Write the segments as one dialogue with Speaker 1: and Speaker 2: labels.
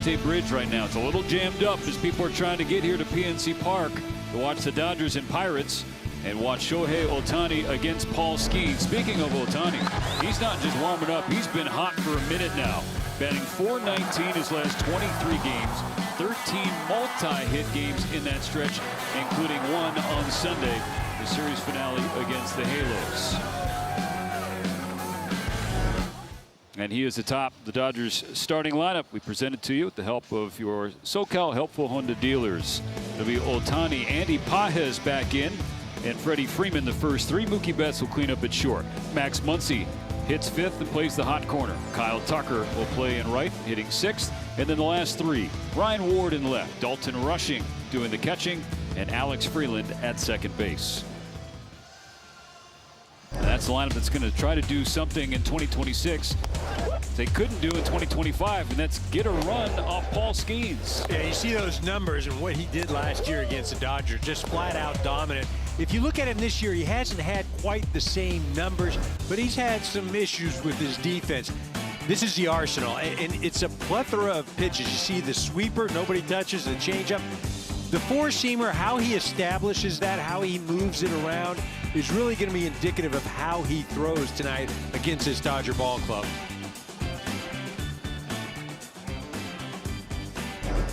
Speaker 1: Ponte Bridge right now. It's a little jammed up as people are trying to get here to PNC Park to watch the Dodgers and Pirates and watch Shohei Ohtani against Paul Skeens. Speaking of Ohtani, he's not just warming up. He's been hot for a minute now. Batting .419 his last 23 games. 13 multi-hit games in that stretch, including one on Sunday, the series finale against the Halos. And he is atop the Dodgers starting lineup we presented to you with the help of your SoCal Helpful Honda dealers. It'll be Ohtani, Andy Pages back in, and Freddie Freeman the first three. Mookie Betts will clean up at short. Max Muncy hits fifth and plays the hot corner. Kyle Tucker will play in right, hitting sixth. And then the last three, Ryan Ward in left, Dalton Rushing doing the catching, and Alex Freeland at second base. And that's the lineup that's going to try to do something in 2026 they couldn't do in 2025, and that's get a run off Paul Skeens.
Speaker 2: Yeah, you see those numbers and what he did last year against the Dodgers, just flat out dominant. If you look at him this year, he hasn't had quite the same numbers, but he's had some issues with his defense. This is the arsenal, and it's a plethora of pitches. You see the sweeper, nobody touches, the changeup. The four-seamer, how he establishes that, how he moves it around, is really going to be indicative of how he throws tonight against this Dodger ball club.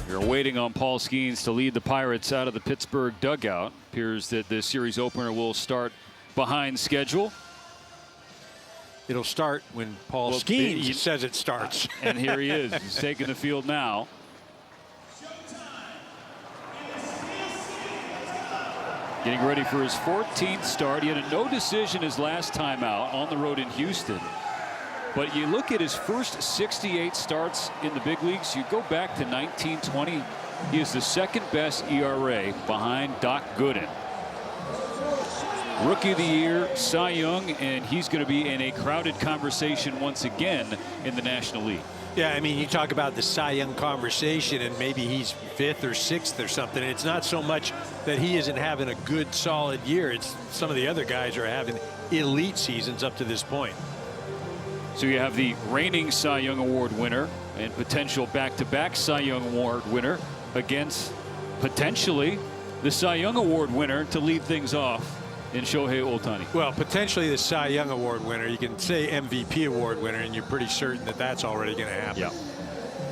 Speaker 1: You're waiting on Paul Skeens to lead the Pirates out of the Pittsburgh dugout. Appears that the series opener will start behind schedule.
Speaker 2: It'll start when Paul Skeens says it starts.
Speaker 1: And here he is. He's taking the field now. Getting ready for his 14th start. He had a no decision his last time out on the road in Houston. But you look at his first 68 starts in the big leagues, you go back to 1920, he is the second best ERA behind Doc Gooden. Rookie of the Year, Cy Young, and he's going to be in a crowded conversation once again in the National League.
Speaker 2: Yeah, I mean, you talk about the Cy Young conversation, and maybe he's fifth or sixth or something. It's not so much that he isn't having a good, solid year. It's some of the other guys are having elite seasons up to this point.
Speaker 1: So you have the reigning Cy Young Award winner and potential back-to-back Cy Young Award winner against potentially the Cy Young Award winner to lead things off in Shohei Ohtani.
Speaker 2: Well, potentially the Cy Young Award winner. You can say MVP Award winner, and you're pretty certain that that's already going to happen.
Speaker 1: Yeah.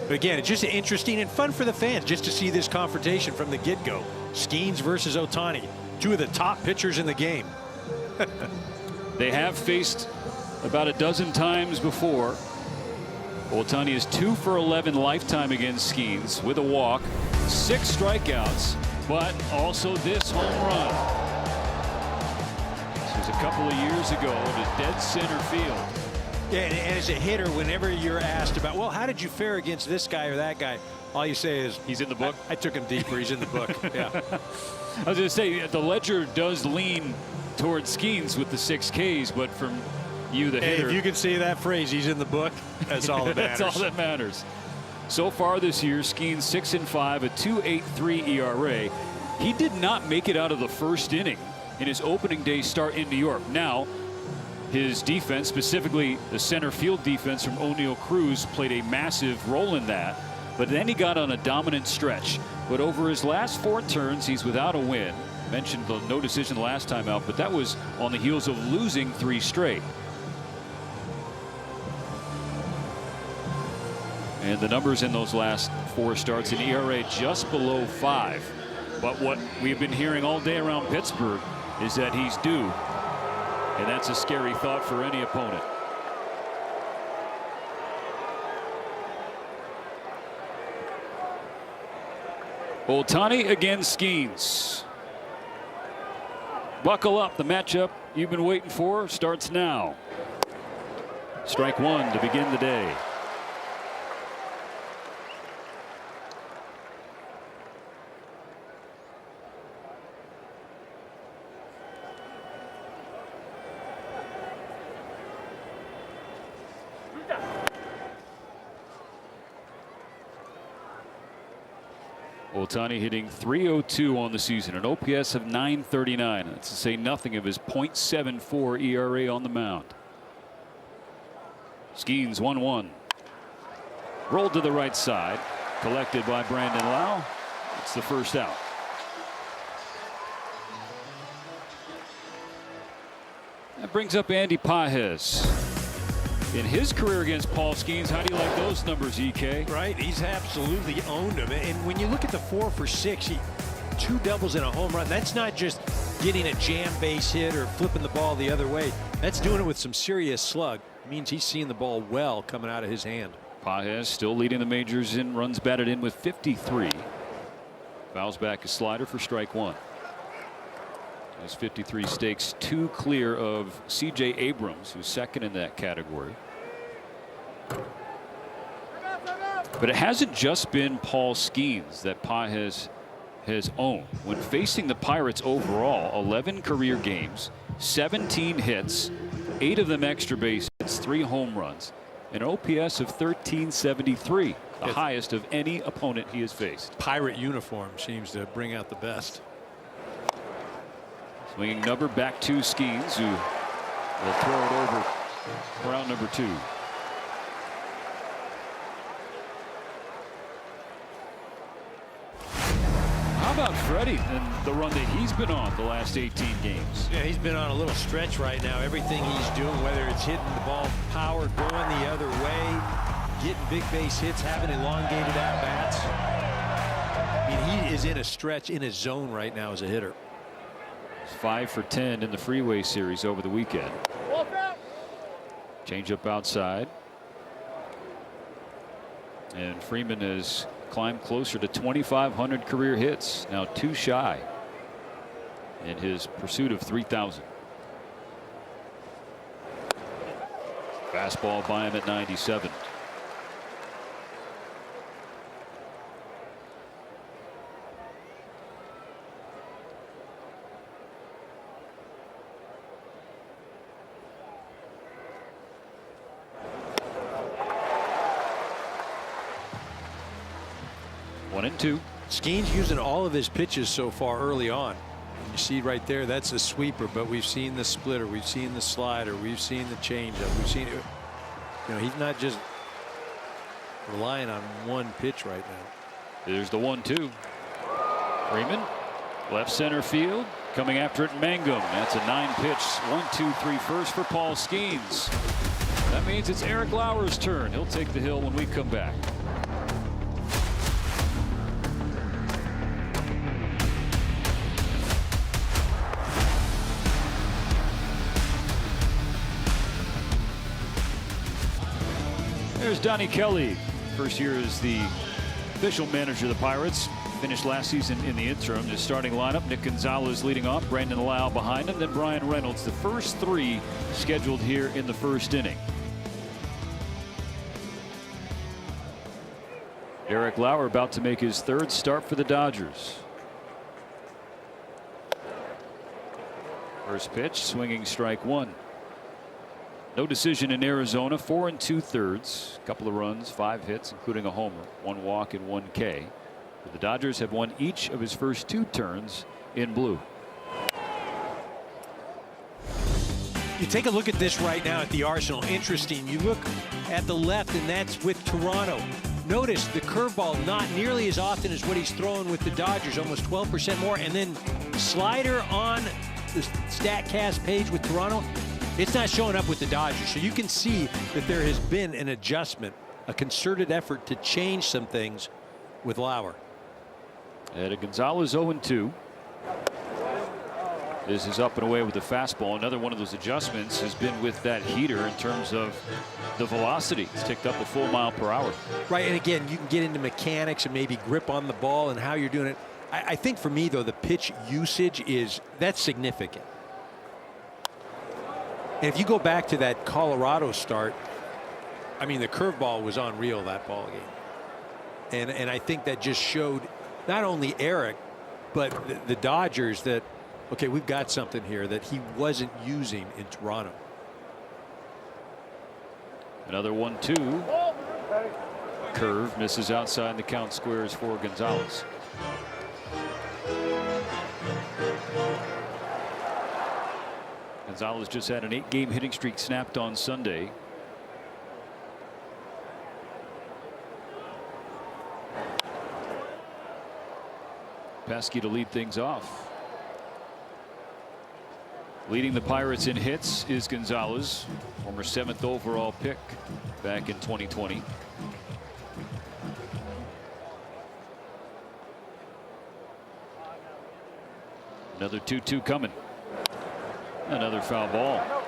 Speaker 2: But again, it's just interesting and fun for the fans just to see this confrontation from the get-go. Skeens versus Ohtani, two of the top pitchers in the game.
Speaker 1: They have faced about a dozen times before. Ohtani is 2 for 11 lifetime against Skeens with a walk, 6 strikeouts, but also this home run. This was a couple of years ago to dead center field.
Speaker 2: Yeah, and as a hitter, whenever you're asked about, well, how did you fare against this guy or that guy, all you say is,
Speaker 1: he's in the book.
Speaker 2: I took him deeper. He's in the book. Yeah.
Speaker 1: I was going to say, the ledger does lean towards Skeens with the 6 Ks, but from you, the hitter.
Speaker 2: If you can say that phrase, he's in the book, that's all that matters.
Speaker 1: That's all that matters. So far this year, Skeens 6-5, a 2.83 ERA. He did not make it out of the first inning in his opening day start in New York. Now, his defense, specifically the center field defense from O'Neal Cruz, played a massive role in that. But then he got on a dominant stretch. But over his last 4 turns, he's without a win. Mentioned the no decision last time out, but that was on the heels of losing 3 straight. And the numbers in those last 4 starts, an ERA just below 5. But what we've been hearing all day around Pittsburgh is that he's due. And that's a scary thought for any opponent. Ohtani against Skeens. Buckle up. The matchup you've been waiting for starts now. Strike 1 to begin the day. Ohtani hitting .302 on the season, an OPS of .939. That's to say nothing of his .74 ERA on the mound. Skeens 1-1. Rolled to the right side. collected by Brandon Lau. It's the first out. That brings up Andy Pages. In his career against Paul Skeens, how do you like those numbers, EK?
Speaker 2: Right, he's absolutely owned him. And when you look at the 4 for 6, 2 doubles and a home run. That's not just getting a jam base hit or flipping the ball the other way. That's doing it with some serious slug. It means he's seeing the ball well coming out of his hand.
Speaker 1: Pages still leading the majors in runs batted in with 53. Fouls back a slider for strike 1. His 53 stakes 2 clear of C.J. Abrams, who's second in that category. But it hasn't just been Paul Skeens that Pages has owned. When facing the Pirates overall, 11 career games, 17 hits, 8 of them extra base hits, 3 home runs, an OPS of 1373, the highest of any opponent he has faced.
Speaker 2: Pirate uniform seems to bring out the best.
Speaker 1: Swinging number back to Skeens, who will throw it over for out number 2. How about Freddie and the run that he's been on the last 18 games?
Speaker 2: Yeah, he's been on a little stretch right now. Everything he's doing, whether it's hitting the ball power, going the other way, getting big base hits, having elongated at-bats. I mean, he is in a stretch, in his zone right now as a hitter.
Speaker 1: 5 for 10 in the Freeway Series over the weekend. Change up outside. And Freeman has climbed closer to 2,500 career hits, now 2 shy in his pursuit of 3,000. Fastball by him at 97. One and 2.
Speaker 2: Skeens using all of his pitches so far early on. You see right there, that's a sweeper, but we've seen the splitter, we've seen the slider, we've seen the changeup, we've seen it. You know, he's not just relying on one pitch right now.
Speaker 1: There's the 1-2. Freeman, left center field, coming after it. Mangum. That's a 9-pitch 1-2-3 first for Paul Skeens. That means it's Eric Lauer's turn. He'll take the hill when we come back. There's Donnie Kelly. First year as the official manager of the Pirates. Finished last season in the interim. The starting lineup: Nick Gonzalez leading off, Brandon Lau behind him, then Brian Reynolds. The first 3 scheduled here in the first inning. Eric Lauer about to make his 3rd start for the Dodgers. First pitch, swinging strike 1. No decision in Arizona. 4 2/3. Couple of runs, 5 hits, including a homer, 1 walk and 1 K. But the Dodgers have won each of his first 2 turns in blue.
Speaker 2: You take a look at this right now at the Arsenal. Interesting. You look at the left, and that's with Toronto. Notice the curveball not nearly as often as what he's throwing with the Dodgers, almost 12% more. And then slider on the StatCast page with Toronto, it's not showing up with the Dodgers. So you can see that there has been an adjustment, a concerted effort to change some things with Lauer.
Speaker 1: And Gonzalez 0-2. This is up and away with the fastball. Another one of those adjustments has been with that heater in terms of the velocity. It's ticked up a full mile per hour.
Speaker 2: Right, and again, you can get into mechanics and maybe grip on the ball and how you're doing it. I think for me, though, the pitch usage that's significant. And if you go back to that Colorado start, I mean, the curveball was unreal that ball game. And I think that just showed not only Eric, but the Dodgers that, okay, we've got something here that he wasn't using in Toronto.
Speaker 1: Another 1-2. Curve misses outside, the count squares for Gonzalez. Gonzalez just had an 8-game hitting streak snapped on Sunday. Pesky to lead things off. Leading the Pirates in hits is Gonzalez, former 7th overall pick back in 2020. Another 2-2 coming. Another foul ball.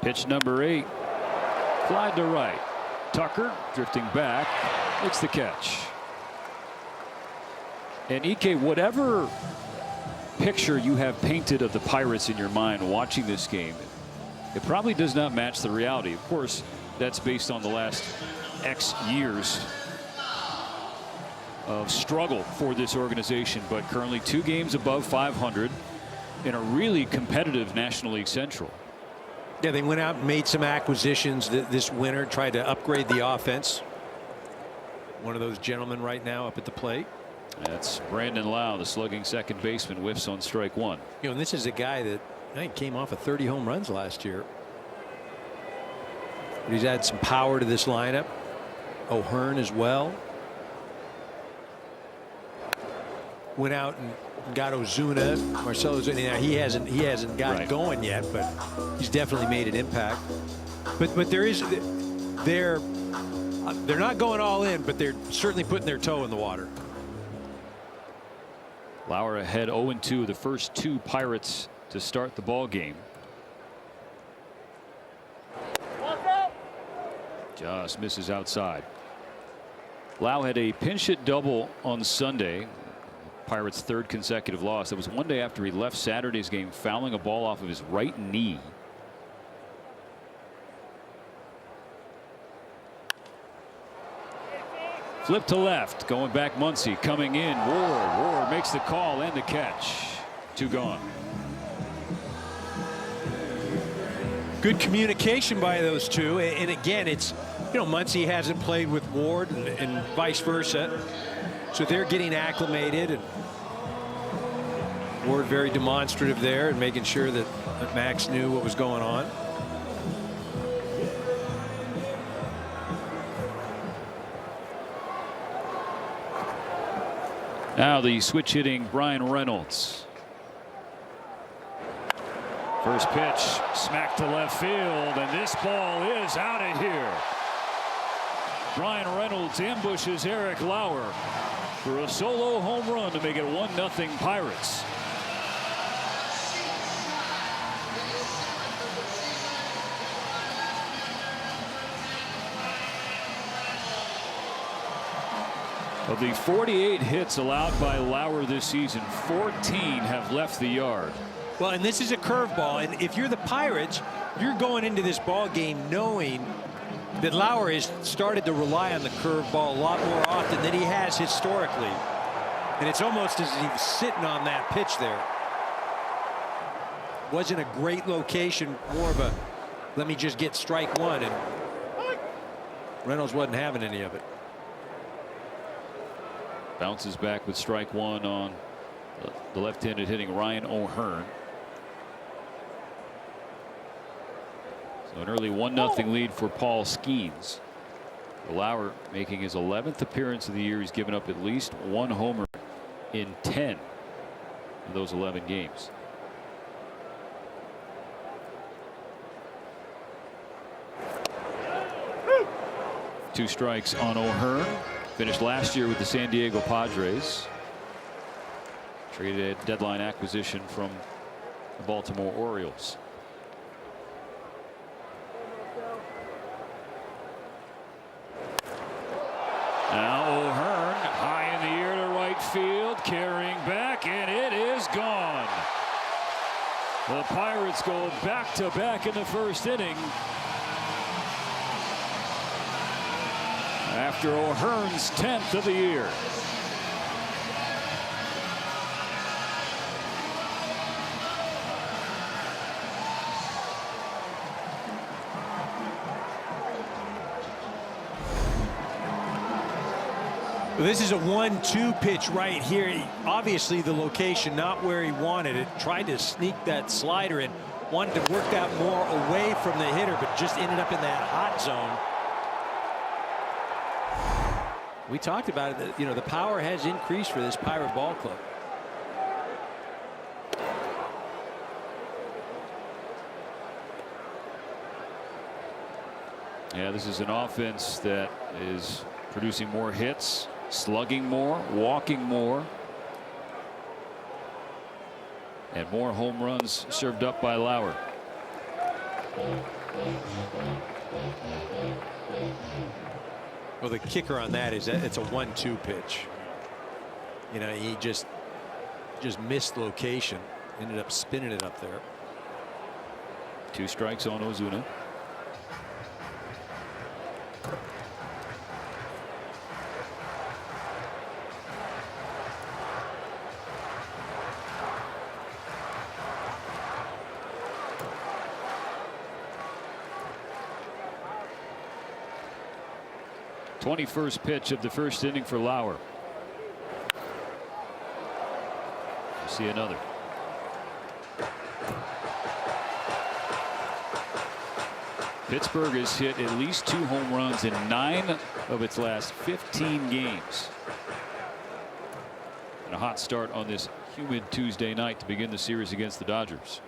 Speaker 1: Pitch number 8. Fly to right. Tucker drifting back. Makes the catch. And Ike, whatever picture you have painted of the Pirates in your mind watching this game, it probably does not match the reality. Of course, that's based on the last X years of struggle for this organization, but currently 2 games above 500 in a really competitive National League Central.
Speaker 2: Yeah, they went out and made some acquisitions this winter, tried to upgrade the offense. One of those gentlemen right now up at the plate.
Speaker 1: That's Brandon Lau, the slugging second baseman, whiffs on strike 1.
Speaker 2: You know, and this is a guy that I think came off of 30 home runs last year. But he's added some power to this lineup. O'Hearn as well. Went out and got Ozuna, Marcell Ozuna. Now he hasn't gotten going yet, but he's definitely made an impact. But they're not going all in, but they're certainly putting their toe in the water.
Speaker 1: Lauer ahead 0-2, the first 2 Pirates to start the ball game. Just misses outside. Lau had a pinch hit double on Sunday. Pirates' 3rd consecutive loss. It was one day after he left Saturday's game fouling a ball off of his right knee. Flip to left, going back Muncy, coming in. Ward makes the call and the catch. 2 gone.
Speaker 2: Good communication by those 2, and again, it's, you know, Muncy hasn't played with Ward and vice versa, so they're getting acclimated, and Ward very demonstrative there and making sure that Max knew what was going on.
Speaker 1: Now the switch hitting Brian Reynolds. First pitch smack to left field, and this ball is out of here. Brian Reynolds ambushes Eric Lauer for a solo home run to make it 1-0 Pirates. Of the 48 hits allowed by Lauer this season, 14 have left the yard.
Speaker 2: Well, and this is a curveball, and if you're the Pirates, you're going into this ball game knowing that Lauer has started to rely on the curveball a lot more often than he has historically. And it's almost as if he was sitting on that pitch there. Wasn't a great location, more of a let me just get strike 1, and Reynolds wasn't having any of it.
Speaker 1: Bounces back with strike 1 on the left-handed hitting Ryan O'Hearn. So an early 1-0 lead for Paul Skeens. Lauer making his 11th appearance of the year. He's given up at least 1 homer in 10 of those 11 games. Two strikes on O'Hearn. Finished last year with the San Diego Padres. Traded a deadline acquisition from the Baltimore Orioles. Now O'Hearn high in the air to right field, carrying back, and it is gone. The Pirates go back-to-back in the first inning. After O'Hearn's 10th of the year.
Speaker 2: Well, this is a 1-2 pitch right here. Obviously the location not where he wanted it. Tried to sneak that slider in. Wanted to work that more away from the hitter, but just ended up in that hot zone. We talked about it. You know, the power has increased for this Pirate ball club.
Speaker 1: Yeah, this is an offense that is producing more hits, slugging more, walking more, and more home runs served up by Lauer.
Speaker 2: Well, the kicker on that is that it's a 1-2 pitch. You know, he just missed location, ended up spinning it up there.
Speaker 1: 2 strikes on Ozuna. First pitch of the first inning for Lauer. We'll see another. Pittsburgh has hit at least 2 home runs in 9 of its last 15 games. And a hot start on this humid Tuesday night to begin the series against the Dodgers.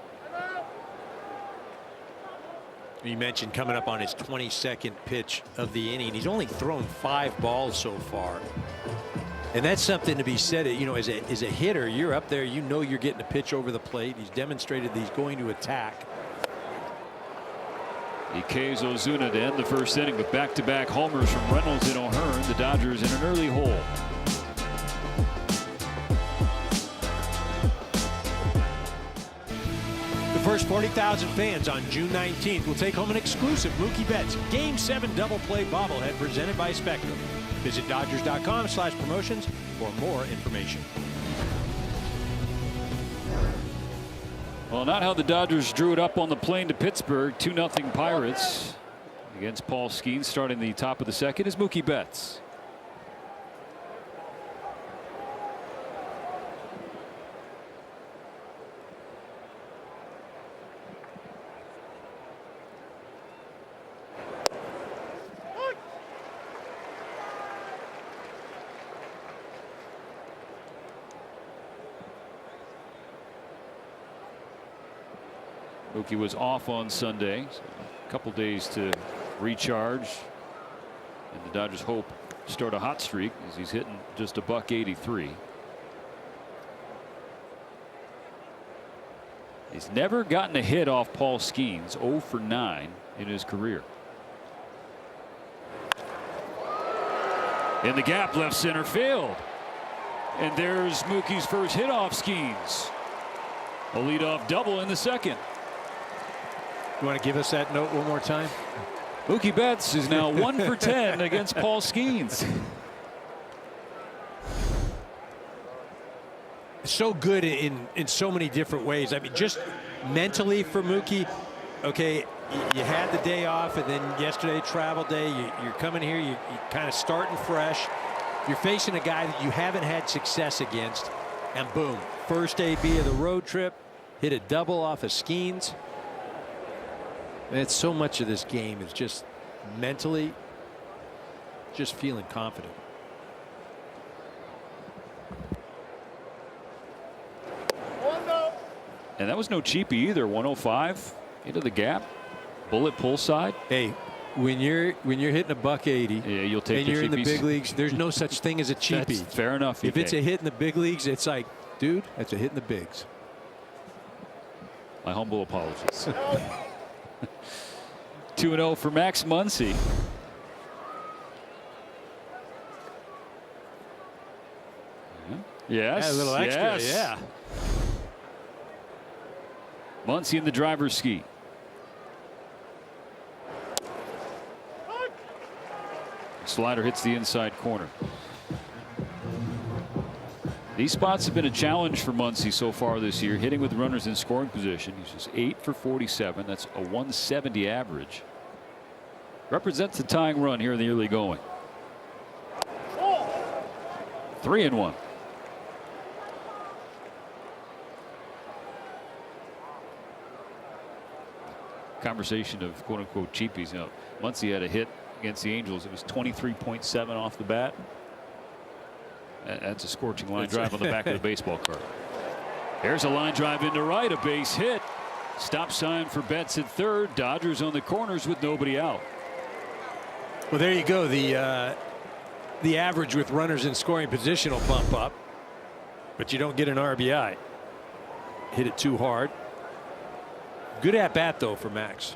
Speaker 2: You mentioned coming up on his 22nd pitch of the inning. He's only thrown 5 balls so far. And that's something to be said. You know, as a hitter, you're up there, you know you're getting a pitch over the plate. He's demonstrated that he's going to attack.
Speaker 1: He K's Ozuna to end the first inning with back-to-back homers from Reynolds and O'Hearn. The Dodgers in an early hole.
Speaker 2: The first 40,000 fans on June 19th will take home an exclusive Mookie Betts Game 7 double play bobblehead presented by Spectrum. Visit Dodgers.com/promotions for more information.
Speaker 1: Well, not how the Dodgers drew it up on the plane to Pittsburgh. 2-0 Pirates against Paul Skeens. Starting the top of the second is Mookie Betts. Mookie was off on Sunday, so a couple days to recharge, and the Dodgers hope to start a hot streak as he's hitting just a .183. He's never gotten a hit off Paul Skeens, 0 for 9 in his career. In the gap, left center field, and there's Mookie's first hit off Skeens. A leadoff double in the second.
Speaker 2: You want to give us that note one more time?
Speaker 1: Mookie Betts is now 1 for 10 against Paul Skeens.
Speaker 2: So good in so many different ways. I mean, just mentally for Mookie, okay, you had the day off, and then yesterday, travel day, you're coming here, you're kind of starting fresh. You're facing a guy that you haven't had success against, and boom, first AB of the road trip, hit a double off of Skeens. And so much of this game is just mentally just feeling confident.
Speaker 1: And that was no cheapie either. 105 into the gap, bullet pull side.
Speaker 2: Hey, when you're hitting a $180,
Speaker 1: yeah, you'll take.
Speaker 2: And you're in the big leagues, there's no such thing as a cheapie.
Speaker 1: That's fair enough.
Speaker 2: If it's a hit in the big leagues, it's like, dude, that's a hit in the bigs.
Speaker 1: My humble apologies. 2-0 for Max Muncy. Yes.
Speaker 2: Yeah, a little extra.
Speaker 1: Yes.
Speaker 2: Yeah.
Speaker 1: Muncy in the driver's ski. Slider hits the inside corner. These spots have been a challenge for Muncy so far this year, hitting with runners in scoring position. He's just 8 for 47. That's a 170 average. Represents the tying run here in the early going. 3-1. Conversation of quote unquote cheapies. You know, Muncy had a hit against the Angels. It was 23.7 off the bat. That's a scorching line drive on the back of the baseball card. There's a line drive into right, a base hit. Stop sign for Betts at third. Dodgers on the corners with nobody out.
Speaker 2: Well, there you go. The average with runners in scoring position will bump up, but you don't get an RBI. Hit it too hard. Good at bat though for Max.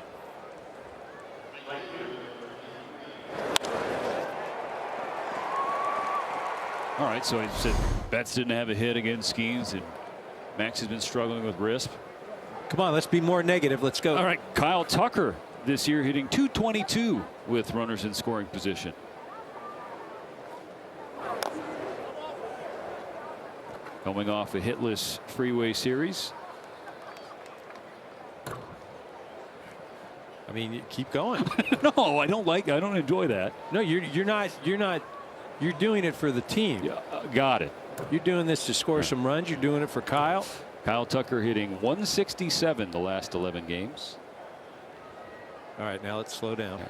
Speaker 1: All right, so I said Betts didn't have a hit against Skeens, and Max has been struggling with wrist.
Speaker 2: Come on, let's be more negative. Let's go.
Speaker 1: All right, Kyle Tucker this year hitting .222 with runners in scoring position. Coming off a hitless freeway series.
Speaker 2: I mean, keep going.
Speaker 1: No, I don't enjoy that.
Speaker 2: No, you're not. You're doing it for the team.
Speaker 1: Yeah, got it.
Speaker 2: You're doing this to score some runs. You're doing it for Kyle.
Speaker 1: Kyle Tucker hitting .167 the last 11 games.
Speaker 2: All right, now let's slow down.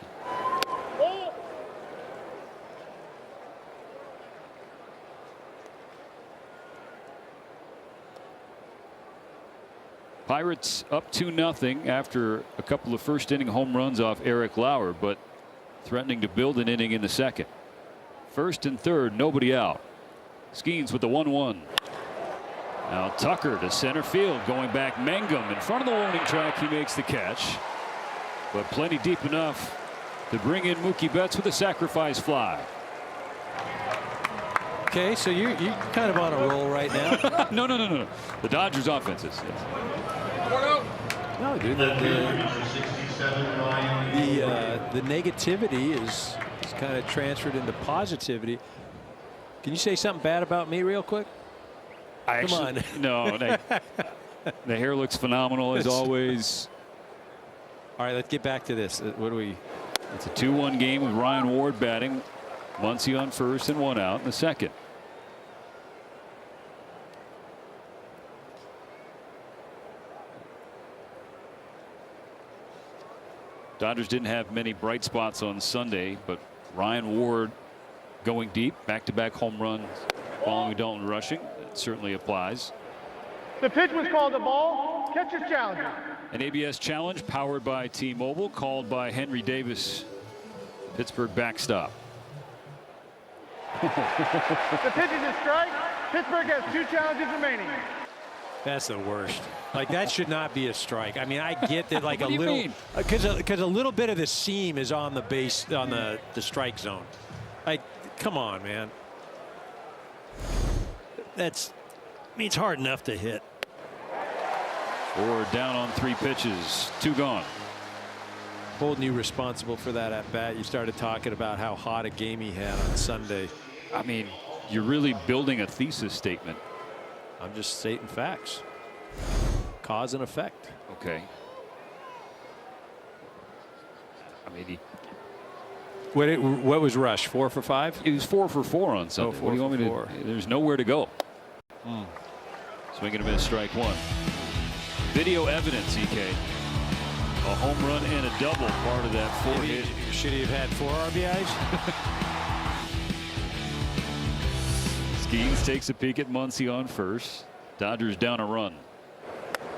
Speaker 1: Pirates up 2-0 after a couple of first inning home runs off Eric Lauer, but threatening to build an inning in the second. First and third, nobody out. Skeens with the 1-1. Now Tucker to center field, going back. Mangum in front of the warning track. He makes the catch, but plenty deep enough to bring in Mookie Betts with a sacrifice fly.
Speaker 2: Okay, so you're kind of on a roll right now.
Speaker 1: No. The Dodgers offense is. Yes.
Speaker 2: No, dude. The negativity is kind of transferred into positivity. Can you say something bad about me real quick? Come on.
Speaker 1: No. The hair looks phenomenal as always.
Speaker 2: All right, let's get back to this. What do we?
Speaker 1: It's a 2-1 game with Ryan Ward batting. Muncy on first and one out in the second. Dodgers didn't have many bright spots on Sunday, but Ryan Ward going deep, back-to-back home runs following Dalton rushing. It certainly applies.
Speaker 3: The pitch was called a ball. Catcher's challenge.
Speaker 1: An ABS challenge powered by T-Mobile, called by Henry Davis. Pittsburgh backstop.
Speaker 3: The pitch is a strike. Pittsburgh has 2 challenges remaining.
Speaker 2: That's the worst. Like, that should not be a strike. I mean, I get that, like,
Speaker 1: What do you mean?
Speaker 2: because a little bit of the seam is on the base, on the strike zone. Like, come on, man. I mean, it's hard enough to hit.
Speaker 1: Ward down on 3 pitches, 2 gone.
Speaker 2: Holding you responsible for that at bat. You started talking about how hot a game he had on Sunday.
Speaker 1: I mean, you're really building a thesis statement.
Speaker 2: I'm just stating facts. Cause and effect.
Speaker 1: Okay. I mean,
Speaker 2: What was Rush? 4 for 5?
Speaker 1: he was 4 for 4 on Sunday.
Speaker 2: Oh,
Speaker 1: What do you
Speaker 2: 4
Speaker 1: want me
Speaker 2: for
Speaker 1: to?
Speaker 2: 4.
Speaker 1: There's nowhere to go. Swinging a miss, strike 1. Video evidence, EK. A home run and a double, part of that 4-hit.
Speaker 2: Should he have had 4 RBIs?
Speaker 1: Skeens takes a peek at Muncy on first. Dodgers down a run.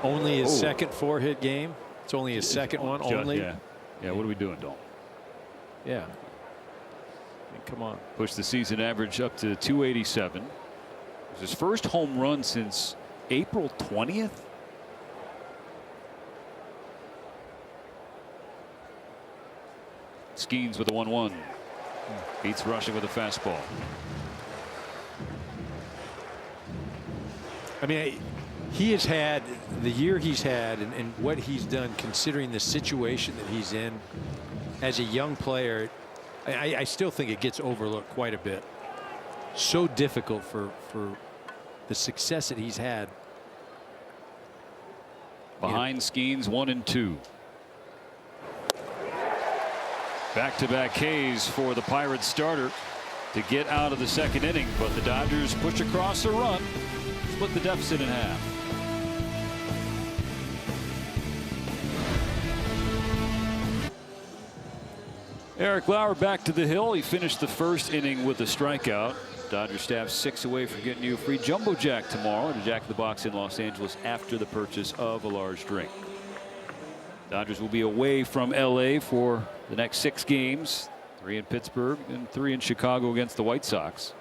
Speaker 2: Only his second 4-hit game. It's only his second one. Only.
Speaker 1: Yeah. What are we doing, Dalton?
Speaker 2: Yeah. I mean, come on.
Speaker 1: Pushed the season average up to 287. It was his first home run since April 20th. Skeens with a 1-1. Beats rushing with a fastball.
Speaker 2: I mean, he has had the year he's had and what he's done, considering the situation that he's in as a young player. I still think it gets overlooked quite a bit. So difficult for the success that he's had.
Speaker 1: Behind Skeens, 1 and 2. Back-to-back Ks for the Pirates starter. to get out of the second inning, but the Dodgers push across a run, split the deficit in half. Eric Lauer back to the hill. He finished the first inning with a strikeout. Dodger staff 6 away from getting you a free Jumbo Jack tomorrow at a Jack in the Box in Los Angeles after the purchase of a large drink. Dodgers will be away from LA for the next 6 games, 3 in Pittsburgh and 3 in Chicago against the White Sox.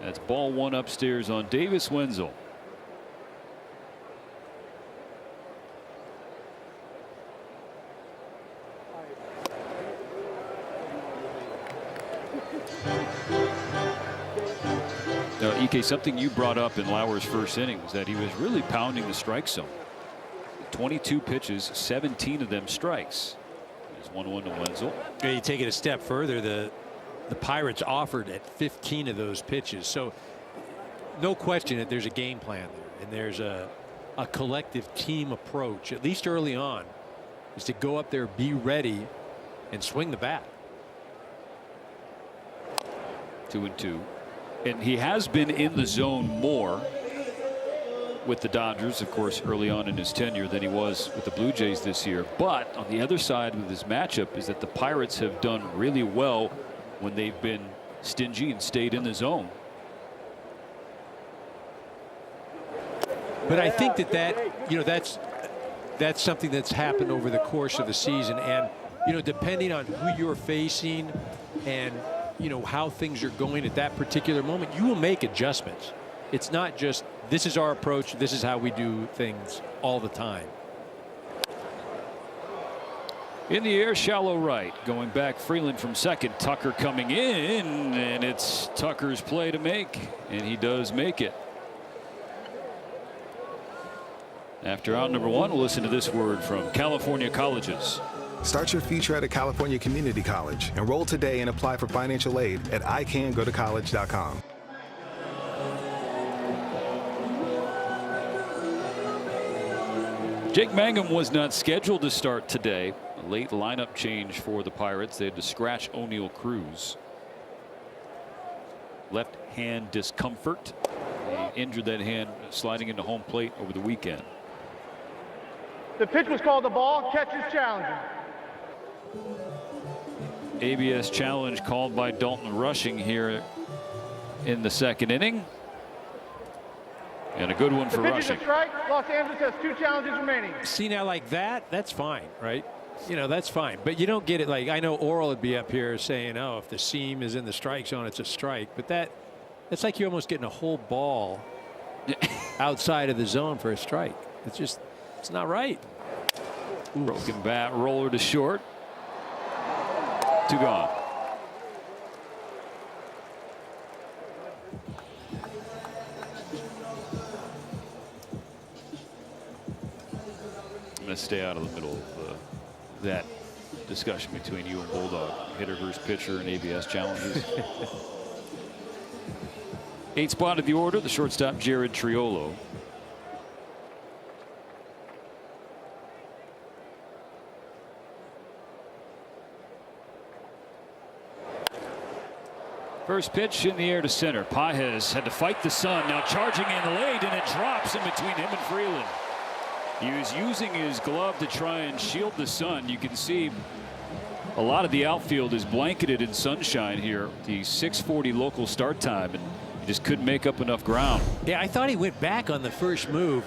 Speaker 1: That's ball 1 upstairs on Davis Wenzel. Now, EK, something you brought up in Lauer's first inning was that he was really pounding the strike zone. 22 pitches, 17 of them strikes. There's 1-1 to Wenzel.
Speaker 2: Yeah, you take it a step further. The Pirates offered at 15 of those pitches. So no question that there's a game plan there, and there's a collective team approach, at least early on, is to go up there, be ready, and swing the bat.
Speaker 1: 2-2. And he has been in the zone more with the Dodgers, of course, early on in his tenure than he was with the Blue Jays this year. But on the other side with his matchup is that the Pirates have done really well when they've been stingy and stayed in the zone.
Speaker 2: But I think that's something that's happened over the course of the season, and depending on who you're facing and how things are going at that particular moment, you will make adjustments. It's not just this is our approach, this is how we do things all the time.
Speaker 1: In the air, shallow right, going back Freeland from second. Tucker coming in, and it's Tucker's play to make, and he does make it. After out number 1, we'll listen to this word from California colleges.
Speaker 4: Start your future at a California community college. Enroll today and apply for financial aid at icangotocollege.com.
Speaker 1: Jake Mangum was not scheduled to start today. A late lineup change for the Pirates. They had to scratch O'Neal Cruz. Left hand discomfort. He injured that hand sliding into home plate over the weekend.
Speaker 3: The pitch was called the ball. Catch is challenging.
Speaker 1: ABS challenge called by Dalton Rushing here in the second inning. And a good one for
Speaker 3: the pitch is
Speaker 1: Rushing.
Speaker 3: a strike. Los Angeles has 2 challenges remaining.
Speaker 2: See, now like that's fine, right? That's fine. But you don't get it like I know Oral would be up here saying, oh, if the seam is in the strike zone, it's a strike. But that's like you're almost getting a whole ball outside of the zone for a strike. It's not right.
Speaker 1: Ooh. Broken bat, roller to short. 2 gone. I'm going to stay out of the middle of that discussion between you and Bulldog. Hitter versus pitcher and ABS challenges. 8th spot of the order, the shortstop Jared Triolo. First pitch in the air to center. Pages had to fight the sun. Now charging in late, and it drops in between him and Freeland. He was using his glove to try and shield the sun. You can see a lot of the outfield is blanketed in sunshine here. The 6:40 local start time, and he just couldn't make up enough ground.
Speaker 2: Yeah, I thought he went back on the first move.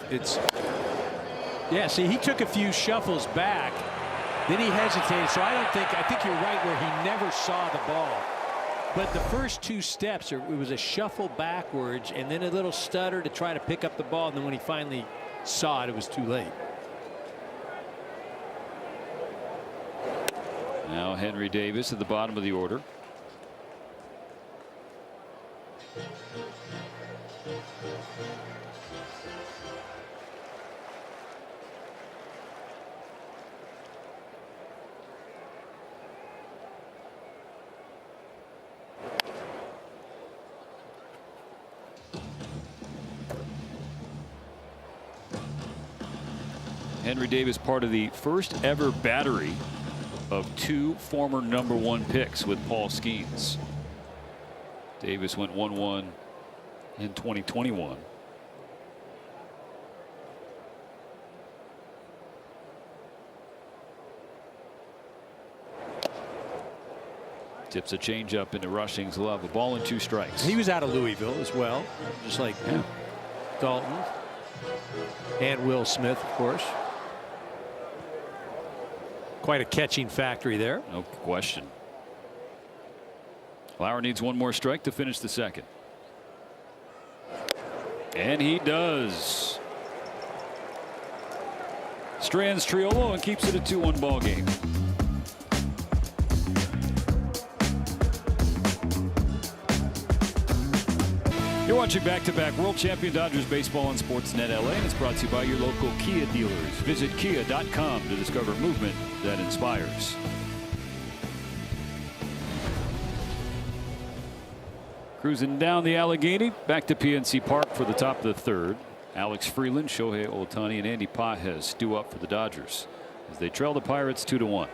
Speaker 2: See, he took a few shuffles back, then he hesitated. So I think you're right where he never saw the ball. But the first 2 steps, it was a shuffle backwards and then a little stutter to try to pick up the ball. And then when he finally saw it was too late.
Speaker 1: Now Henry Davis at the bottom of the order. Henry Davis part of the first ever battery of 2 former #1 picks with Paul Skeens. Davis went 1-1 in 2021. Tips a changeup into Rushing's glove. A ball and 2 strikes.
Speaker 2: He was out of Louisville as well, just like Dalton and Will Smith, of course. Quite a catching factory there.
Speaker 1: No question. Lauer needs 1 more strike to finish the second. And he does. Strands Triolo and keeps it a 2-1 ball game. You're watching back-to-back world champion Dodgers baseball on Sportsnet LA, and it's brought to you by your local Kia dealers. Visit kia.com to discover movement that inspires. Cruising down the Allegheny, back to PNC Park for the top of the third. Alex Freeland, Shohei Ohtani, and Andy Pages due up for the Dodgers as they trail the Pirates 2-1.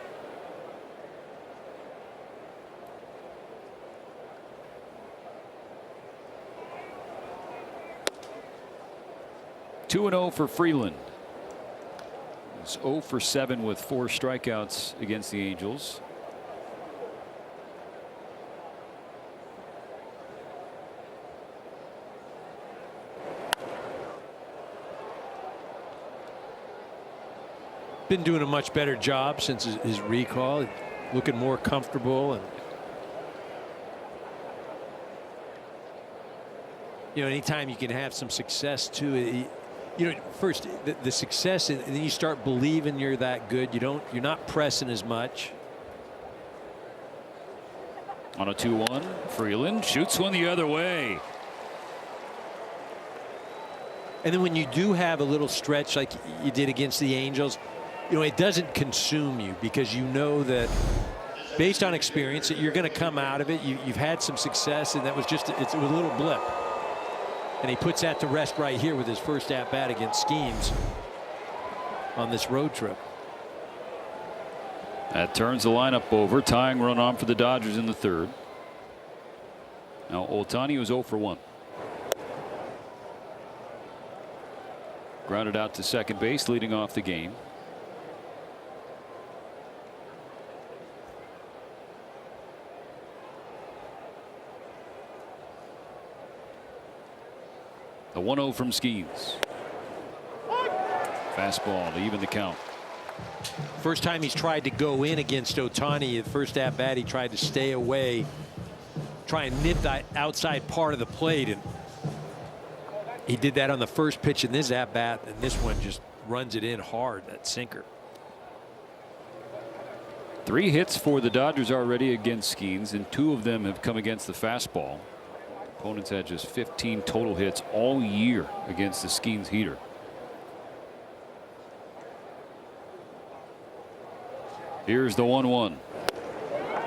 Speaker 1: (2-0) for Freeland. He's 0 for 7 with 4 strikeouts against the Angels.
Speaker 2: Been doing a much better job since his recall, looking more comfortable, and anytime you can have some success too. First the success, and then you start believing you're that good. You're not pressing as much.
Speaker 1: On a 2-1, Freeland shoots one the other way.
Speaker 2: And then when you do have a little stretch like you did against the Angels, it doesn't consume you, because you know that based on experience that you're going to come out of it. You've had some success, and that was just it was a little blip. And he puts that to rest right here with his first at bat against Skeens on this road trip.
Speaker 1: That turns the lineup over. Tying run on for the Dodgers in the third. Now Ohtani was 0 for 1. Grounded out to second base, leading off the game. The 1-0 from Skeens. Fastball to even the count.
Speaker 2: First time he's tried to go in against Ohtani. The first at bat, he tried to stay away, try and nip that outside part of the plate, and he did that on the first pitch in this at bat, and this one just runs it in hard, that sinker.
Speaker 1: 3 hits for the Dodgers already against Skeens, and 2 of them have come against the fastball. Opponents had just 15 total hits all year against the Skeens heater. Here's the 1-1.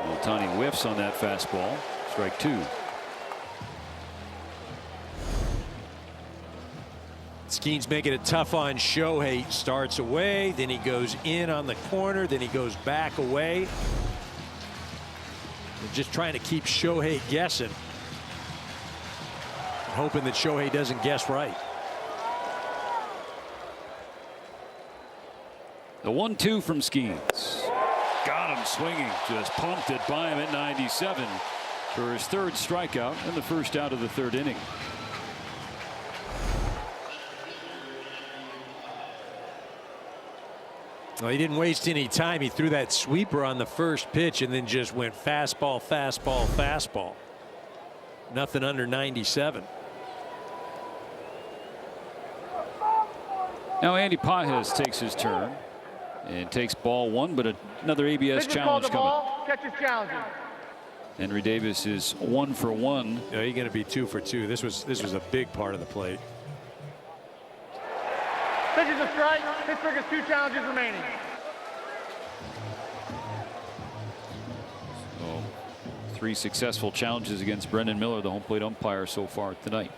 Speaker 1: Ohtani whiffs on that fastball. Strike 2.
Speaker 2: Skeens making it tough on Shohei. Starts away, then he goes in on the corner, then he goes back away. They're just trying to keep Shohei guessing, hoping that Shohei doesn't guess right.
Speaker 1: The 1-2 from Skeens. Got him swinging. Just pumped it by him at 97 for his 3rd strikeout and the first out of the 3rd inning.
Speaker 2: Well, he didn't waste any time. He threw that sweeper on the first pitch and then just went fastball, fastball, fastball. Nothing under 97.
Speaker 1: Now Andy Pages takes his turn and takes ball 1, but another ABS challenge coming.
Speaker 3: Catches challenges.
Speaker 1: Henry Davis is 1 for 1.
Speaker 2: No, you're going to be 2 for 2. This was a big part of the plate.
Speaker 3: Pitches a strike. Pittsburgh has 2 challenges remaining.
Speaker 1: So 3 successful challenges against Brendan Miller, the home plate umpire, so far tonight.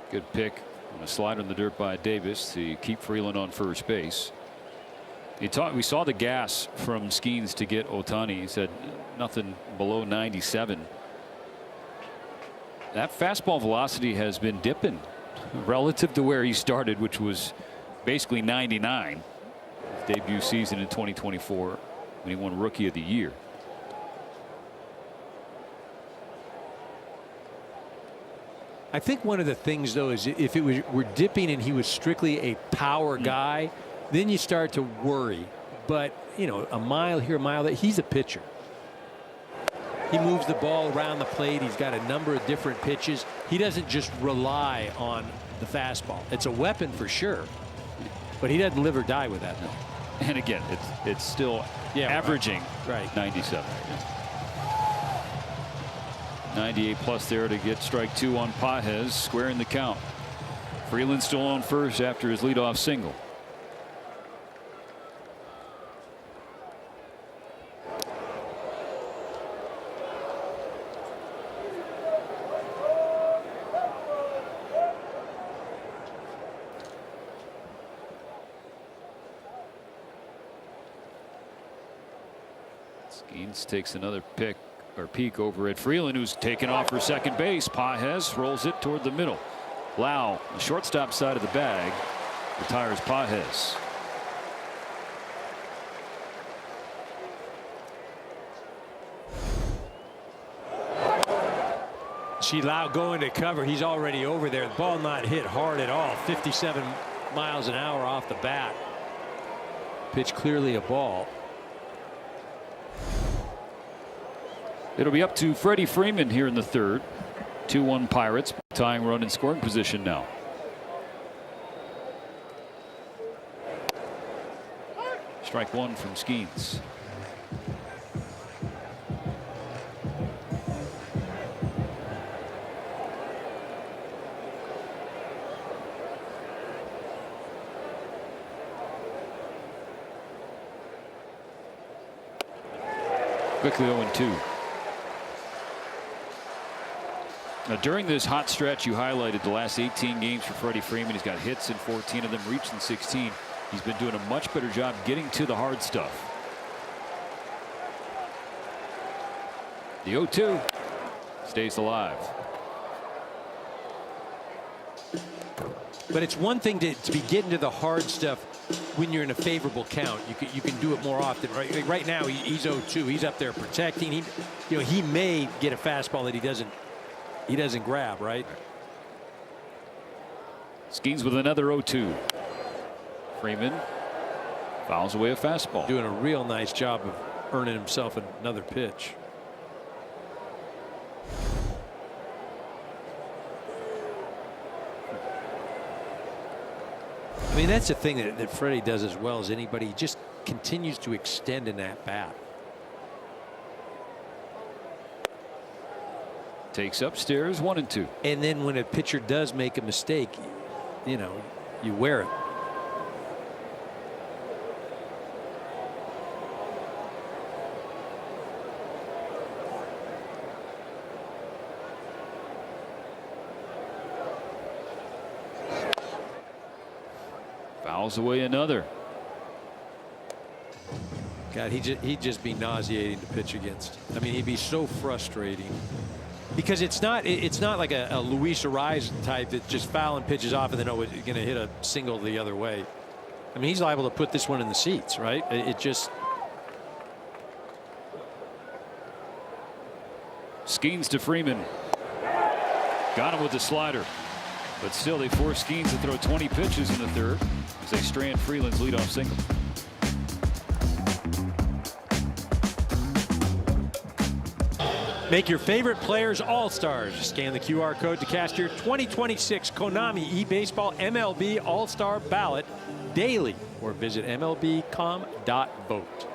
Speaker 1: Good pick on a slide in the dirt by Davis to keep Freeland on first base. We saw the gas from Skeens to get Ohtani. He said nothing below 97. That fastball velocity has been dipping relative to where he started, which was basically 99. His debut season in 2024 when he won Rookie of the Year.
Speaker 2: I think one of the things, though, is if it were dipping and he was strictly a power guy, then you start to worry. But, you know, a mile here, a mile there, he's a pitcher. He moves the ball around the plate. He's got a number of different pitches. He doesn't just rely on the fastball. It's a weapon for sure, but he doesn't live or die with that. No.
Speaker 1: And again, it's still averaging
Speaker 2: right.
Speaker 1: 97. 98 plus there to get strike 2 on Pages, squaring the count. Freeland still on first after his leadoff single. Skeens takes another peek over at Freeland, who's taken off for second base. Pages rolls it toward the middle. Lau, the shortstop side of the bag, retires Pages.
Speaker 2: See Lau going to cover. He's already over there. The ball not hit hard at all. 57 miles an hour off the bat. Pitch clearly a ball.
Speaker 1: It'll be up to Freddie Freeman here in the third. 2-1 Pirates, tying run in scoring position now. Strike 1 from Skeens. Quickly 0-2. Now, during this hot stretch, you highlighted the last 18 games for Freddie Freeman. He's got hits in 14 of them, reached in 16. He's been doing a much better job getting to the hard stuff. The 0-2 stays alive.
Speaker 2: But it's one thing to be getting to the hard stuff when you're in a favorable count. You can do it more often. Right now he's 0-2. He's up there protecting. He may get a fastball that he doesn't grab, right?
Speaker 1: Skeens with another 0-2. Freeman fouls away a fastball.
Speaker 2: Doing a real nice job of earning himself another pitch. I mean, that's the thing that Freddie does as well as anybody. He just continues to extend in that bat.
Speaker 1: Takes upstairs 1-2.
Speaker 2: And then when a pitcher does make a mistake, you wear it.
Speaker 1: Fouls away another.
Speaker 2: God, he'd just be nauseating to pitch against. I mean, he'd be so frustrating. Because it's not like a Luis Ariz type that just fouling pitches off and then it's going to hit a single the other way. I mean, he's liable to put this one in the seats, right? It just.
Speaker 1: Skeens to Freeman. Got him with the slider. But still, they force Skeens to throw 20 pitches in the third as they strand Freeland's leadoff single.
Speaker 2: Make your favorite players all-stars. Scan the QR code to cast your 2026 Konami eBaseball MLB All-Star ballot daily or visit MLB.com.vote.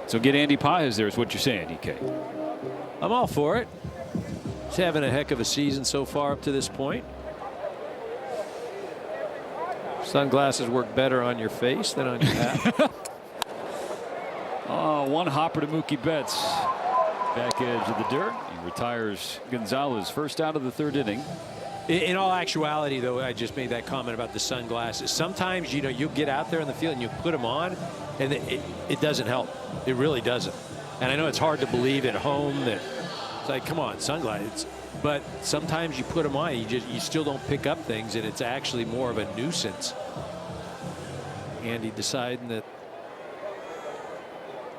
Speaker 1: So get Andy Pages there is what you're saying, EK.
Speaker 2: I'm all for it. He's having a heck of a season so far up to this point. Sunglasses work better on your face than on your hat.
Speaker 1: Oh, one hopper to Mookie Betts. Back edge of the dirt. He retires Gonzalez first out of the third inning.
Speaker 2: In all actuality, though, I just made that comment about the sunglasses. Sometimes, you know, you get out there in the field and you put them on, and it doesn't help. It really doesn't. And I know it's hard to believe at home that it's like, come on, sunglasses. But sometimes you put them on, you still don't pick up things, and it's actually more of a nuisance. Andy deciding that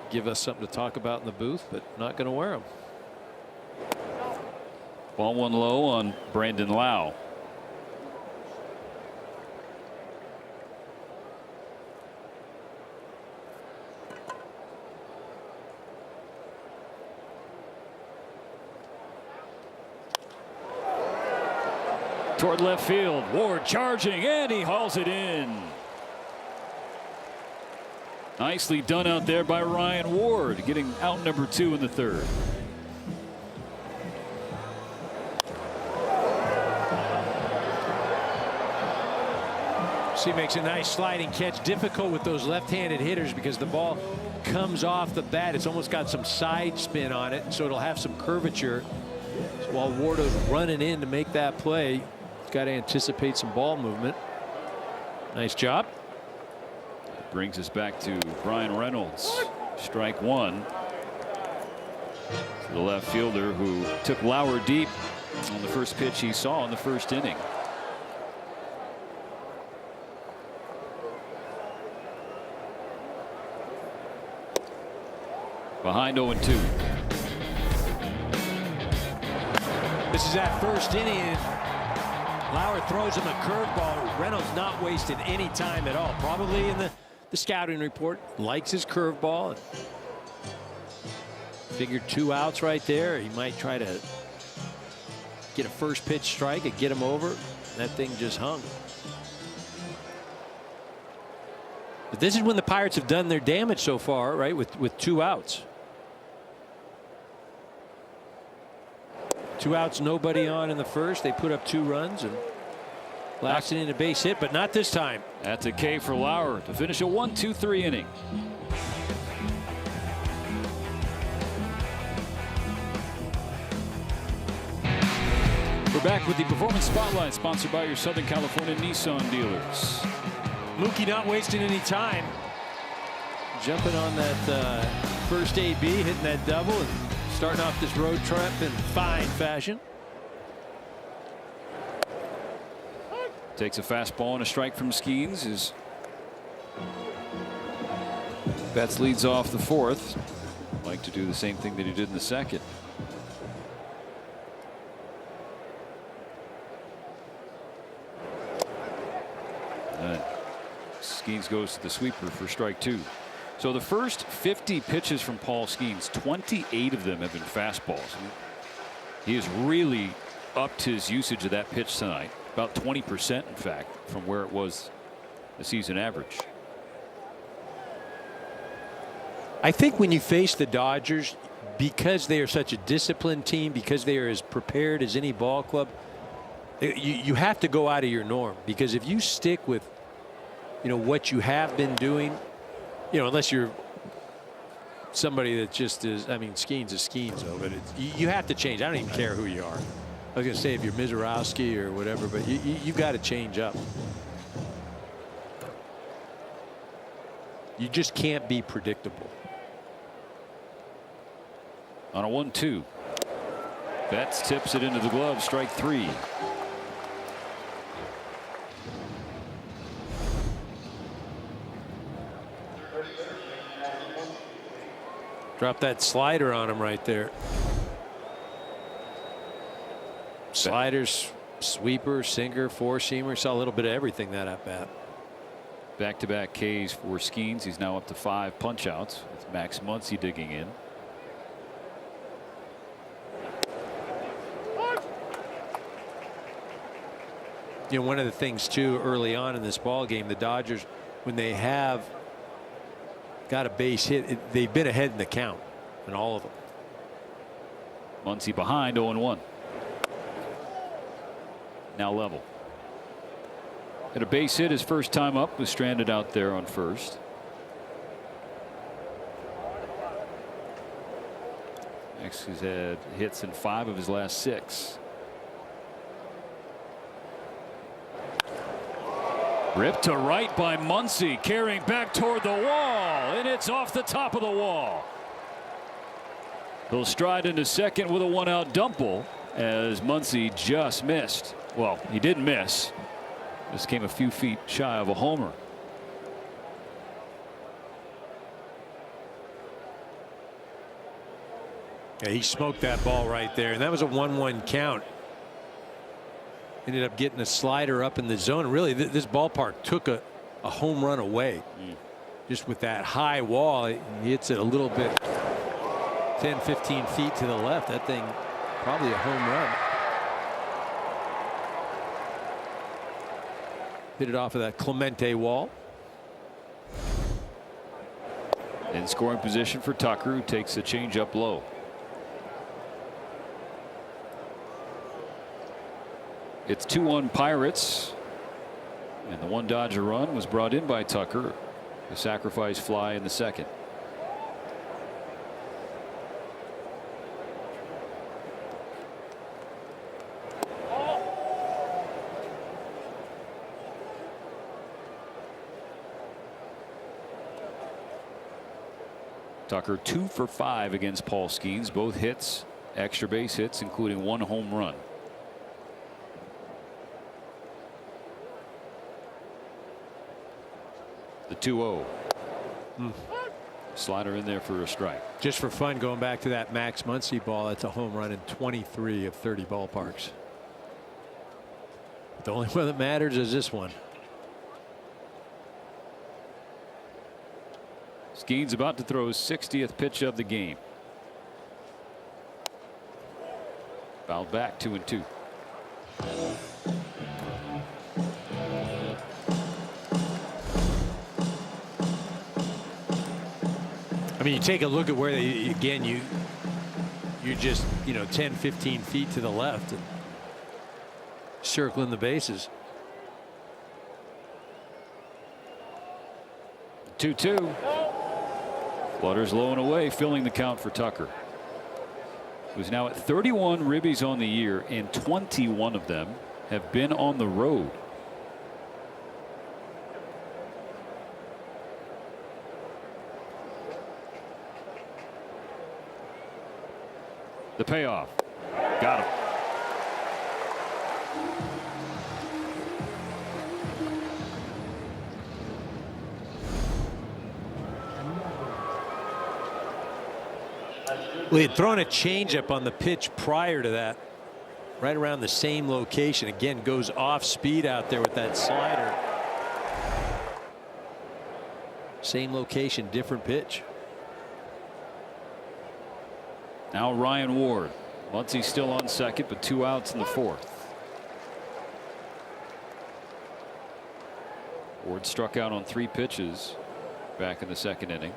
Speaker 2: give us something to talk about in the booth, but not going to wear them.
Speaker 1: Ball one low on Brandon Lau. Toward left field, Ward charging, and he hauls it in. Nicely done out there by Ryan Ward, getting out number 2 in the third.
Speaker 2: He makes a nice sliding catch. Difficult with those left-handed hitters because the ball comes off the bat. It's almost got some side spin on it, so it'll have some curvature. So while Wardo's running in to make that play, he's got to anticipate some ball movement. Nice job.
Speaker 1: Brings us back to Brian Reynolds. Strike one. The left fielder who took Lauer deep on the first pitch he saw in the first inning. Behind 0-2.
Speaker 2: This is that first inning. Lauer throws him a curveball. Reynolds not wasting any time at all. Probably in the scouting report. Likes his curveball. Figured 2 outs right there. He might try to get a first pitch strike and get him over. That thing just hung. But this is when the Pirates have done their damage so far, right? With 2 outs. 2 outs, nobody on in the first. They put up 2 runs and lasted in a base hit, but not this time.
Speaker 1: That's a K for Lauer to finish a 1-2-3 inning. We're back with the Performance Spotlight, sponsored by your Southern California Nissan dealers.
Speaker 2: Mookie not wasting any time. Jumping on that first AB, hitting that double, and starting off this road trip in fine fashion.
Speaker 1: Takes a fastball and a strike from Skeens as Betts leads off the fourth. Like to do the same thing that he did in the second. Skeens goes to the sweeper for strike 2. So the first 50 pitches from Paul Skeens, 28 of them have been fastballs. He has really upped his usage of that pitch tonight, about 20% in fact from where it was the season average.
Speaker 2: I think when you face the Dodgers, because they are such a disciplined team, because they are as prepared as any ball club, you have to go out of your norm, because if you stick with what you have been doing, unless you're somebody that just is, I mean, Skeens is Skeens, though, but you have to change. I don't even care who you are. I was going to say if you're Mizorowski or whatever, but you got to change up. You just can't be predictable.
Speaker 1: On a 1-2. Betts tips it into the glove, strike 3.
Speaker 2: Drop that slider on him right there. Sliders, sweeper, sinker, four-seamer. Saw a little bit of everything that at bat.
Speaker 1: Back-to-back Ks for Skeens. He's now up to 5 punch-outs with Max Muncy digging in.
Speaker 2: One of the things too early on in this ball game, the Dodgers, when they have got a base hit, they've been ahead in the count in all of them.
Speaker 1: Muncy behind, 0-1. Now level. Had a base hit his first time up, was stranded out there on first. He's had hits in 5 of his last 6. Ripped to right by Muncy, carrying back toward the wall, and it's off the top of the wall. He'll stride into second with a 1-out dumble as Muncy just missed. Well, he didn't miss. This came a few feet shy of a homer.
Speaker 2: Yeah, he smoked that ball right there, and that was a 1-1 count. Ended up getting a slider up in the zone. Really, this ballpark took a home run away. Just with that high wall, he hits it a little bit 10-15 feet to the left. That thing probably a home run. Hit it off of that Clemente wall.
Speaker 1: In scoring position for Tucker, who takes a change up low. It's 2-1 Pirates, and the 1 Dodger run was brought in by Tucker, the sacrifice fly in the second. Tucker 2 for 5 against Paul Skeens, both hits, extra base hits, including 1 home run. The 2-0. Slider in there for a strike.
Speaker 2: Just for fun, going back to that Max Muncy ball, that's a home run in 23 of 30 ballparks. The only one that matters is this one.
Speaker 1: Skeens about to throw his 60th pitch of the game. Fouled back 2-2.
Speaker 2: I mean, you take a look at where they, again, you're just, 10-15 feet to the left and circling the bases.
Speaker 1: 2-2. Flutters low and away, filling the count for Tucker, who's now at 31 ribbies on the year, and 21 of them have been on the road. The payoff. Got him.
Speaker 2: Well, he had thrown a changeup on the pitch prior to that, right around the same location. Again, goes off speed out there with that slider. Same location, different pitch.
Speaker 1: Now Ryan Ward. Muncy's still on second, but 2 outs in the 4th. Ward struck out on 3 pitches back in the 2nd inning.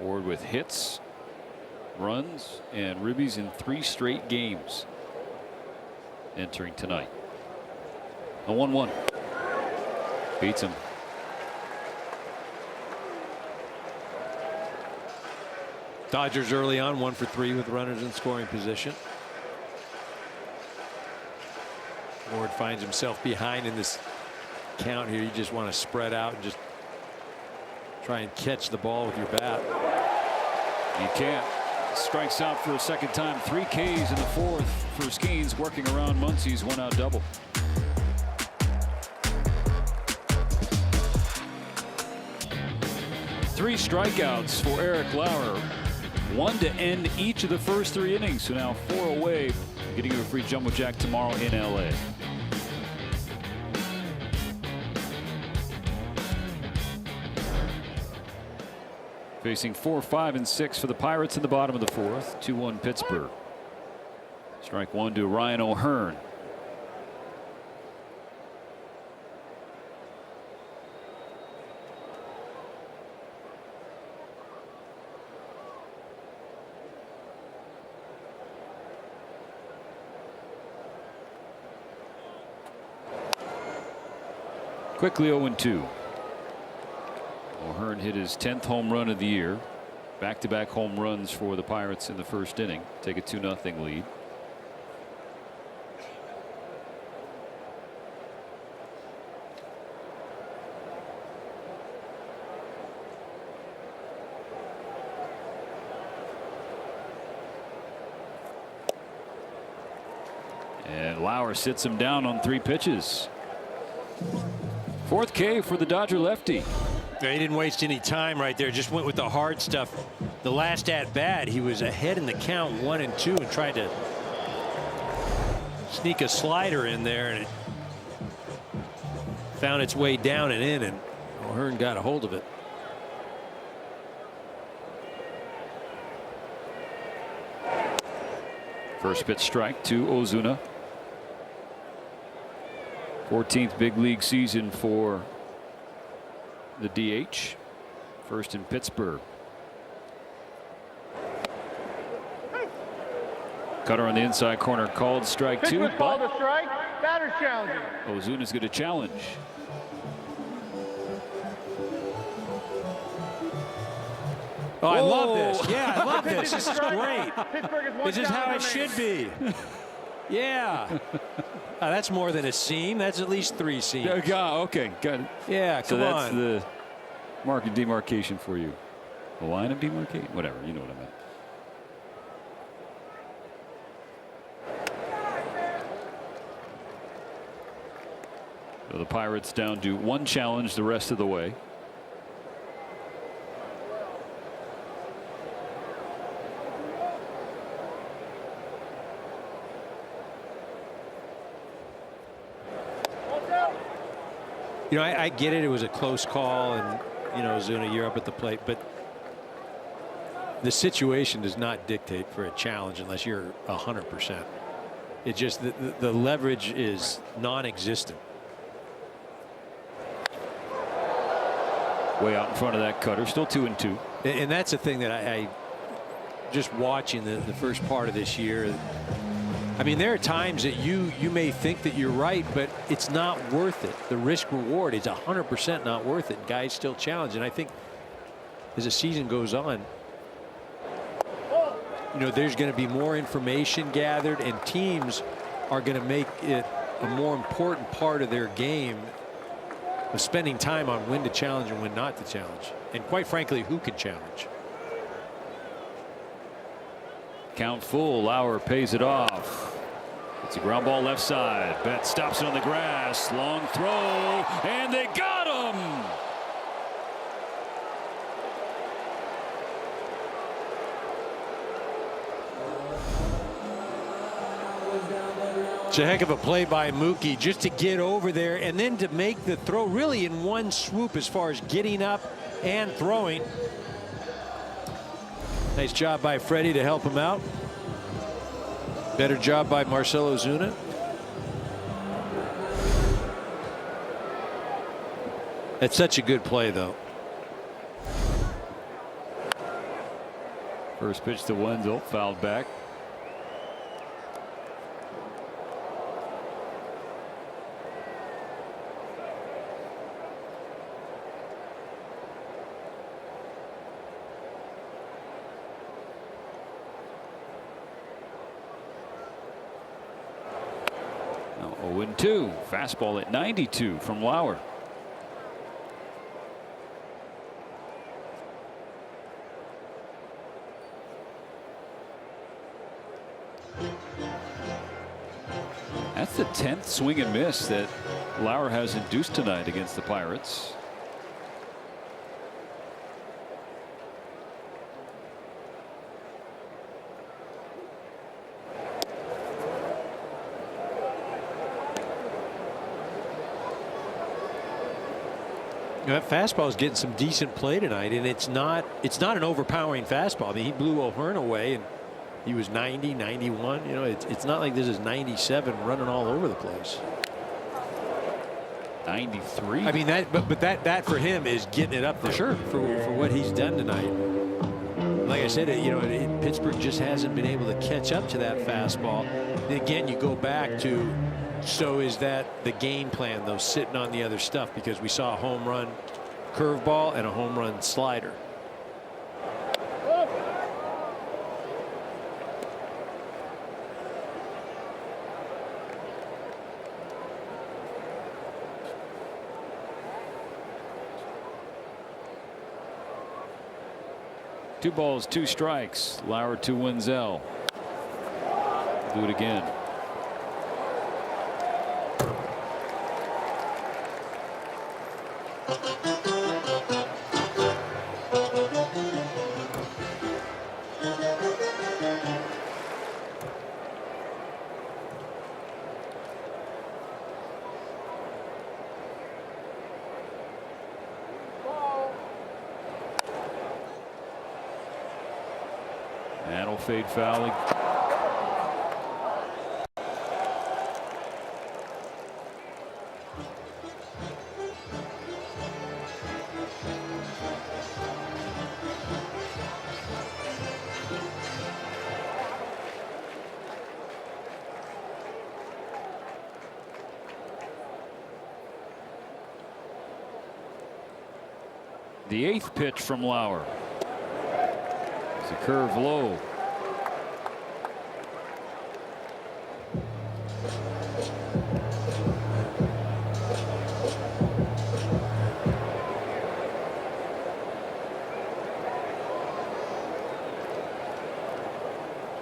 Speaker 1: Ward with hits, runs, and ribbies in 3 straight games entering tonight. A 1-1. Beats him.
Speaker 2: Dodgers early on 1 for 3 with runners in scoring position. Ward finds himself behind in this count here. You just want to spread out and just try and catch the ball with your bat.
Speaker 1: You can't. Strikes out for a second time. 3 Ks in the 4th for Skeens, working around Muncy's 1-out double. Three strikeouts for Eric Lauer. 1 to end each of the first 3 innings. So now 4 away. Getting you a free Jumbo Jack tomorrow in LA. Facing 4, 5, and 6 for the Pirates in the bottom of the 4th. 2-1 Pittsburgh. Strike 1 to Ryan O'Hearn. Quickly 0-2. O'Hearn hit his 10th home run of the year. Back-to-back home runs for the Pirates in the first inning. Take a 2-0 lead. And Lauer sits him down on 3 pitches. 4th K for the Dodger lefty.
Speaker 2: He didn't waste any time right there. Just went with the hard stuff. The last at bat, he was ahead in the count 1-2 and tried to sneak a slider in there, and it found its way down and in, and O'Hearn got a hold of it.
Speaker 1: First pitch strike to Ozuna. 14th big league season for the DH. First in Pittsburgh. Cutter on the inside corner called strike 2.
Speaker 3: Pitch was called a strike. Batter's challenging.
Speaker 1: Ozuna's going to challenge.
Speaker 2: Oh, I love this. Yeah, I love this. This is great.
Speaker 3: Pittsburgh is 1
Speaker 2: This is how
Speaker 3: down
Speaker 2: it
Speaker 3: remaining.
Speaker 2: should be. Yeah. That's more than a seam. That's at least 3 seams.
Speaker 1: Okay, got it.
Speaker 2: Yeah,
Speaker 1: So
Speaker 2: come
Speaker 1: that's
Speaker 2: on.
Speaker 1: the mark of demarcation for you. The line of demarcation? Whatever, you know what I meant. So the Pirates down to 1 challenge the rest of the way.
Speaker 2: You know, I get it. It was a close call, and you know, Zuna, you're up at the plate, but the situation does not dictate for a challenge unless you're 100%. It just the leverage is non-existent.
Speaker 1: Way out in front of that cutter. Still 2-2.
Speaker 2: And that's the thing that I just watching the first part of this year. I mean, there are times that you may think that you're right, but it's not worth it. The risk reward is 100% not worth it. Guys still challenge, and I think as the season goes on, you know, there's going to be more information gathered, and teams are going to make it a more important part of their game of spending time on when to challenge and when not to challenge, and quite frankly, who can challenge.
Speaker 1: Count full. Lauer pays it off. It's a ground ball left side. Betts stops it on the grass. Long throw, and they got him.
Speaker 2: It's a heck of a play by Mookie just to get over there and then to make the throw really in one swoop as far as getting up and throwing. Nice job by Freddie to help him out. Better job by Marcell Ozuna. That's such a good play, though.
Speaker 1: First pitch to Wenzel, fouled back. Now 0-2. Fastball at 92 from Lauer. That's the 10th swing and miss that Lauer has induced tonight against the Pirates.
Speaker 2: That fastball is getting some decent play tonight, and it's not an overpowering fastball. I mean, he blew O'Hearn away, and he was 90, 91. You know, it's not like this is 97 running all over the place.
Speaker 1: 93.
Speaker 2: I mean, that for him is getting it up there. Sure. For what he's done tonight. Like I said, you know, Pittsburgh just hasn't been able to catch up to that fastball. And again, you go back to So is that the game plan, though, sitting on the other stuff? Because we saw a home run curveball and a home run slider.
Speaker 1: Two balls, two strikes. Lauer to Wenzel. Do it again. That'll fade foul. The 8th pitch from Lauer. It's a curve low.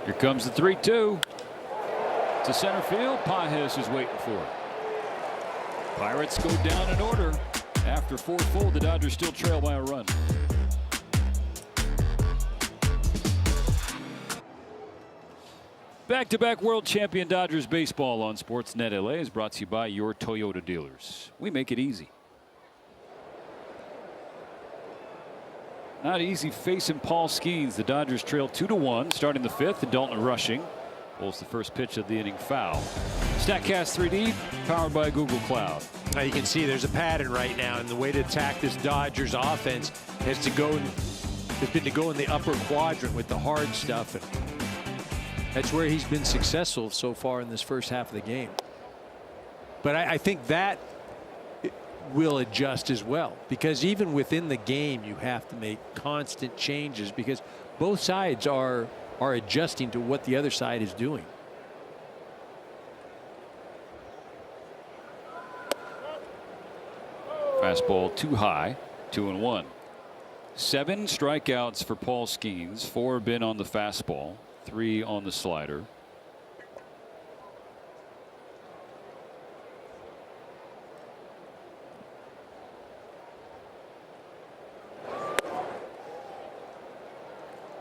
Speaker 1: Here comes the 3-2 to center field. Pages is waiting for it. Pirates go down in order. After 4 full, the Dodgers still trail by a run. Back-to-back world champion Dodgers baseball on Sportsnet LA is brought to you by your Toyota dealers. We make it easy. Not easy facing Paul Skeens. The Dodgers trail 2-1 starting the 5th. Dalton rushing. Pulls the first pitch of the inning foul. StatCast 3D powered by Google Cloud.
Speaker 2: Now you can see there's a pattern right now, and the way to attack this Dodgers offense has been to go in the upper quadrant with the hard stuff, and that's where he's been successful so far in this first half of the game. But I think that will adjust as well, because even within the game you have to make constant changes, because both sides are adjusting to what the other side is doing.
Speaker 1: Fastball too high. 2-1. 7 strikeouts for Paul Skeens. 4 have been on the fastball. 3 on the slider.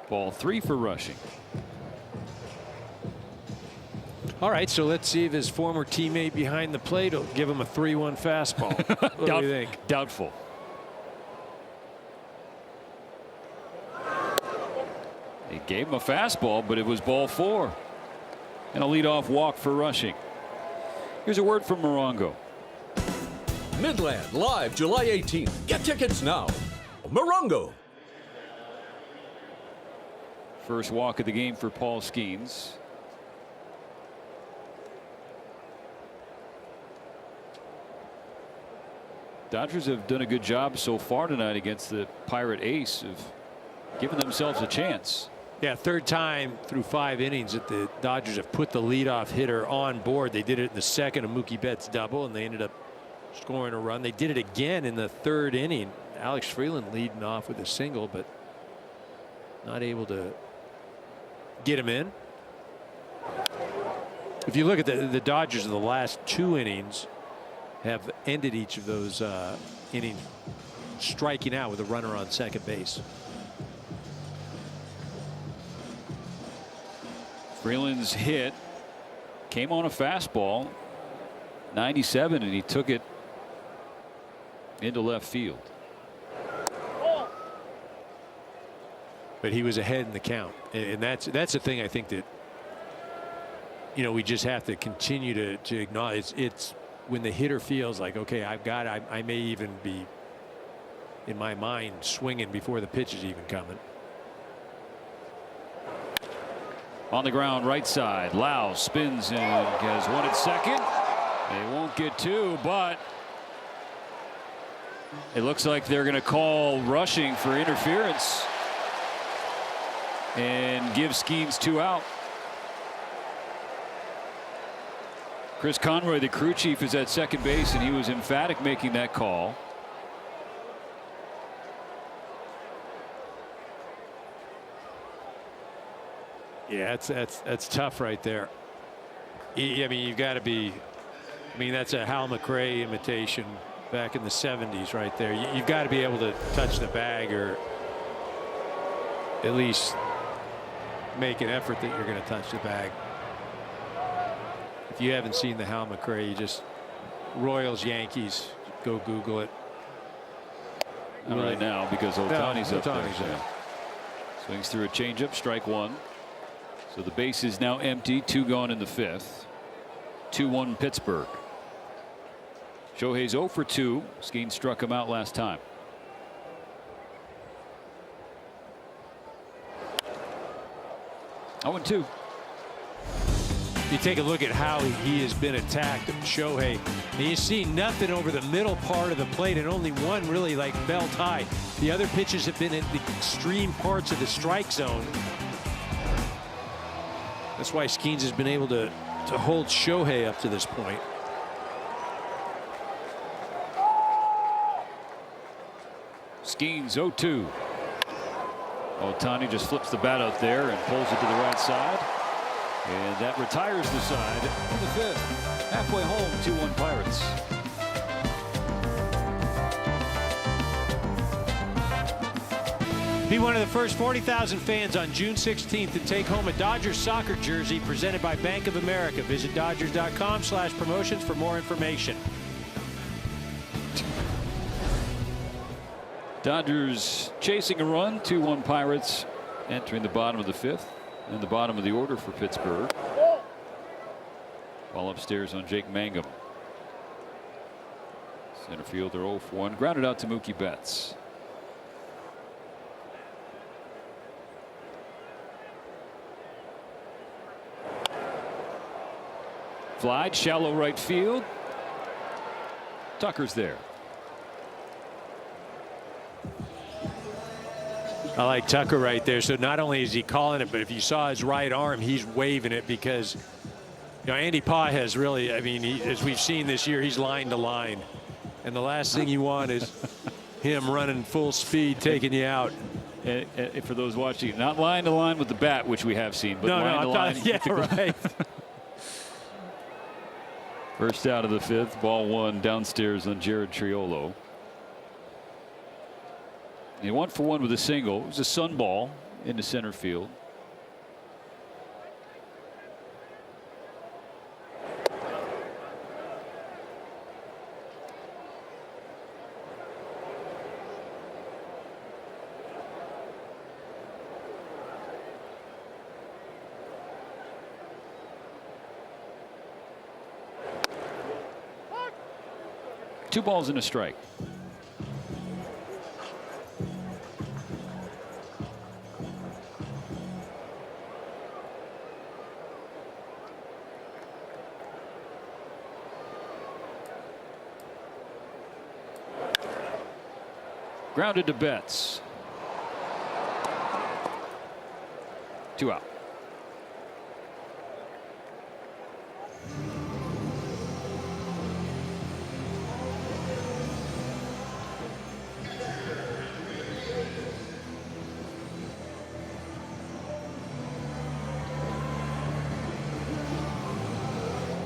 Speaker 1: Ball 3 for rushing.
Speaker 2: All right, so let's see if his former teammate behind the plate will give him a 3-1 fastball. What do you think?
Speaker 1: Doubtful. He gave him a fastball, but it was ball 4. And a leadoff walk for rushing. Here's a word from Morongo.
Speaker 5: Midland live July 18th. Get tickets now. Morongo.
Speaker 1: First walk of the game for Paul Skeens. Dodgers have done a good job so far tonight against the Pirate ace of giving themselves a chance.
Speaker 2: Yeah, third time through 5 innings that the Dodgers have put the leadoff hitter on board. They did it in the second of Mookie Betts' double, and they ended up scoring a run. They did it again in the 3rd inning. Alex Freeland leading off with a single, but not able to get him in. If you look at the Dodgers in the last 2 innings have ended each of those innings striking out with a runner on second base.
Speaker 1: Freeland's hit came on a fastball, 97, and he took it into left field.
Speaker 2: But he was ahead in the count, and that's the thing I think that we just have to continue to acknowledge. It's when the hitter feels like, okay, I may even be in my mind swinging before the pitch is even coming.
Speaker 1: On the ground, right side. Lau spins and has one at second. They won't get 2, but it looks like they're going to call rushing for interference and give Skeens 2 out. Chris Conroy, the crew chief, is at second base, and he was emphatic making that call.
Speaker 2: Yeah, that's tough right there. I mean, you've got to be. I mean, that's a Hal McRae imitation back in the 70s right there. You've got to be able to touch the bag, or at least make an effort that you're going to touch the bag. If you haven't seen the Hal McRae, you just Royals Yankees, go Google it.
Speaker 1: Not right now because Ohtani's up there.
Speaker 2: Yeah.
Speaker 1: Swings through a changeup, strike 1. So the base is now empty, 2 gone in the 5th. 2-1 Pittsburgh. Shohei's 0 for 2. Skeens struck him out last time. Oh, and 2.
Speaker 2: You take a look at how he has been attacked, Shohei, and you see nothing over the middle part of the plate, and only one really like belt high. The other pitches have been in the extreme parts of the strike zone. That's why Skeens has been able to hold Shohei up to this point.
Speaker 1: Skeens 0-2. Ohtani just flips the bat out there and pulls it to the right side. And that retires the side in the 5th. Halfway home, 2-1 Pirates.
Speaker 2: Be one of the first 40,000 fans on June 16th to take home a Dodgers soccer jersey presented by Bank of America. Visit Dodgers.com/promotions for more information.
Speaker 1: Dodgers chasing a run, 2-1 Pirates, entering the bottom of the 5th and the bottom of the order for Pittsburgh. Ball upstairs on Jake Mangum. Center fielder 0 for 1, grounded out to Mookie Betts. Fly, shallow right field. Tucker's there.
Speaker 2: I like Tucker right there. So not only is he calling it, but if you saw his right arm, he's waving it because, you know, Andy Pye has really, I mean, as we've seen this year, he's line to line. And the last thing you want is him running full speed, taking you out.
Speaker 1: And for those watching, not line to line with the bat, which we have seen, but line to line.
Speaker 2: Yeah, right.
Speaker 1: First out of the 5th, ball 1 downstairs on Jared Triolo. He 1 for 1 with a single. It was a sun ball into center field. Two balls and a strike. Grounded to Betts. 2 out.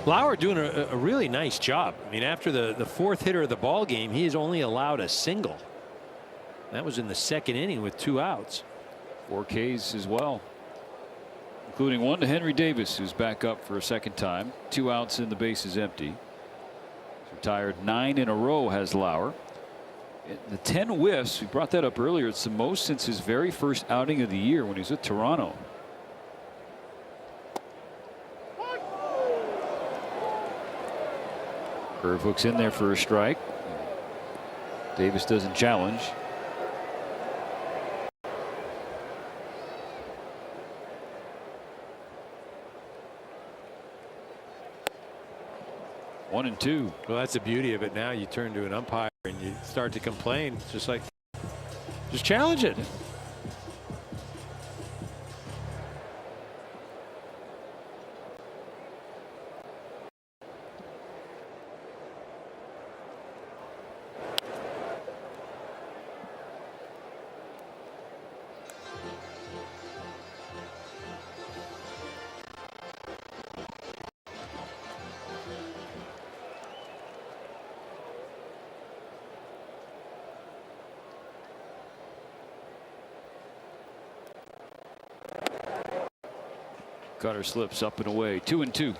Speaker 2: Lauer doing a really nice job. I mean, after the 4th hitter of the ball game, he has only allowed a single. That was in the 2nd inning with 2 outs.
Speaker 1: 4 Ks as well, including 1 to Henry Davis, who's back up for a 2nd time. 2 outs and the base is empty. He's retired 9 in a row, has Lauer. The 10 whiffs, we brought that up earlier. It's the most since his very first outing of the year when he was with Toronto. Curve hooks in there for a strike. Davis doesn't challenge. 1-2.
Speaker 2: Well, that's the beauty of it. Now you turn to an umpire and you start to complain. It's just like, just challenge it.
Speaker 1: Cutter slips up and away. 2-2.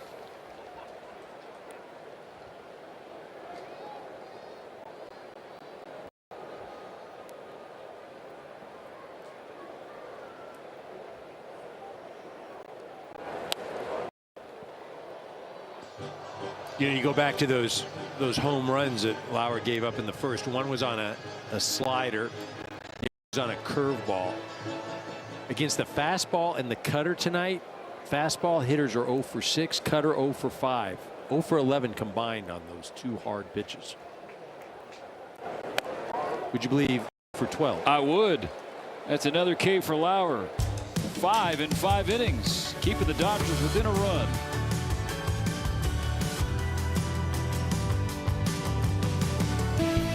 Speaker 2: You know, you go back to those home runs that Lauer gave up in the first. One was on a slider. It was on a curveball. Against the fastball and the cutter tonight, fastball hitters are 0 for 6, cutter 0 for 5. 0 for 11 combined on those two hard pitches. Would you believe for 12?
Speaker 1: I would. That's another K for Lauer. 5 in 5 innings, keeping the Dodgers within a run.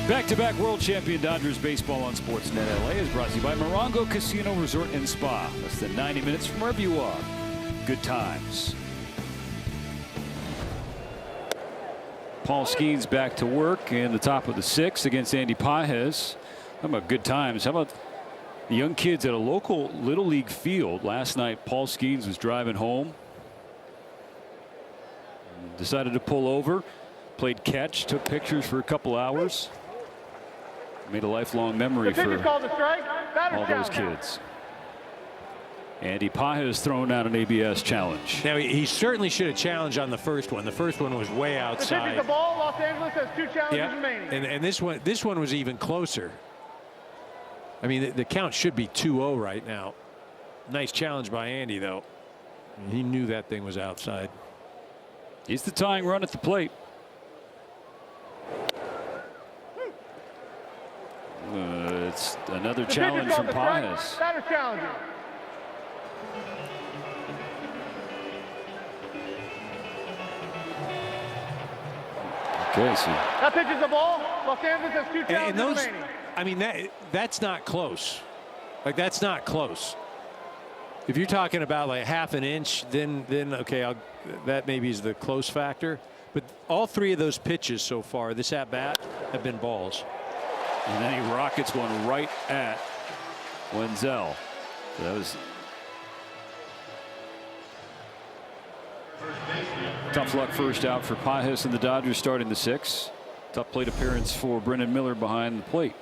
Speaker 1: Back-to-back world champion Dodgers baseball on Sportsnet LA is brought to you by Morongo Casino Resort and Spa. Less than 90 minutes from wherever you are. Good times. Paul Skeens back to work in the top of the 6th against Andy Pages. How about good times? How about the young kids at a local Little League field? Last night, Paul Skeens was driving home. Decided to pull over. Played catch. Took pictures for a couple hours. Made a lifelong memory for all those kids. Andy Pages thrown out an ABS challenge.
Speaker 2: Now he certainly should have challenged on the first one. The first one was way outside.
Speaker 3: The ball. Los Angeles has 2 challenges remaining.
Speaker 2: And this one was even closer. I mean, the count should be 2-0 right now. Nice challenge by Andy, though. He knew that thing was outside.
Speaker 1: He's the tying run at the plate. It's another challenge from Pages.
Speaker 3: That is challenging.
Speaker 1: Okay, so
Speaker 3: that pitch is the ball. Los Angeles has 2 challenges remaining.
Speaker 2: I mean, that's not close. Like, that's not close. If you're talking about like half an inch, then okay, that maybe is the close factor. But all 3 of those pitches so far, this at bat, have been balls.
Speaker 1: And then he rockets one right at Wenzel. So that was tough luck first out for Pages and the Dodgers starting the 6th. Tough plate appearance for Brennan Miller behind the plate.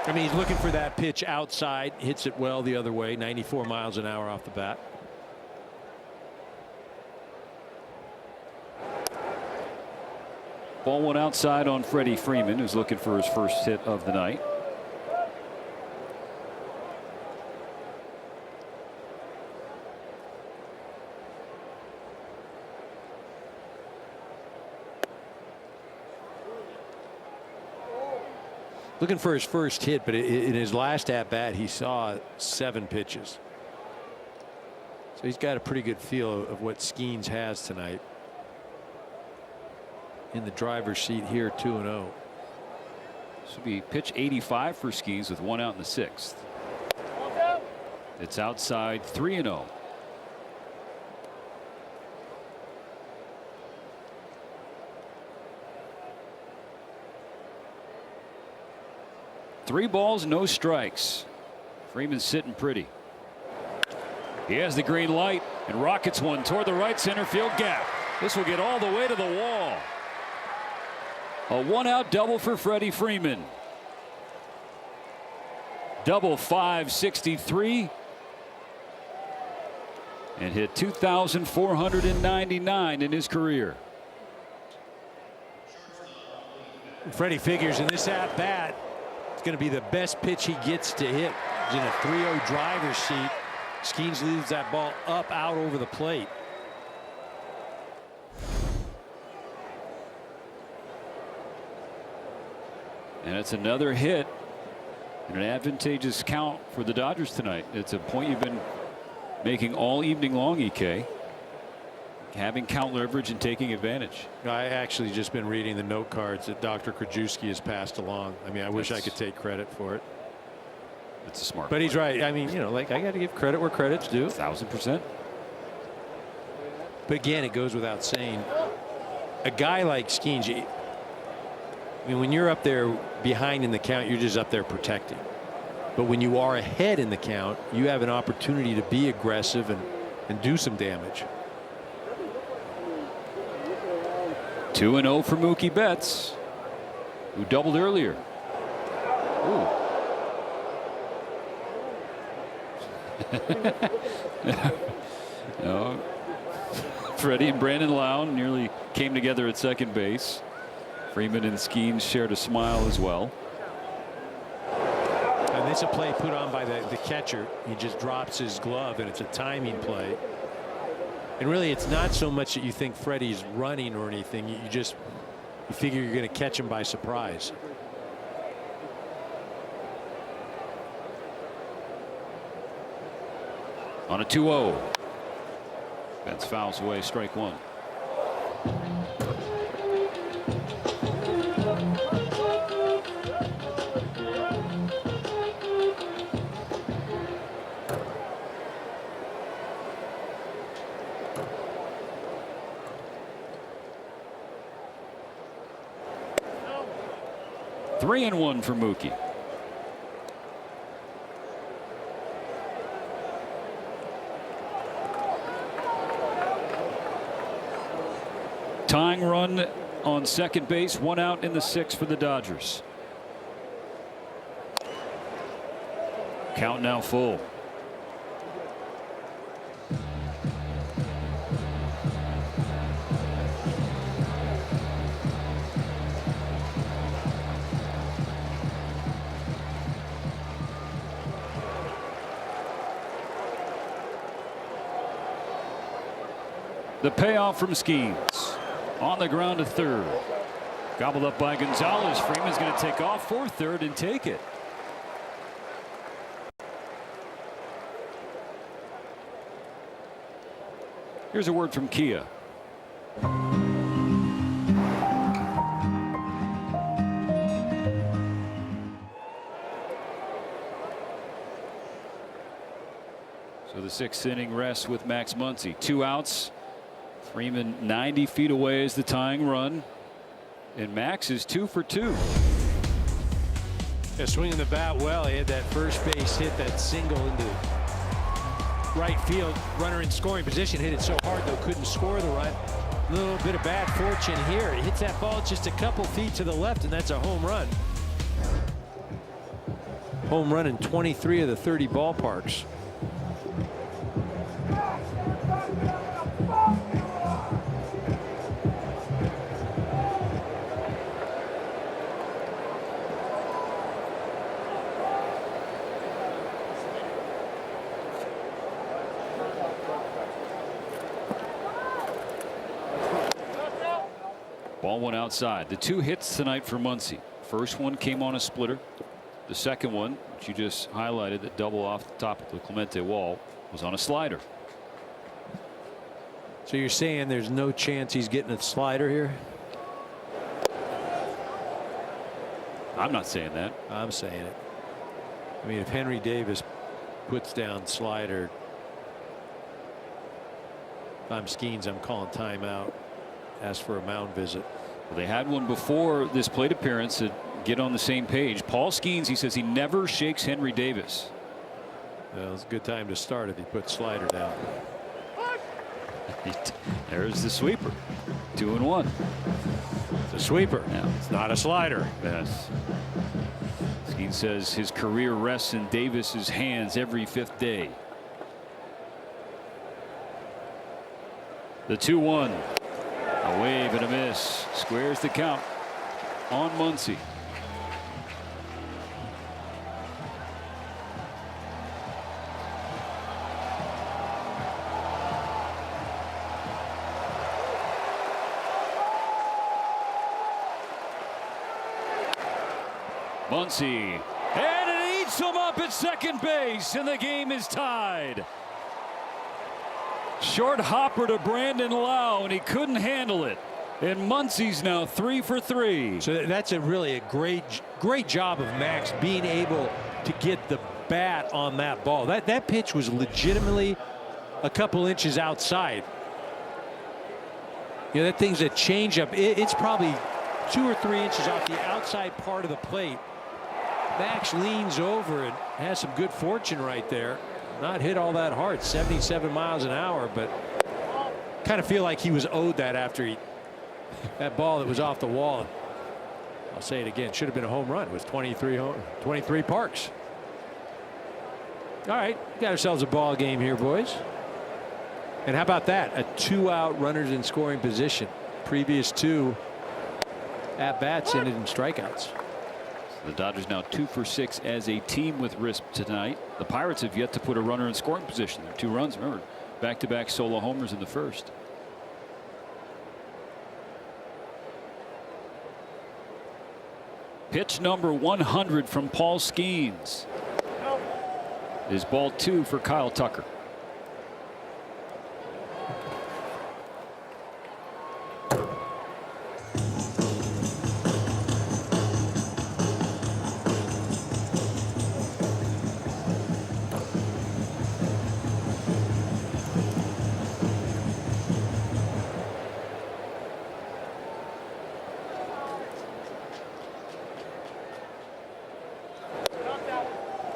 Speaker 2: I mean, he's looking for that pitch outside, hits it well the other way, 94 miles an hour off the bat.
Speaker 1: Ball one outside on Freddie Freeman, who's looking for his first hit of the night.
Speaker 2: Looking for his first hit, but in his last at bat, he saw 7 pitches. So he's got a pretty good feel of what Skeens has tonight. In the driver's seat here, 2-0.
Speaker 1: This will be pitch 85 for Skeens with 1 out in the 6th. It's outside, 3-0. Three balls, no strikes. Freeman's sitting pretty. He has the green light and rockets one toward the right center field gap. This will get all the way to the wall. A 1-out double for Freddie Freeman. Double 563. And hit 2,499 in his career.
Speaker 2: Freddie figures in this at bat, it's going to be the best pitch he gets to hit. He's in a 3-0 driver's seat. Skeens leaves that ball up out over the plate.
Speaker 1: And it's another hit and an advantageous count for the Dodgers tonight. It's a point you've been making all evening long, EK. Having count leverage and taking advantage.
Speaker 2: I actually just been reading the note cards that Dr. Krajewski has passed along. I mean, I wish I could take credit for it.
Speaker 1: It's a smart.
Speaker 2: But he's right. I mean, you know, like I got to give credit where credit's due.
Speaker 1: 1000%.
Speaker 2: But again, it goes without saying, a guy like Skeens, I mean, when you're up there behind in the count, you're just up there protecting. But when you are ahead in the count, you have an opportunity to be aggressive and do some damage.
Speaker 1: 2-0 for Mookie Betts, who doubled earlier. Ooh. No. Freddie and Brandon Lown nearly came together at second base. Freeman and Skeens shared a smile as well.
Speaker 2: And this is a play put on by the catcher. He just drops his glove, and it's a timing play. And really, it's not so much that you think Freddie's running or anything. You figure you're going to catch him by surprise.
Speaker 1: On a 2-0. Betts fouls away strike one. Three and one for Mookie. Tying run on second base, one out in the sixth for the Dodgers. Count now full. The payoff from Skeens. On the ground to third. Gobbled up by Gonzalez. Freeman's going to take off for third and take it. Here's a word from Kia. So the sixth inning rests with Max Muncy. 2 outs. Freeman 90 feet away is the tying run, and Max is 2 for 2.
Speaker 2: Yeah, swinging the bat well. He had that first base hit, that single into right field. Runner in scoring position, hit it so hard though couldn't score the run. A little bit of bad fortune here. He hits that ball just a couple feet to the left, and that's a home run. Home run in 23 of the 30 ballparks.
Speaker 1: Ball one outside. The 2 hits tonight for Muncy. First one came on a splitter. The second one, which you just highlighted, that double off the top of the Clemente wall, was on a slider.
Speaker 2: So you're saying there's no chance he's getting a slider here?
Speaker 1: I'm not saying that.
Speaker 2: I'm saying it. I mean, if Henry Davis puts down slider, if I'm Skeens, I'm calling timeout. Ask for a mound visit.
Speaker 1: Well, they had one before this plate appearance to get on the same page. Paul Skeens, he says he never shakes Henry Davis.
Speaker 2: Well, it's a good time to start if he puts slider down.
Speaker 1: There's the sweeper. 2-1.
Speaker 2: The sweeper.
Speaker 1: Yeah.
Speaker 2: It's not a slider.
Speaker 1: Yes. Skeens says his career rests in Davis's hands every 5th day. The 2-1. A wave and a miss. Squares the count on Muncy. Muncy. And it eats him up at second base, and the game is tied. Short hopper to Brandon Lau, and he couldn't handle it. And Muncy's now 3 for 3.
Speaker 2: So that's really a great job of Max being able to get the bat on that ball. That pitch was legitimately a couple inches outside. You know, that thing's a changeup. It's probably 2 or 3 inches off the outside part of the plate. Max leans over and has some good fortune right there. Not hit all that hard, 77 miles an hour, but kind of feel like he was owed that after that ball that was off the wall. I'll say it again, should have been a home run with 23 parks. All right, got ourselves a ball game here, boys. And how about that? A 2-out runners in scoring position. Previous 2 at-bats ended in strikeouts.
Speaker 1: The Dodgers now 2 for 6 as a team with risk tonight. The Pirates have yet to put a runner in scoring position. They're 2 runs. Remember, back-to-back solo homers in the first. Pitch number 100 from Paul Skeens. Is ball 2 for Kyle Tucker.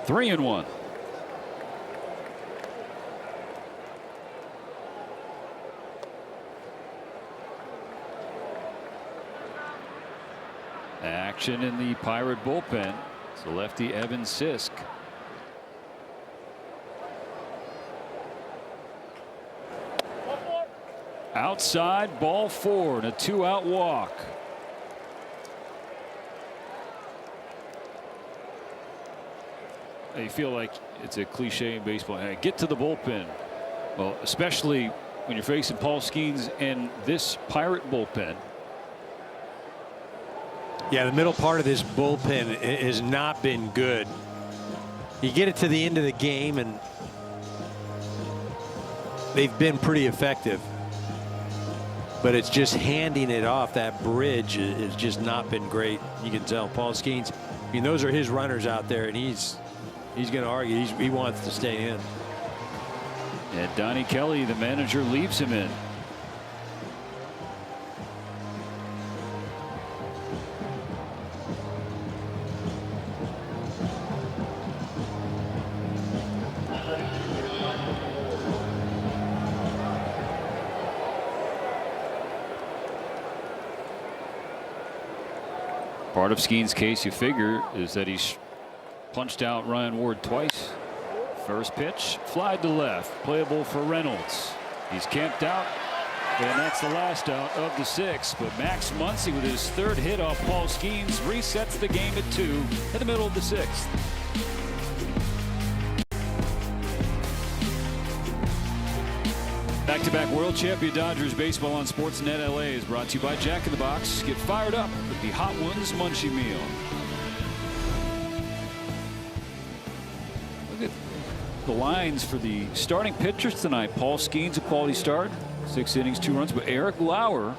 Speaker 1: Three and 1. Action in the Pirate bullpen. It's the lefty Evan Sisk. Outside, ball 4 and a 2-out walk. You feel like it's a cliche in baseball. Hey, get to the bullpen. Well, especially when you're facing Paul Skeens and this Pirate bullpen.
Speaker 2: Yeah, the middle part of this bullpen has not been good. You get it to the end of the game and they've been pretty effective, but it's just handing it off. That bridge has just not been great. You can tell Paul Skeens, I mean, those are his runners out there, and he's going to argue he wants to stay in.
Speaker 1: And Donnie Kelly, the manager, leaves him in. Part of Skeens' case, you figure, is that he's punched out Ryan Ward twice. First pitch, fly to left, playable for Reynolds. He's camped out, and that's the last out of the 6th. But Max Muncy, with his 3rd hit off Paul Skeens, resets the game at 2 in the middle of the 6th. Back-to-back world champion Dodgers baseball on Sportsnet LA is brought to you by Jack in the Box. Get fired up with the Hot Ones Munchie Meal. Look at the lines for the starting pitchers tonight. Paul Skeens, a quality start, 6 innings, 2 runs. But Eric Lauer,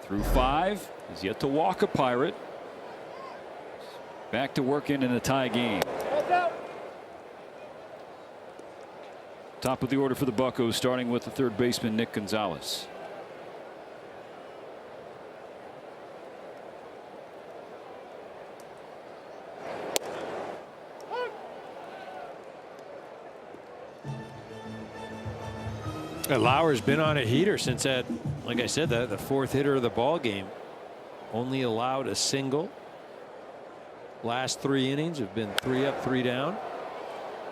Speaker 1: through 5, is yet to walk a Pirate. Back to work in a tie game. Top of the order for the Buccos, starting with the 3rd baseman Nick Gonzalez.
Speaker 2: Lauer's been on a heater since that, like I said, the 4th hitter of the ball game. Only allowed a single. Last 3 innings have been 3 up, 3 down.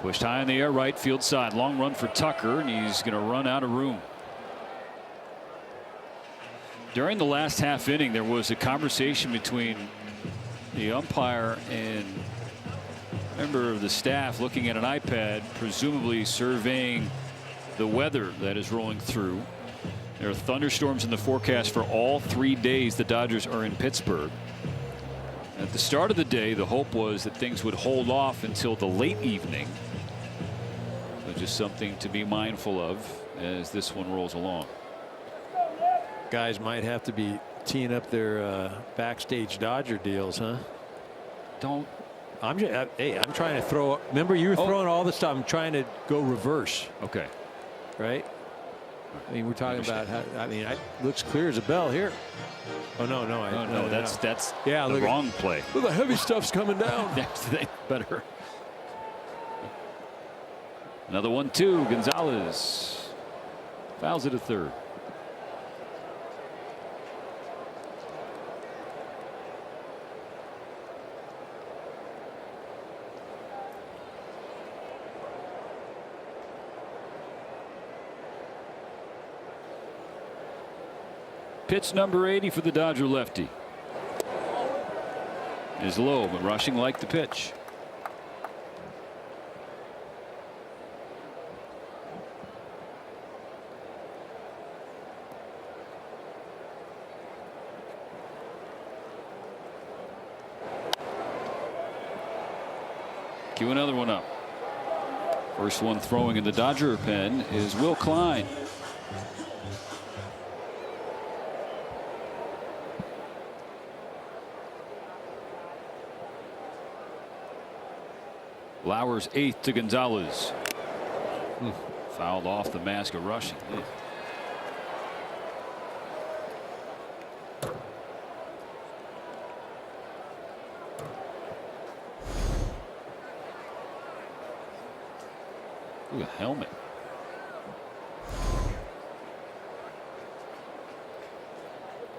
Speaker 1: Pushed high in the air, right field side. Long run for Tucker, and he's going to run out of room. During the last half inning, there was a conversation between the umpire and a member of the staff looking at an iPad, presumably surveying the weather that is rolling through. There are thunderstorms in the forecast for all 3 days the Dodgers are in Pittsburgh. At the start of the day, the hope was that things would hold off until the late evening. So just something to be mindful of as this one rolls along.
Speaker 2: Guys might have to be teeing up their backstage Dodger deals, huh?
Speaker 1: Don't.
Speaker 2: Hey, I'm trying to throw. Remember, you were throwing all the stuff. I'm trying to go reverse.
Speaker 1: Okay.
Speaker 2: Right. I mean, we're talking about how. I mean, it looks clear as a bell here. Oh no, no,
Speaker 1: that's
Speaker 2: yeah,
Speaker 1: the wrong play.
Speaker 2: Look, the heavy stuff's coming down.
Speaker 1: Next thing, better. Another 1-2. Gonzalez fouls it to third. Pitch number 80 for the Dodger lefty. Is low, but rushing like the pitch. Cue another one up. First one throwing in the Dodger pen is Will Klein. Lauer's 8th to Gonzalez. Fouled off the mask of rushing. Ooh, a helmet.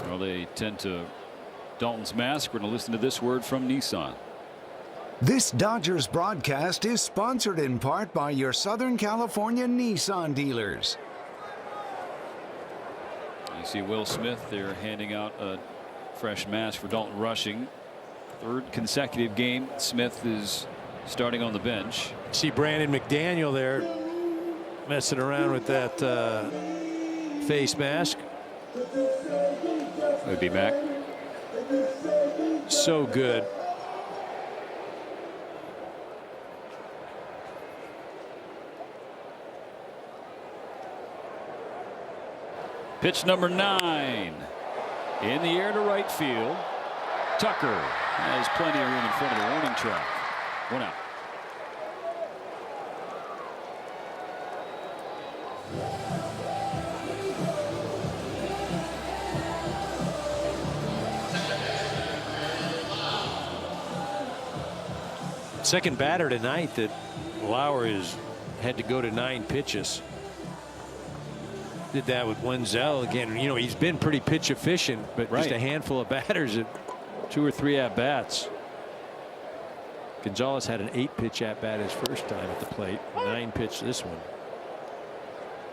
Speaker 1: Well, they tend to Dalton's mask. We're going to listen to this word from Nissan.
Speaker 6: This Dodgers broadcast is sponsored in part by your Southern California Nissan dealers.
Speaker 1: You see Will Smith there handing out a fresh mask for Dalton rushing. Third consecutive game Smith is starting on the bench.
Speaker 2: See Brandon McDaniel there messing around with that face mask.
Speaker 1: Would be Mac.
Speaker 2: So good.
Speaker 1: Pitch number 9 in the air to right field. Tucker has plenty of room in front of the warning track. 1 out.
Speaker 2: Second batter tonight that Lauer has had to go to 9 pitches. Did that with Wenzel again. You know, he's been pretty pitch efficient, but just a handful of batters at 2 or 3 at bats. Gonzalez had an 8-pitch at bat his first time at the plate. 9-pitch this one.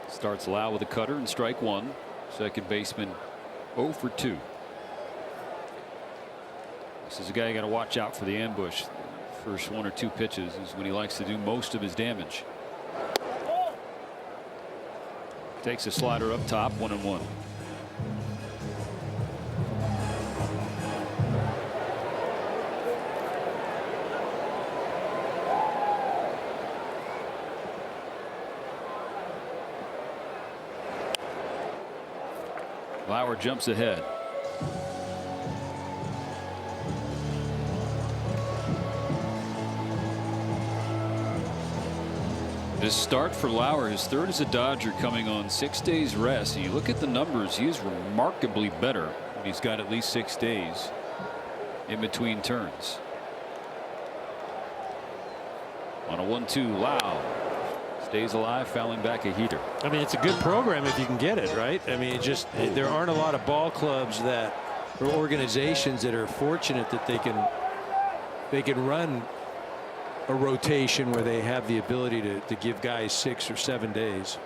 Speaker 1: Starts Lau with a cutter and strike 1. Second baseman 0 for 2. This is a guy you got to watch out for the ambush. First 1 or 2 pitches is when he likes to do most of his damage. Takes a slider up top, 1-1. Lauer jumps ahead. This start for Lauer, his third as a Dodger, coming on 6 days rest. And you look at the numbers, he is remarkably better when he's got at least 6 days in between turns. On a 1-2, Lau stays alive, fouling back a heater.
Speaker 2: I mean, it's a good program if you can get it right. I mean, there aren't a lot of ball clubs or organizations that are fortunate that they can run a rotation where they have the ability to give guys 6 or 7 days.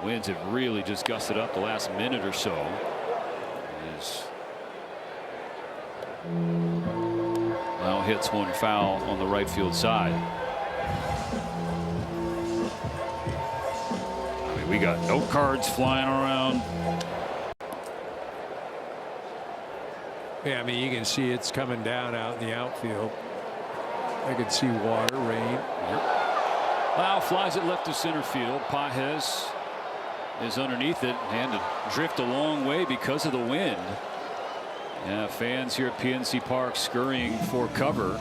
Speaker 1: Winds have really just gusted up the last minute or so. Lau hits one foul on the right field side. I mean, we got note cards flying around.
Speaker 2: Yeah, I mean, you can see it's coming down out in the outfield. I can see water, rain.
Speaker 1: Lau flies it left to center field. Pages is underneath it and to drift a long way because of the wind. Yeah, fans here at PNC Park scurrying for cover.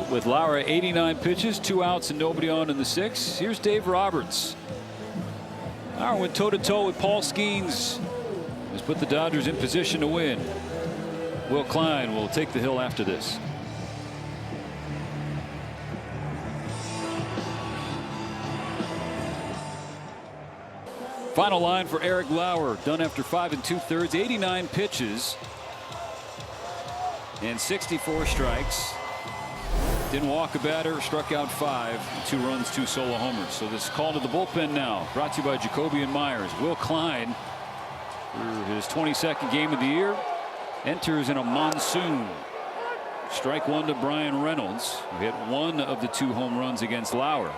Speaker 1: With Lauer 89 pitches, 2 outs and nobody on in the 6th. Here's Dave Roberts. Lauer went toe-to-toe with Paul Skeens. Has put the Dodgers in position to win. Will Klein will take the hill after this. Final line for Eric Lauer, done after 5 2/3, 89 pitches and 64 strikes. Didn't walk a batter, struck out 5, 2 runs, 2 solo homers. So this call to the bullpen now, brought to you by Jacoby and Myers. Will Klein, through his 22nd game of the year, enters in a monsoon. Strike 1 to Brian Reynolds, who hit 1 of the 2 home runs against Lauer.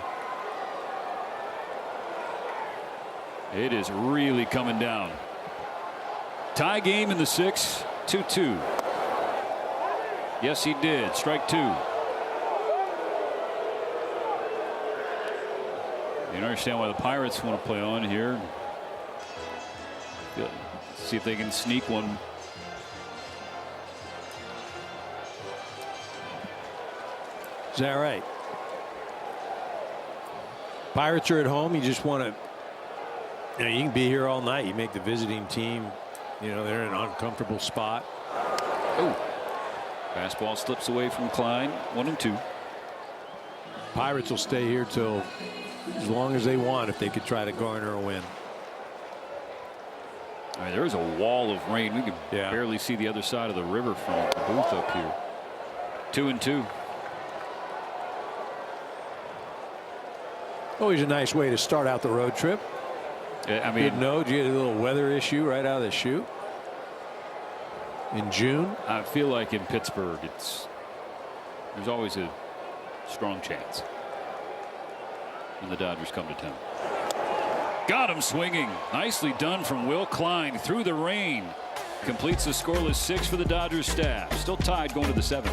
Speaker 1: It is really coming down. Tie game in the 6th, 2-2. Yes, he did. Strike 2. You understand why the Pirates want to play on here. See if they can sneak one.
Speaker 2: Is that right? Pirates are at home. You just want to, you can be here all night. You make the visiting team, they're in an uncomfortable spot.
Speaker 1: Oh, fastball slips away from Klein. 1-2.
Speaker 2: Pirates will stay here till as long as they want if they could try to garner a win.
Speaker 1: I mean, there's a wall of rain. We can barely see the other side of the river from the booth up here. 2-2.
Speaker 2: Always a nice way to start out the road trip.
Speaker 1: I mean,
Speaker 2: didn't know you had a little weather issue right out of the chute in June.
Speaker 1: I feel like in Pittsburgh, there's always a strong chance when the Dodgers come to town. Got him swinging. Nicely done from Will Klein through the rain. Completes the scoreless 6 for the Dodgers staff. Still tied going to the 7th.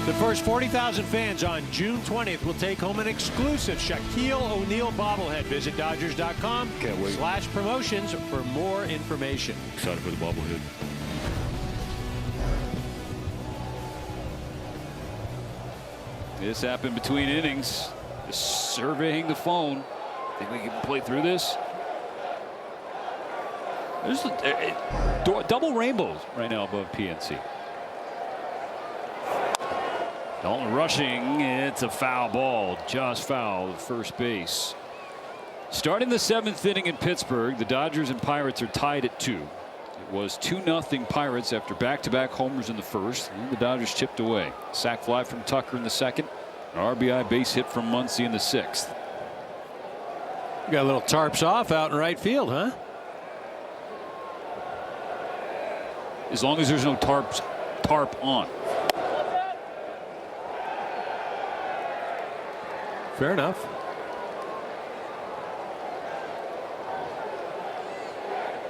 Speaker 2: The first 40,000 fans on June 20th will take home an exclusive Shaquille O'Neal bobblehead. Visit Dodgers.com/promotions for more information.
Speaker 1: Excited for the bobblehead. This happened between innings. Just surveying the phone. Think we can play through this? There's double rainbows right now above PNC. Dalton rushing. It's a foul ball. Just foul at first base. Starting the 7th inning in Pittsburgh, the Dodgers and Pirates are tied at 2. It was 2-0 Pirates after back-to-back homers in the 1st. And the Dodgers chipped away. Sac fly from Tucker in the 2nd. An RBI base hit from Muncy in the 6th.
Speaker 2: You got a little tarps off out in right field, huh?
Speaker 1: As long as there's no tarp on.
Speaker 2: Fair enough.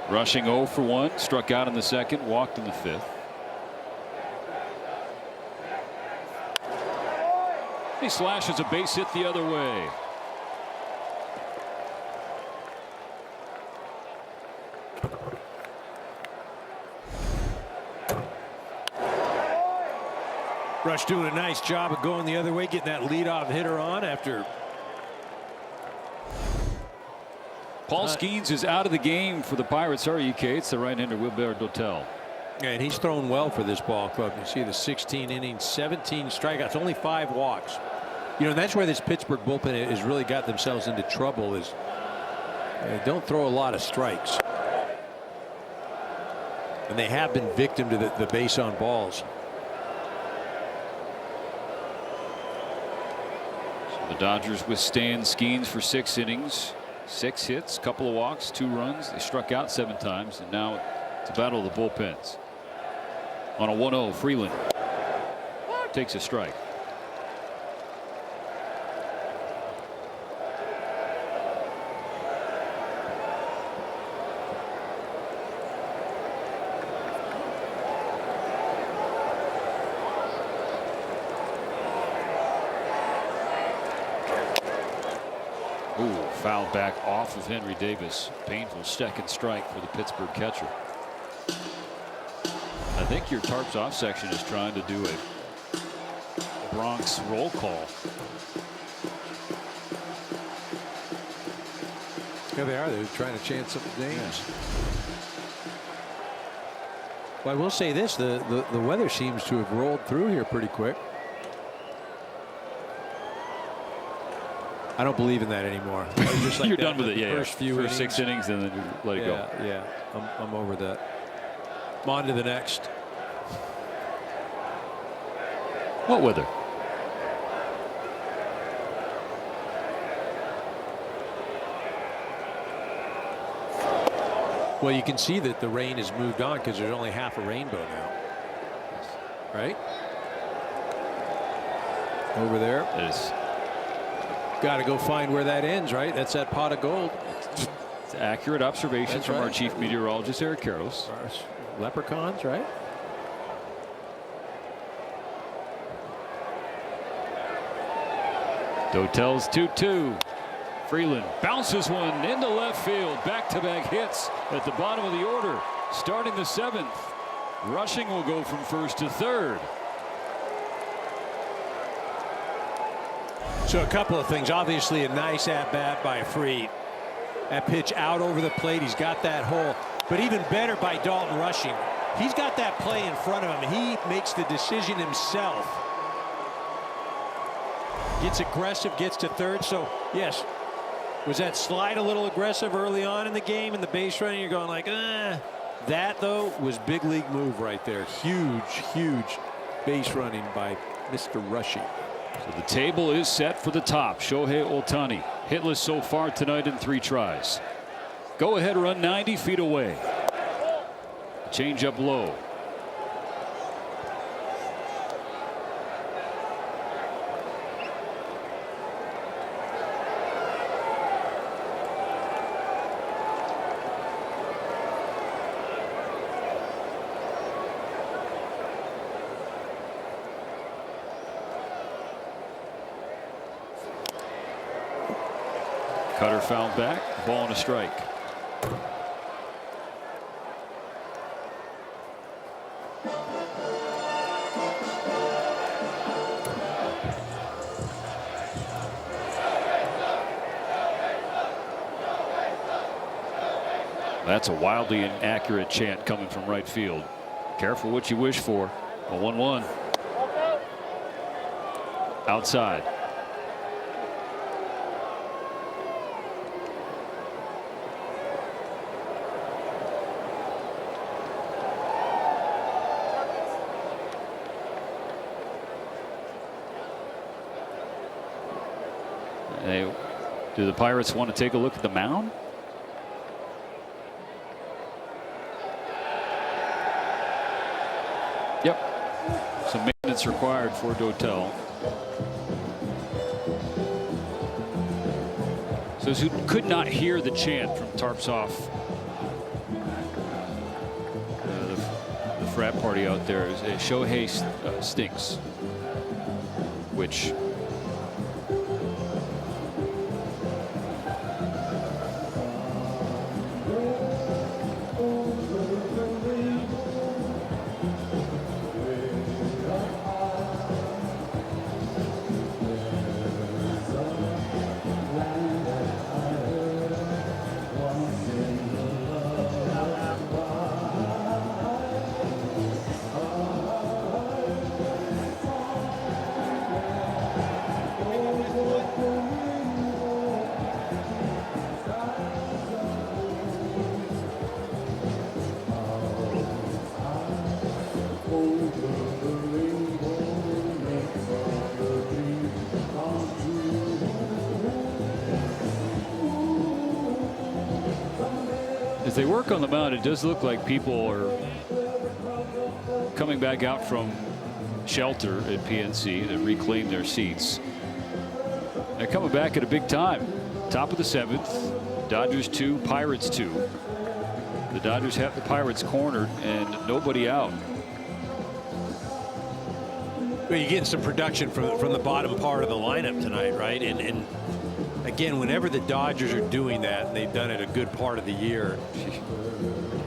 Speaker 1: Rushing 0 for 1, struck out in the 2nd, walked in the 5th. He slashes a base hit the other way.
Speaker 2: Rush doing a nice job of going the other way, getting that leadoff hitter on after.
Speaker 1: Paul Skeens is out of the game for the Pirates. Sorry, UK. It's the right-hander Wilbert Dotel.
Speaker 2: And he's thrown well for this ball club. You see the 16 innings, 17 strikeouts, only 5 walks. And that's where this Pittsburgh bullpen has really got themselves into trouble. Is they don't throw a lot of strikes, and they have been victim to the base on balls.
Speaker 1: The Dodgers withstand Skeens for 6 innings. 6 hits, couple of walks, 2 runs. They struck out 7 times, and now it's a battle of the bullpens. On a 1-0, Freeland takes a strike. Ooh, foul back off of Henry Davis. Painful second strike for the Pittsburgh catcher. I think your Tarps off section is trying to do a Bronx roll call.
Speaker 2: Yeah, they are. They're trying to chant some names. Yeah. Well, I will say this: the weather seems to have rolled through here pretty quick. I don't believe in that anymore. Just like
Speaker 1: You're done with it, yeah.
Speaker 2: First few
Speaker 1: innings. 6 innings, and then you let it go.
Speaker 2: Yeah, I'm over that. I'm on to the next.
Speaker 1: What weather?
Speaker 2: Well, you can see that the rain has moved on because there's only half a rainbow now. Right? Over there.
Speaker 1: It is.
Speaker 2: Got to go find where that ends, right? That's that pot of gold.
Speaker 1: It's accurate observation from our chief meteorologist, Eric Karros.
Speaker 2: Leprechauns, right?
Speaker 1: Dotel's 2-2. Freeland bounces one into left field. Back-to-back hits at the bottom of the order. Starting the 7th. Rushing will go from first to third.
Speaker 2: So a couple of things. Obviously, a nice at-bat by Freed. That pitch out over the plate. He's got that hole. But even better by Dalton Rushing. He's got that play in front of him. He makes the decision himself. Gets aggressive, gets to third. So, yes, was that slide a little aggressive early on in the game in the base running? You're going like, That, though, was big league move right there. Huge, huge base running by Mr. Rushing.
Speaker 1: So the table is set for the top. Shohei Ohtani hitless so far tonight in 3 tries. Go ahead run 90 feet away. Change up low. Cutter fouled back, ball and a strike. That's a wildly inaccurate chant coming from right field. Careful what you wish for. A 1-1. Outside. Do the Pirates want to take a look at the mound? Yep. Some maintenance required for Dotel. So those who could not hear the chant from Tarps off the frat party out there is Shohei stinks, which As they work on the mound, it does look like people are coming back out from shelter at PNC to reclaim their seats. They're coming back at a big time. Top of the 7th. Dodgers 2, Pirates 2. The Dodgers have the Pirates cornered and nobody out.
Speaker 2: Well, you're getting some production from the bottom part of the lineup tonight, right? And again, whenever the Dodgers are doing that, and they've done it a good part of the year,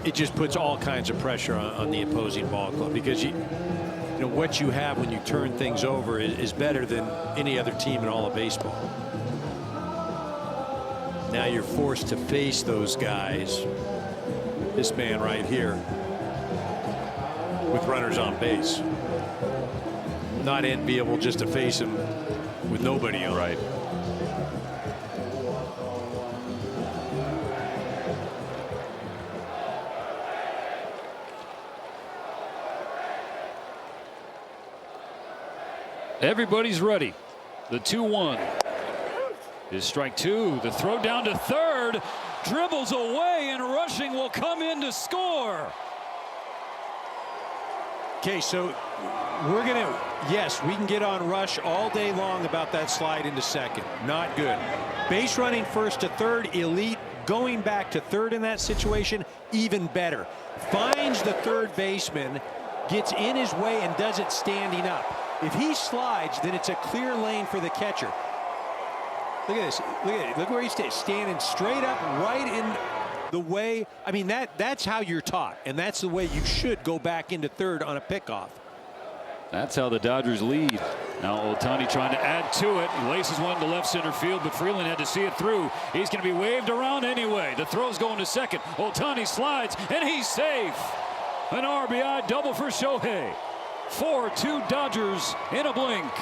Speaker 2: it just puts all kinds of pressure on the opposing ball club, because you know what you have when you turn things over is better than any other team in all of baseball. Now you're forced to face those guys. This man right here with runners on base. Not enviable just to face him with nobody on.
Speaker 1: Right. Everybody's ready. The 2-1 is strike 2. The throw down to third, dribbles away, and rushing will come in to score.
Speaker 2: Okay, so we're gonna, yes, we can get on Rush all day long about that slide into second. Not good. Base running first to third, elite. Going back to third in that situation, even better. Finds the third baseman, gets in his way, and does it standing up. If he slides, then it's a clear lane for the catcher. Look at this. Look at it. Look where he's standing straight up, right in the way. I mean, that's how you're taught, and that's the way you should go back into third on a pickoff.
Speaker 1: That's how the Dodgers lead. Now Ohtani trying to add to it. He laces one to left center field, but Freeland had to see it through. He's going to be waved around anyway. The throw's going to second. Ohtani slides, and he's safe. An RBI double for Shohei. 4-2 Dodgers in a blink.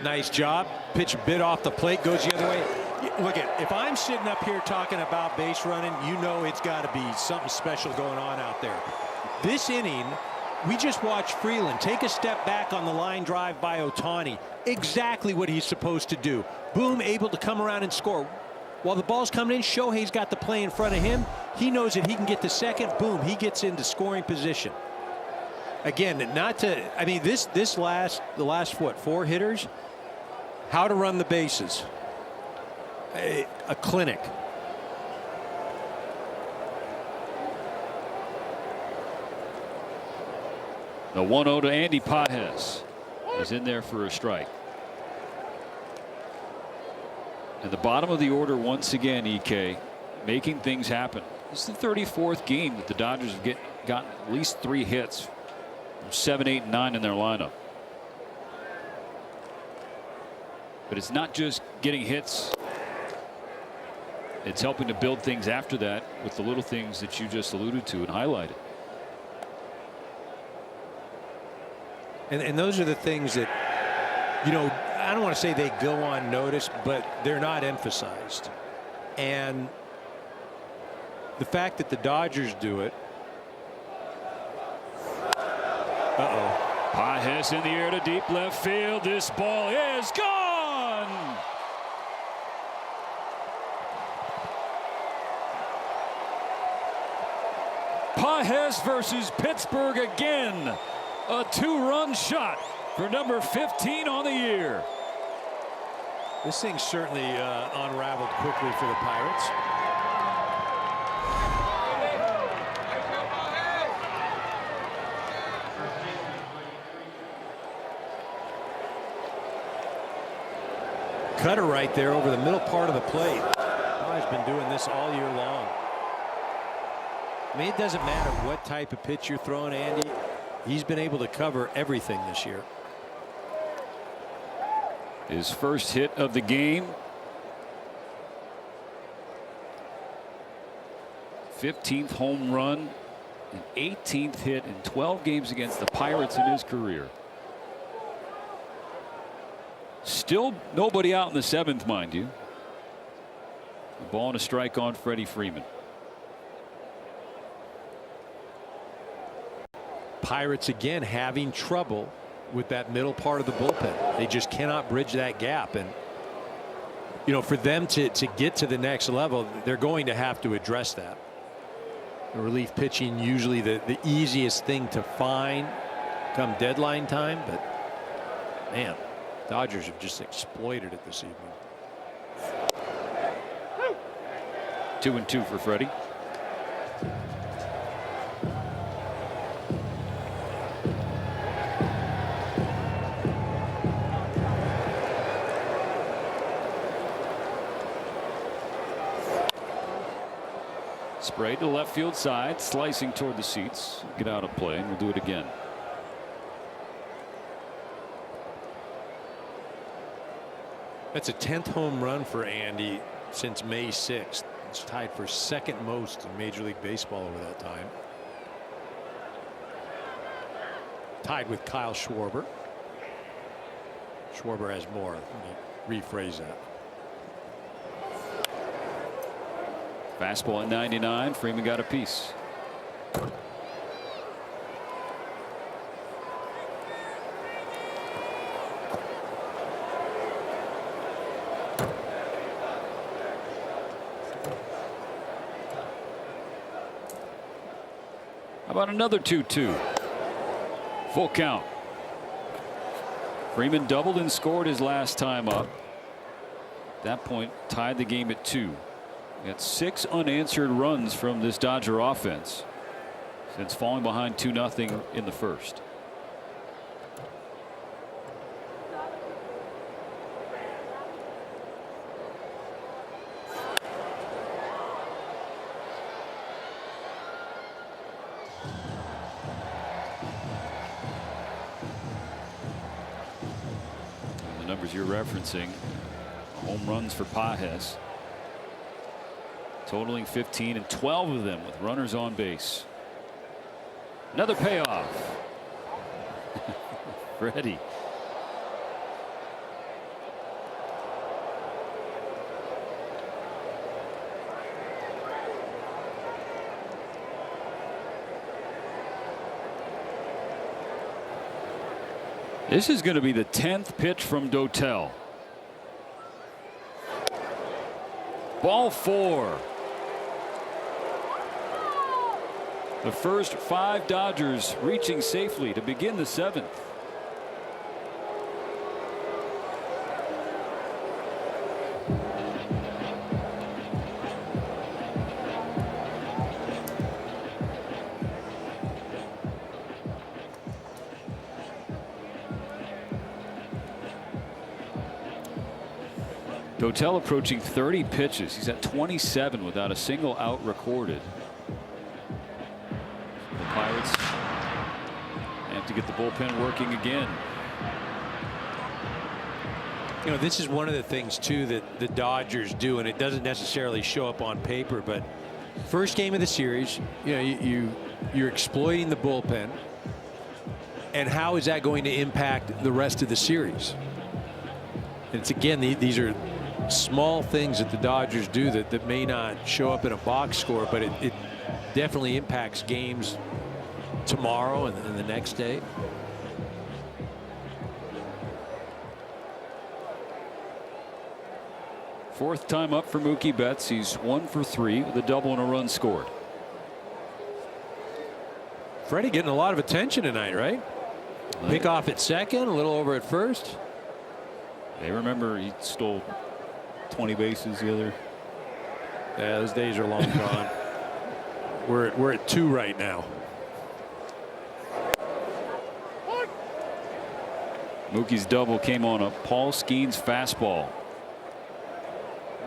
Speaker 2: Nice job. Pitch a bit off the plate, goes the other way. Look at, if I'm sitting up here talking about base running, you know it's got to be something special going on out there. This inning, we just watched Freeland take a step back on the line drive by Ohtani. Exactly what he's supposed to do. Boom, able to come around and score. While the ball's coming in, Shohei's got the play in front of him. He knows that he can get to second. Boom, he gets into scoring position. Again, not to, I mean, the last what, 4 hitters? How to run the bases. A clinic.
Speaker 1: The 1-0 to Andy Pages is in there for a strike. And the bottom of the order once again, EK, making things happen. This is the 34th game that the Dodgers have gotten at least 3 hits. 7, 8, and 9 in their lineup. But it's not just getting hits. It's helping to build things after that with the little things that you just alluded to and highlighted.
Speaker 2: And those are the things that, you know, I don't want to say they go unnoticed, but they're not emphasized. And the fact that the Dodgers do it. Uh-oh.
Speaker 1: Pages in the air to deep left field. This ball is gone. Pages versus Pittsburgh again. A 2-run shot for number 15 on the year.
Speaker 2: This thing certainly unraveled quickly for the Pirates. Cutter right there over the middle part of the plate. He's been doing this all year long. I mean, it doesn't matter what type of pitch you're throwing, Andy. He's been able to cover everything this year.
Speaker 1: His first hit of the game. 15th home run, an 18th hit in 12 games against the Pirates in his career. Still nobody out in the 7th, mind you. A ball and a strike on Freddie Freeman.
Speaker 2: Pirates again having trouble with that middle part of the bullpen. They just cannot bridge that gap. And you know, for them to get to the next level, they're going to have to address that. The relief pitching usually the easiest thing to find come deadline time, but man, Dodgers have just exploited it this evening.
Speaker 1: 2-2 for Freddie. Spray to the left field side, slicing toward the seats. Get out of play, and we'll do it again.
Speaker 2: That's a 10th home run for Andy since May 6th. It's tied for second most in Major League Baseball over that time. Tied with Kyle Schwarber. Schwarber has more. Let me rephrase that.
Speaker 1: Fastball at 99. Freeman got a piece. How about another 2-2? Full count. Freeman doubled and scored his last time up. At that point, tied the game at 2. Got 6 unanswered runs from this Dodger offense since falling behind 2-0 in the first. And the numbers you're referencing, home runs for Pages, totaling 15, and 12 of them with runners on base. Another payoff. Freddie. This is going to be the 10th pitch from Dotel. Ball 4. The first 5 Dodgers reaching safely to begin the 7th. Dotel approaching 30 pitches. He's at 27 without a single out recorded. The Pirates have to get the bullpen working again.
Speaker 2: You know, this is one of the things too that the Dodgers do, and it doesn't necessarily show up on paper, but first game of the series, you know, you're exploiting the bullpen, and how is that going to impact the rest of the series? And it's again, these are small things that the Dodgers do that may not show up in a box score, but it definitely impacts games tomorrow and the next day.
Speaker 1: Fourth time up for Mookie Betts. He's 1 for 3 with a double and a run scored.
Speaker 2: Freddie getting a lot of attention tonight, right? Pick off at second, a little over at first.
Speaker 1: They remember he stole 20 bases the other.
Speaker 2: Yeah, those days are long gone. We're at 2 right now.
Speaker 1: Mookie's double came on a Paul Skeens fastball.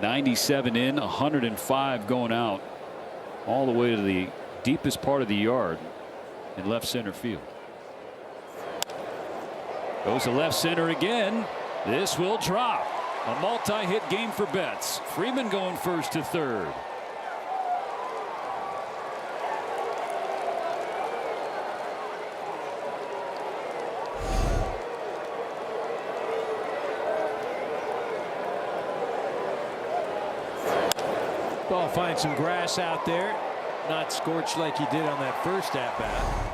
Speaker 1: 97 in, 105 going out, all the way to the deepest part of the yard in left center field. Goes to left center again. This will drop. A multi-hit game for Betts. Freeman going first to third.
Speaker 2: Ball finds some grass out there. Not scorched like he did on that first at bat.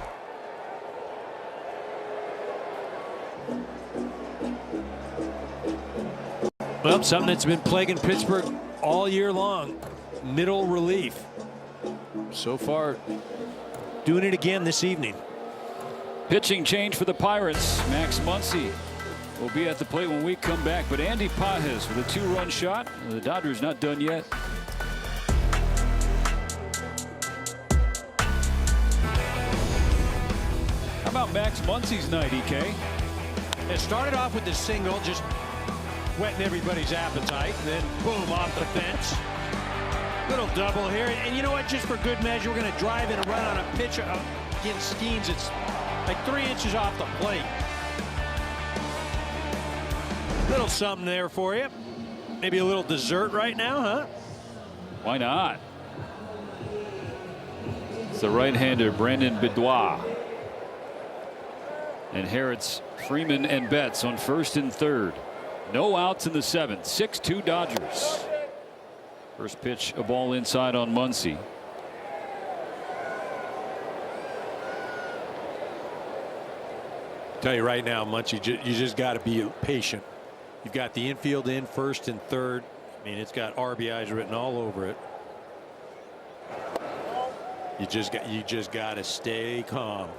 Speaker 2: Well, something that's been plaguing Pittsburgh all year long. Middle relief. So far, doing it again this evening.
Speaker 1: Pitching change for the Pirates. Max Muncy will be at the plate when we come back. But Andy Pages with a 2-run shot. The Dodgers not done yet. How about Max Muncy's night, EK?
Speaker 2: It started off with the single, just whetting everybody's appetite. And then, boom, off the fence. Little double here. And you know what? Just for good measure, we're going to drive in and run on a pitch against Skeens. It's like 3 inches off the plate. Little something there for you. Maybe a little dessert right now, huh?
Speaker 1: Why not? It's the right-hander Brandon Bedoya. And Harrods, Freeman, and Betts on first and third. No outs in the 7th. 6-2 Dodgers. First pitch, a ball inside on Muncy.
Speaker 2: Tell you right now, Muncy, you just got to be patient. You've got the infield in first and third. I mean, it's got RBIs written all over it. You just got to stay calm.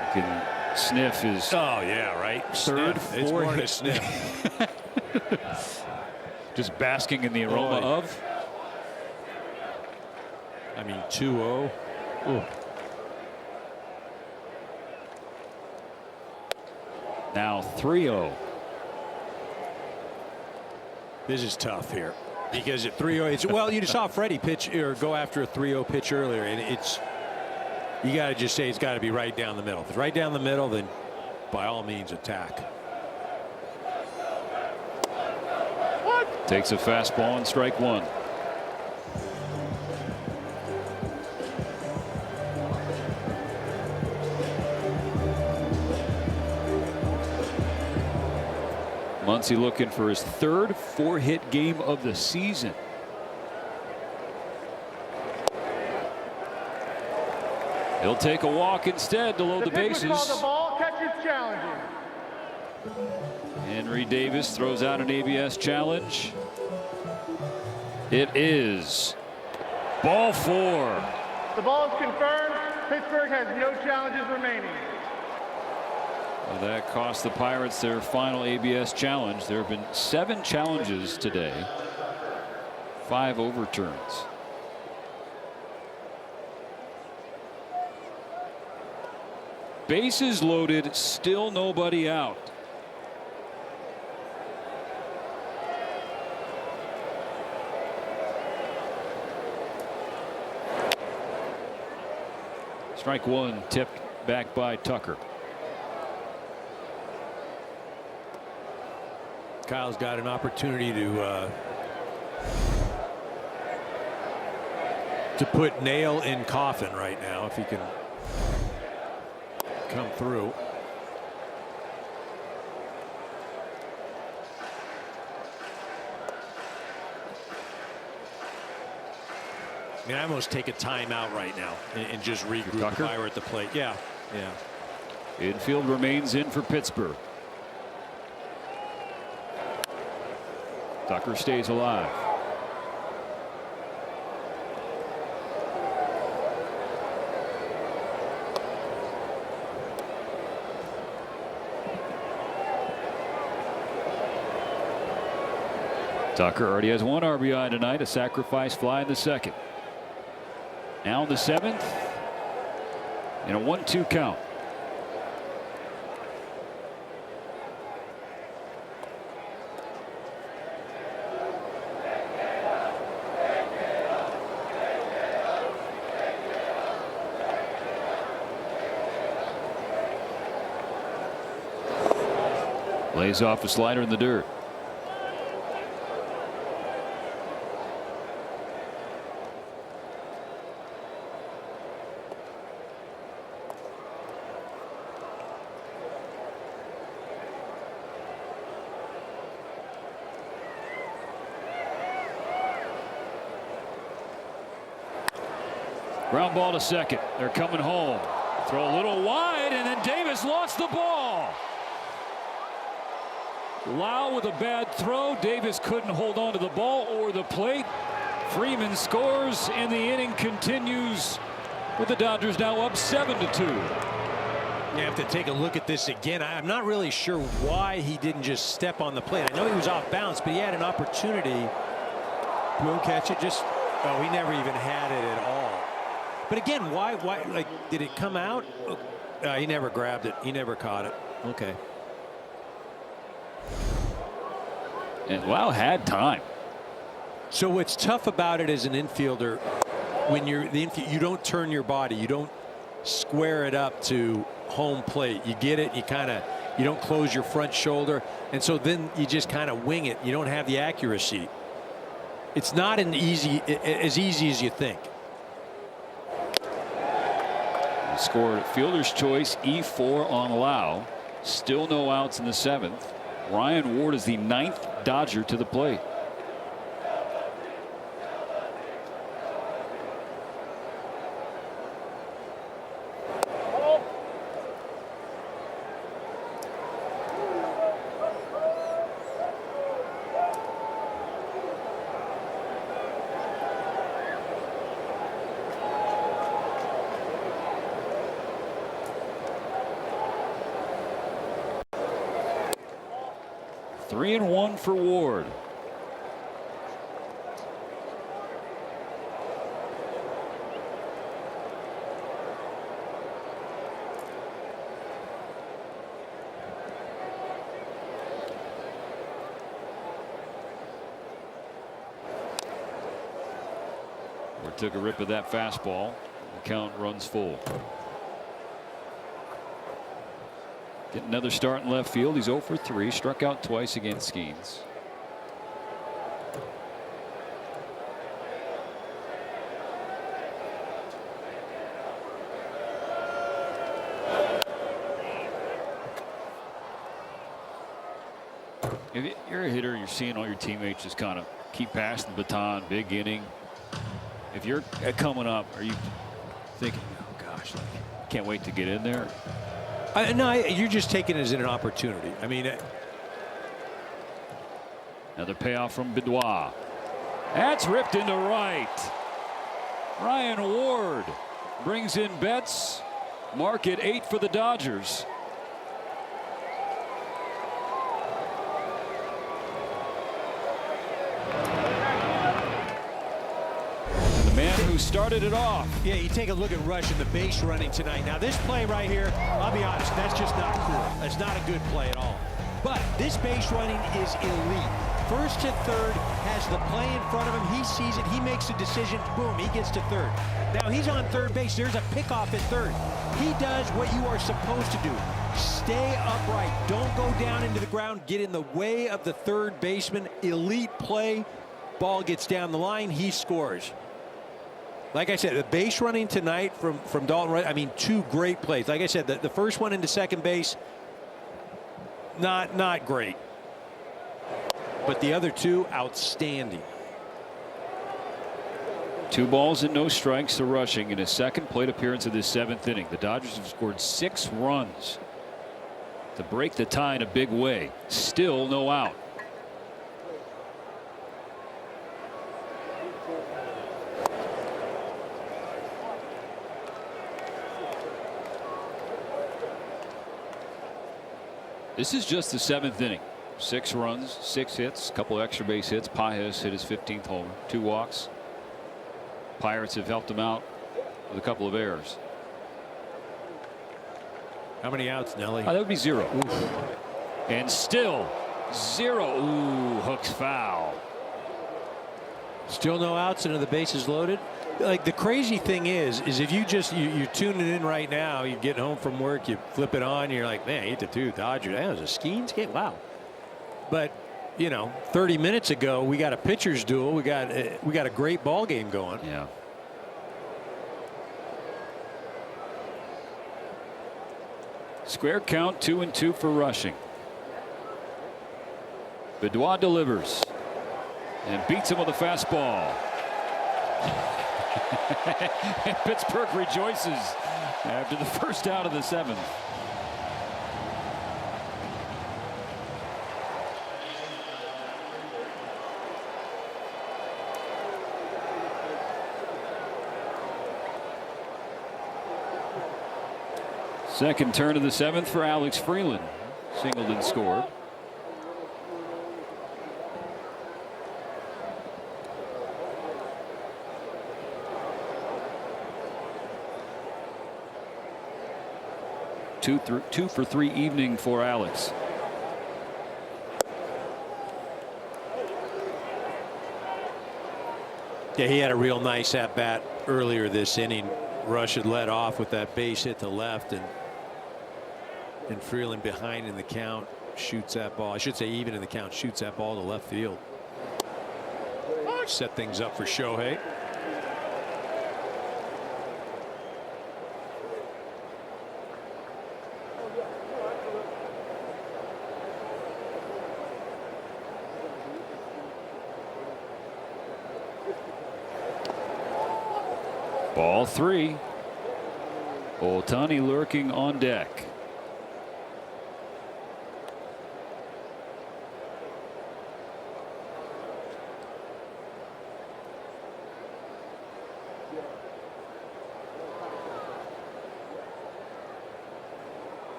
Speaker 1: You can sniff his.
Speaker 2: Oh yeah, right.
Speaker 1: Third,
Speaker 2: sniff. It's more than a sniff.
Speaker 1: Just basking in the aroma of.
Speaker 2: I mean, 2-0. Ooh.
Speaker 1: Now 3-0.
Speaker 2: This is tough here because at 3-0, well, you just saw Freddie pitch or go after a 3-0 pitch earlier, and you got to just say it's got to be right down the middle. If it's right down the middle, then by all means attack.
Speaker 1: Takes a fastball and strike one. Muncy looking for his third 4-hit game of the season. He'll take a walk instead to load the bases.
Speaker 3: The ball, catcher's challenging.
Speaker 1: Henry Davis throws out an ABS challenge. It is ball 4.
Speaker 3: The ball is confirmed. Pittsburgh has no challenges remaining.
Speaker 1: Well, that cost the Pirates their final ABS challenge. There have been 7 challenges today, 5 overturns. Bases loaded, still nobody out. Strike one, tipped back by Tucker.
Speaker 2: Kyle's got an opportunity to put nail in coffin right now if he can come through. I mean, I almost take a timeout right now and just regroup Fire at the plate. Yeah.
Speaker 1: Infield remains in for Pittsburgh. Tucker stays alive. Tucker already has 1 RBI tonight, a sacrifice fly in the 2nd. Now in the 7th, and a 1-2 count. Lays off a slider in the dirt. Ground ball to second. They're coming home. Throw a little wide, and then Davis lost the ball. Lau with a bad throw. Davis couldn't hold on to the ball or the plate. Freeman scores, and the inning continues with the Dodgers now up 7-2.
Speaker 2: You have to take a look at this again. I'm not really sure why he didn't just step on the plate. I know he was off balance, but he had an opportunity. Will catch it. Just he never even had it at all. But again, why? Like, did it come out? He never grabbed it. He never caught it. Okay.
Speaker 1: And Lau had time.
Speaker 2: So what's tough about it as an infielder, when you're the infield, you don't turn your body. You don't square it up to home plate. You get it. You don't close your front shoulder, and so then you just kind of wing it. You don't have the accuracy. It's not as easy as you think.
Speaker 1: He scored fielder's choice E4 on Lau. Still no outs in the 7th. Ryan Ward is the 9th Dodger to the plate. Three and one for Ward. Ward took a rip of that fastball. The count runs full. Get another start in left field. He's 0 for 3. Struck out twice against Skeens. If you're a hitter, you're seeing all your teammates just kind of keep passing the baton, big inning. If you're coming up, are you thinking, oh gosh, I can't wait to get in there?
Speaker 2: No, you're just taking it as an opportunity. I mean,
Speaker 1: another payoff from Benoit. That's ripped into right. Ryan Ward brings in Betts. Mark at 8 for the Dodgers. Who started it off.
Speaker 2: Yeah, you take a look at Rush and the base running tonight. Now this play right here, I'll be honest, that's just not cool. That's not a good play at all. But this base running is elite. First to third, has the play in front of him. He sees it. He makes a decision. Boom, he gets to third. Now he's on third base. There's a pickoff at third. He does what you are supposed to do. Stay upright. Don't go down into the ground. Get in the way of the third baseman. Elite play. Ball gets down the line. He scores. Like I said, the base running tonight from Dalton, I mean, 2 great plays. Like I said, the first one into second base, not great. But the other 2, outstanding.
Speaker 1: 2 balls and no strikes to Rushing in his second plate appearance of this 7th inning. The Dodgers have scored 6 runs to break the tie in a big way. Still no out. This is just the 7th inning. 6 runs, 6 hits, a couple extra base hits. Pajas hit his 15th homer, 2 walks. Pirates have helped him out with a couple of errors.
Speaker 2: How many outs, Nelly?
Speaker 1: That would be 0. Oof. And still 0. Ooh, hooks foul.
Speaker 2: Still no outs and the bases loaded. Like, the crazy thing is if you're tuning in right now, you're getting home from work, you flip it on, you're like, man, 8-2 Dodgers. That was a Skeens game. Wow. But, 30 minutes ago, we got a pitcher's duel. We got a great ball game going.
Speaker 1: Yeah. Square count, 2-2 for Rushing. Benoit delivers and beats him with a fastball. And Pittsburgh rejoices after the first out of the 7th. Second turn of the 7th for Alex Freeland. Singled and scored. Two for 3 evening for Alex.
Speaker 2: Yeah, he had a real nice at bat earlier this inning. Rush had led off with that base hit to left, and Freeland behind in the count shoots that ball. I should say even in the count, shoots that ball to left field. Set things up for Shohei.
Speaker 1: Ball 3. Ohtani lurking on deck.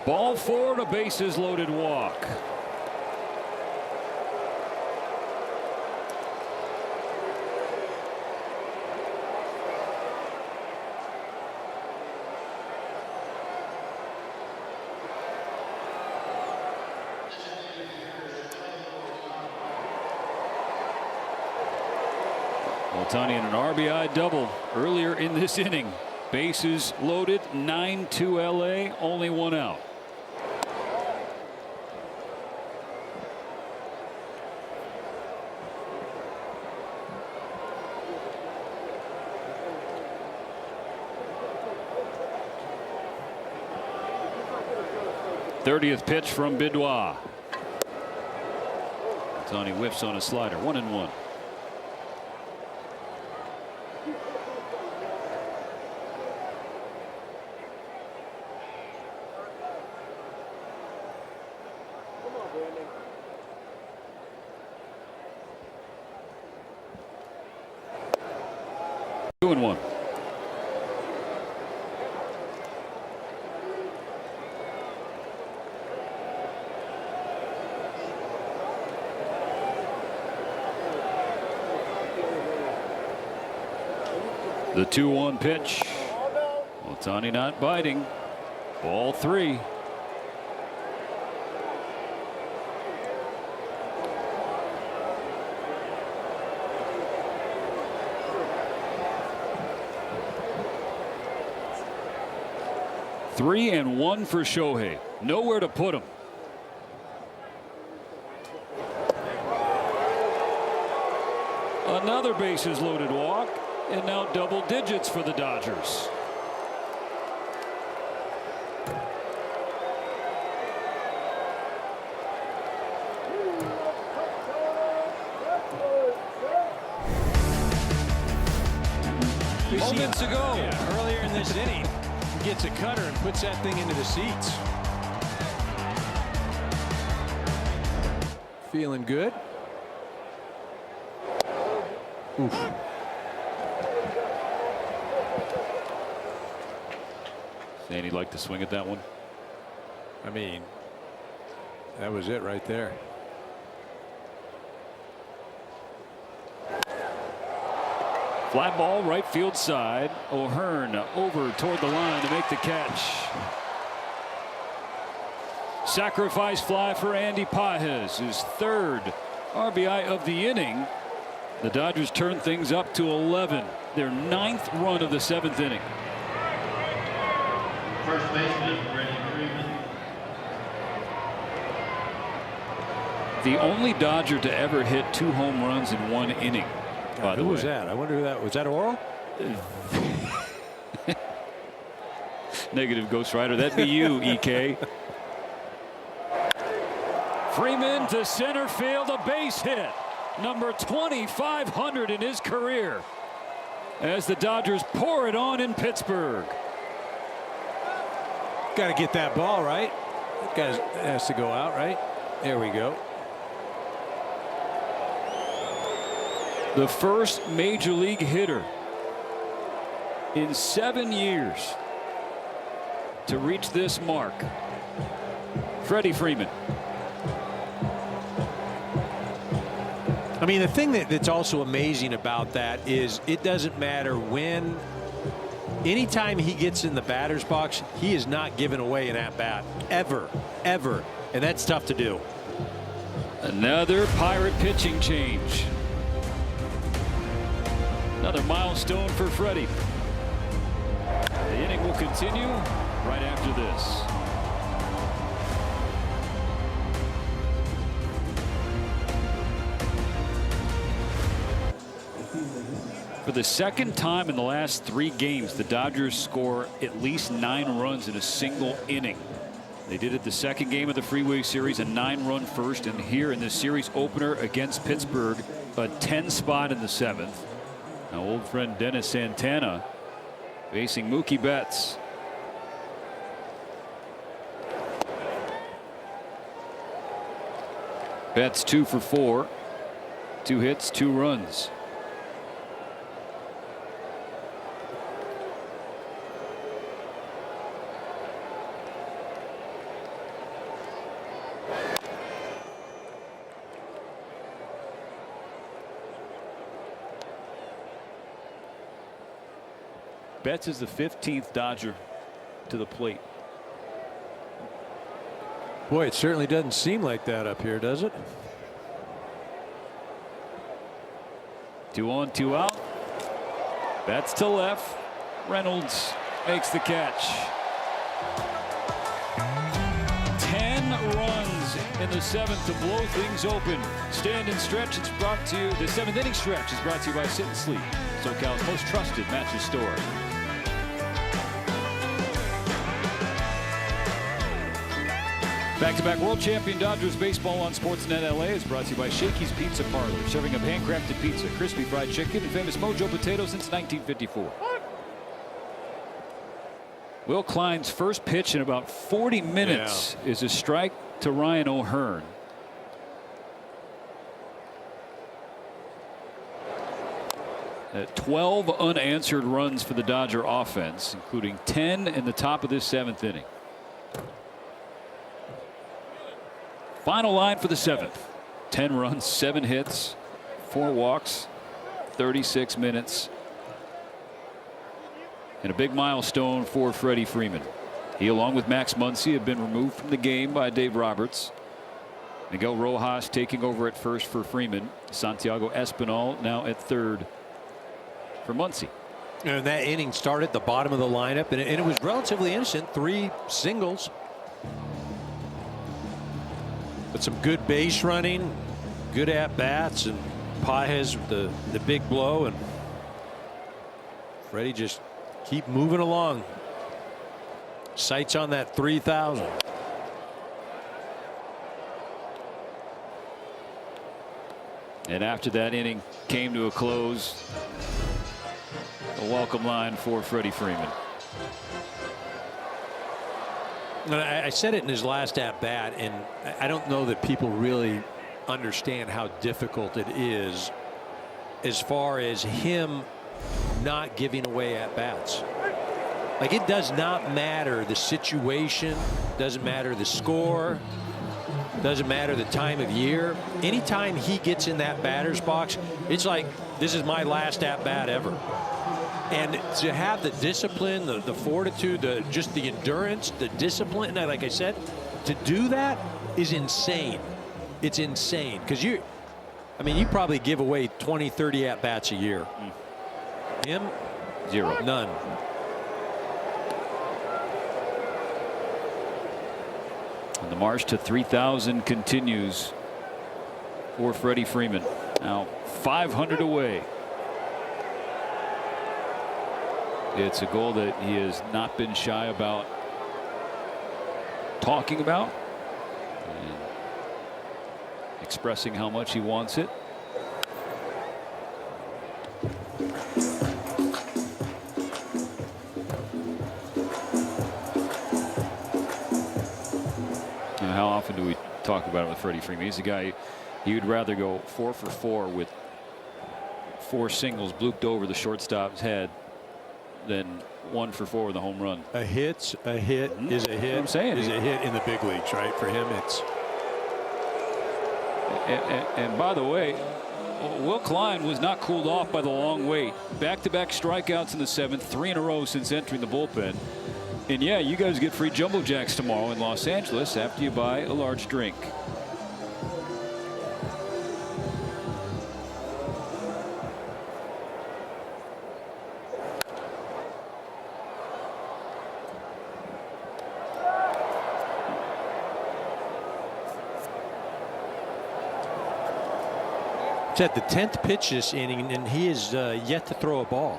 Speaker 1: Ball 4 to bases loaded walk. Ohtani in an RBI double earlier in this inning. Bases loaded, 9-2 LA, only 1 out. '30th pitch from Bidwaa. Ohtani whiffs on a slider. 1-1. Two and 1. The 2-1 pitch. Ohtani not biting. Ball 3. Three and 1 for Shohei. Nowhere to put him. Another bases loaded walk, and now double digits for the Dodgers. Moments ago.
Speaker 2: Yeah, earlier in this inning, he gets a cutter and puts that thing into the seats. Feeling good. Oof.
Speaker 1: Saying he'd like to swing at that one.
Speaker 2: I mean, that was it right there.
Speaker 1: Fly ball right field side. O'Hearn over toward the line to make the catch. Sacrifice fly for Andy Pages, his 3rd RBI of the inning. The Dodgers turn things up to 11. Their 9th run of the 7th inning.
Speaker 7: First baseman, Freddie Freeman.
Speaker 1: The only Dodger to ever hit 2 home runs in 1 inning. By the way.
Speaker 2: Who was that? I wonder who that was. That Oral?
Speaker 1: Negative, Ghost Rider. That'd be you, EK. Freeman to center field, a base hit. Number 2,500 in his career. As the Dodgers pour it on in Pittsburgh.
Speaker 2: Got to get that ball right. That guy has to go out, right? There we go.
Speaker 1: The first major league hitter in 7 years to reach this mark. Freddie Freeman.
Speaker 2: I mean, the thing that's also amazing about that is it doesn't matter when. Anytime he gets in the batter's box, he is not giving away an at-bat. Ever. And that's tough to do.
Speaker 1: Another Pirate pitching change. Another milestone for Freddie. The inning will continue right after this. For the second time in the last 3 games, the Dodgers score at least 9 runs in a single inning. They did it the second game of the Freeway Series, a 9-run first, and here in this series opener against Pittsburgh, a 10 spot in the 7th. Now old friend Dennis Santana facing Mookie Betts. Betts 2 for 4, 2 hits, 2 runs. Betts is the 15th Dodger to the plate.
Speaker 2: Boy, it certainly doesn't seem like that up here, does it?
Speaker 1: 2 on, 2 out. Betts to left. Reynolds makes the catch. 10 runs in the 7th to blow things open. Stand and stretch. It's brought to you. The 7th inning stretch is brought to you by Sit and Sleep, SoCal's most trusted mattress store. Back-to-back world champion Dodgers baseball on Sportsnet LA is brought to you by Shakey's Pizza Parlor, serving up handcrafted pizza, crispy fried chicken, and famous Mojo potatoes since 1954. Will Klein's first pitch in about 40 minutes is a strike to Ryan O'Hearn. At 12 unanswered runs for the Dodger offense, including 10 in the top of this 7th inning. Final line for the 7th. 10 runs, 7 hits, 4 walks, 36 minutes. And a big milestone for Freddie Freeman. He, along with Max Muncy, have been removed from the game by Dave Roberts. Miguel Rojas taking over at first for Freeman. Santiago Espinal now at third for Muncy.
Speaker 2: And that inning started at the bottom of the lineup, and it was relatively innocent. 3 singles. But some good base running, good at-bats, and Pages with the big blow, and Freddie just keep moving along. Sights on that 3,000.
Speaker 1: And after that inning came to a close, a welcome line for Freddie Freeman.
Speaker 2: I said it in his last at-bat, and I don't know that people really understand how difficult it is as far as him not giving away at-bats. Like, it does not matter the situation, doesn't matter the score, doesn't matter the time of year. Anytime he gets in that batter's box, it's like, this is my last at-bat ever. And to have the discipline, the fortitude, just the endurance, the discipline, and like I said, to do that is insane. It's insane. Because you probably give away 20, 30 at-bats a year. Him?
Speaker 1: 0.
Speaker 2: None.
Speaker 1: And the march to 3,000 continues for Freddie Freeman. Now 500 away. It's a goal that he has not been shy about talking about and expressing how much he wants it. And how often do we talk about it with Freddie Freeman? He's a guy, he would rather go 4 for 4 with 4 singles blooped over the shortstop's head than 1 for 4 with a home run.
Speaker 2: A hit's a hit is a hit.
Speaker 1: I'm saying
Speaker 2: is a hit in the big leagues, right? For him, it's.
Speaker 1: And by the way, Will Klein was not cooled off by the long wait. Back-to-back strikeouts in the 7th, 3 in a row since entering the bullpen. And yeah, you guys get free Jumbo Jacks tomorrow in Los Angeles after you buy a large drink.
Speaker 2: It's at the 10th pitch this inning, and he is yet to throw a ball.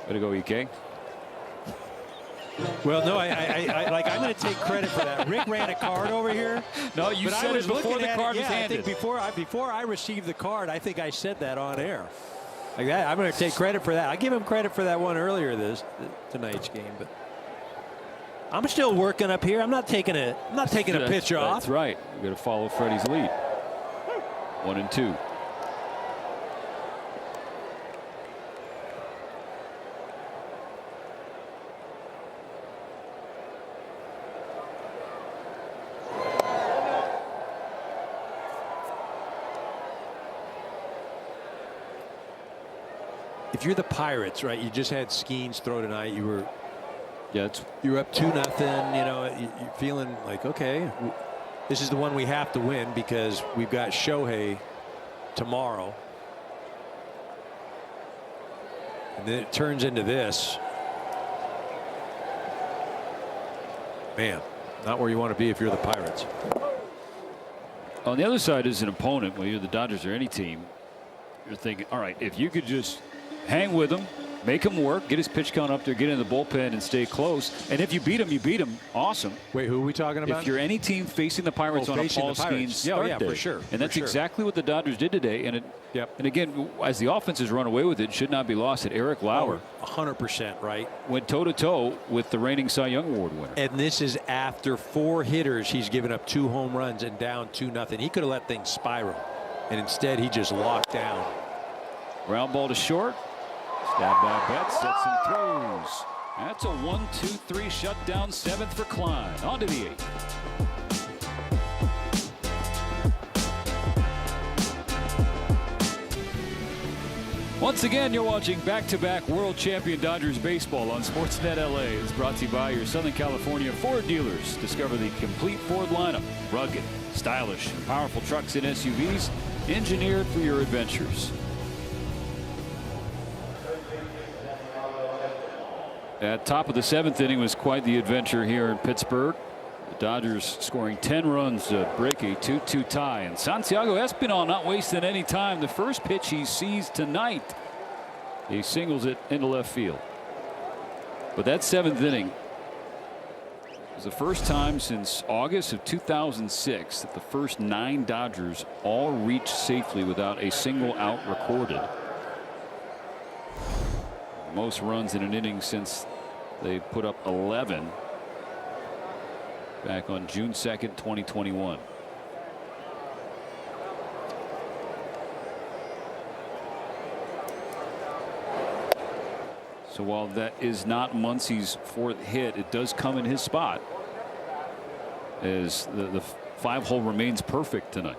Speaker 1: Way to go, EK.
Speaker 2: Well, no, I'm going to take credit for that. Rick ran a card over here.
Speaker 1: No, you said it before the card was handed.
Speaker 2: I think before I received the card, I think I said that on air. Like that, I'm going to take credit for that. I give him credit for that one earlier tonight's game, but I'm still working up here. I'm not taking a pitch off.
Speaker 1: That's right. We got to follow Freddie's lead. 1-2.
Speaker 2: If you're the Pirates, right? You just had Skeens throw tonight. You were up 2-0. You know, you're feeling like, okay, this is the one we have to win because we've got Shohei tomorrow. And then it turns into this. Man, not where you want to be if you're the Pirates.
Speaker 1: On the other side is an opponent. When you're the Dodgers or any team, you're thinking, all right, if you could just hang with him, make him work, get his pitch count up there, get in the bullpen and stay close. And if you beat him, awesome.
Speaker 2: Wait, who are we talking about?
Speaker 1: If you're any team facing the Pirates on a Paul Skeens start day.
Speaker 2: For sure.
Speaker 1: And that's exactly what the Dodgers did today. And and again, as the offense has run away with it, should not be lost that Eric Lauer
Speaker 2: 100% right.
Speaker 1: Went toe-to-toe with the reigning Cy Young Award winner.
Speaker 2: And this is after 4 hitters. He's given up 2 home runs and down 2-0. He could have let things spiral. And instead, he just locked down.
Speaker 1: Ground ball to short. Stabbed by Betts, sets and throws. That's a 1-2-3 shutdown 7th for Klein. On to the 8th. Once again, you're watching back-to-back world champion Dodgers baseball on Sportsnet LA. It's brought to you by your Southern California Ford dealers. Discover the complete Ford lineup. Rugged, stylish, and powerful trucks and SUVs engineered for your adventures. At top of the 7th inning was quite the adventure here in Pittsburgh. The Dodgers scoring 10 runs to break a 2-2 tie. And Santiago Espinal not wasting any time. The first pitch he sees tonight, he singles it into left field. But that 7th inning was the first time since August of 2006 that the first 9 Dodgers all reached safely without a single out recorded. Most runs in an inning since they put up 11 back on June 2nd, 2021. So while that is not Muncy's 4th hit, it does come in his spot as the 5-hole remains perfect tonight.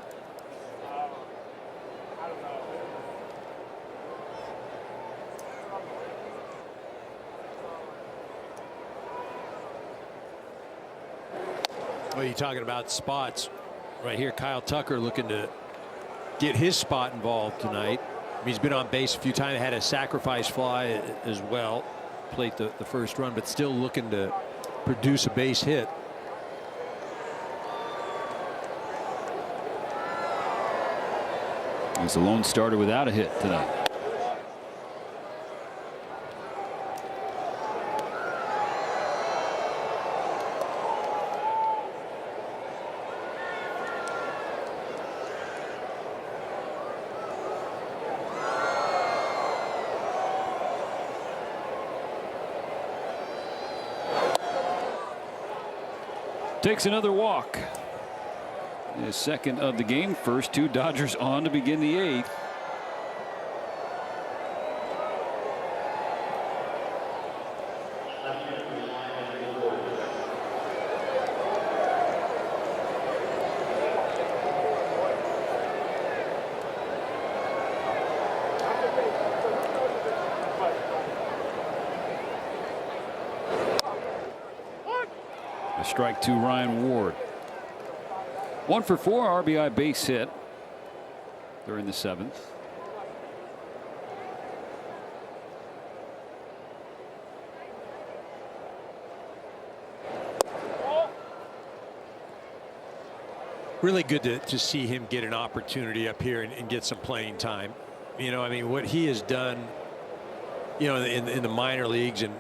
Speaker 2: Well, you're talking about spots right here. Kyle Tucker looking to get his spot involved tonight. He's been on base a few times, had a sacrifice fly as well, played the first run, but still looking to produce a base hit.
Speaker 1: He's the lone starter without a hit tonight. Takes another walk. His second of the game. First two Dodgers on to begin the 8th. A strike to Ryan Ward. 1 for 4 RBI base hit during the 7th.
Speaker 2: Really good to see him get an opportunity up here and get some playing time. You know, I mean, what he has done, you know, in the minor leagues, and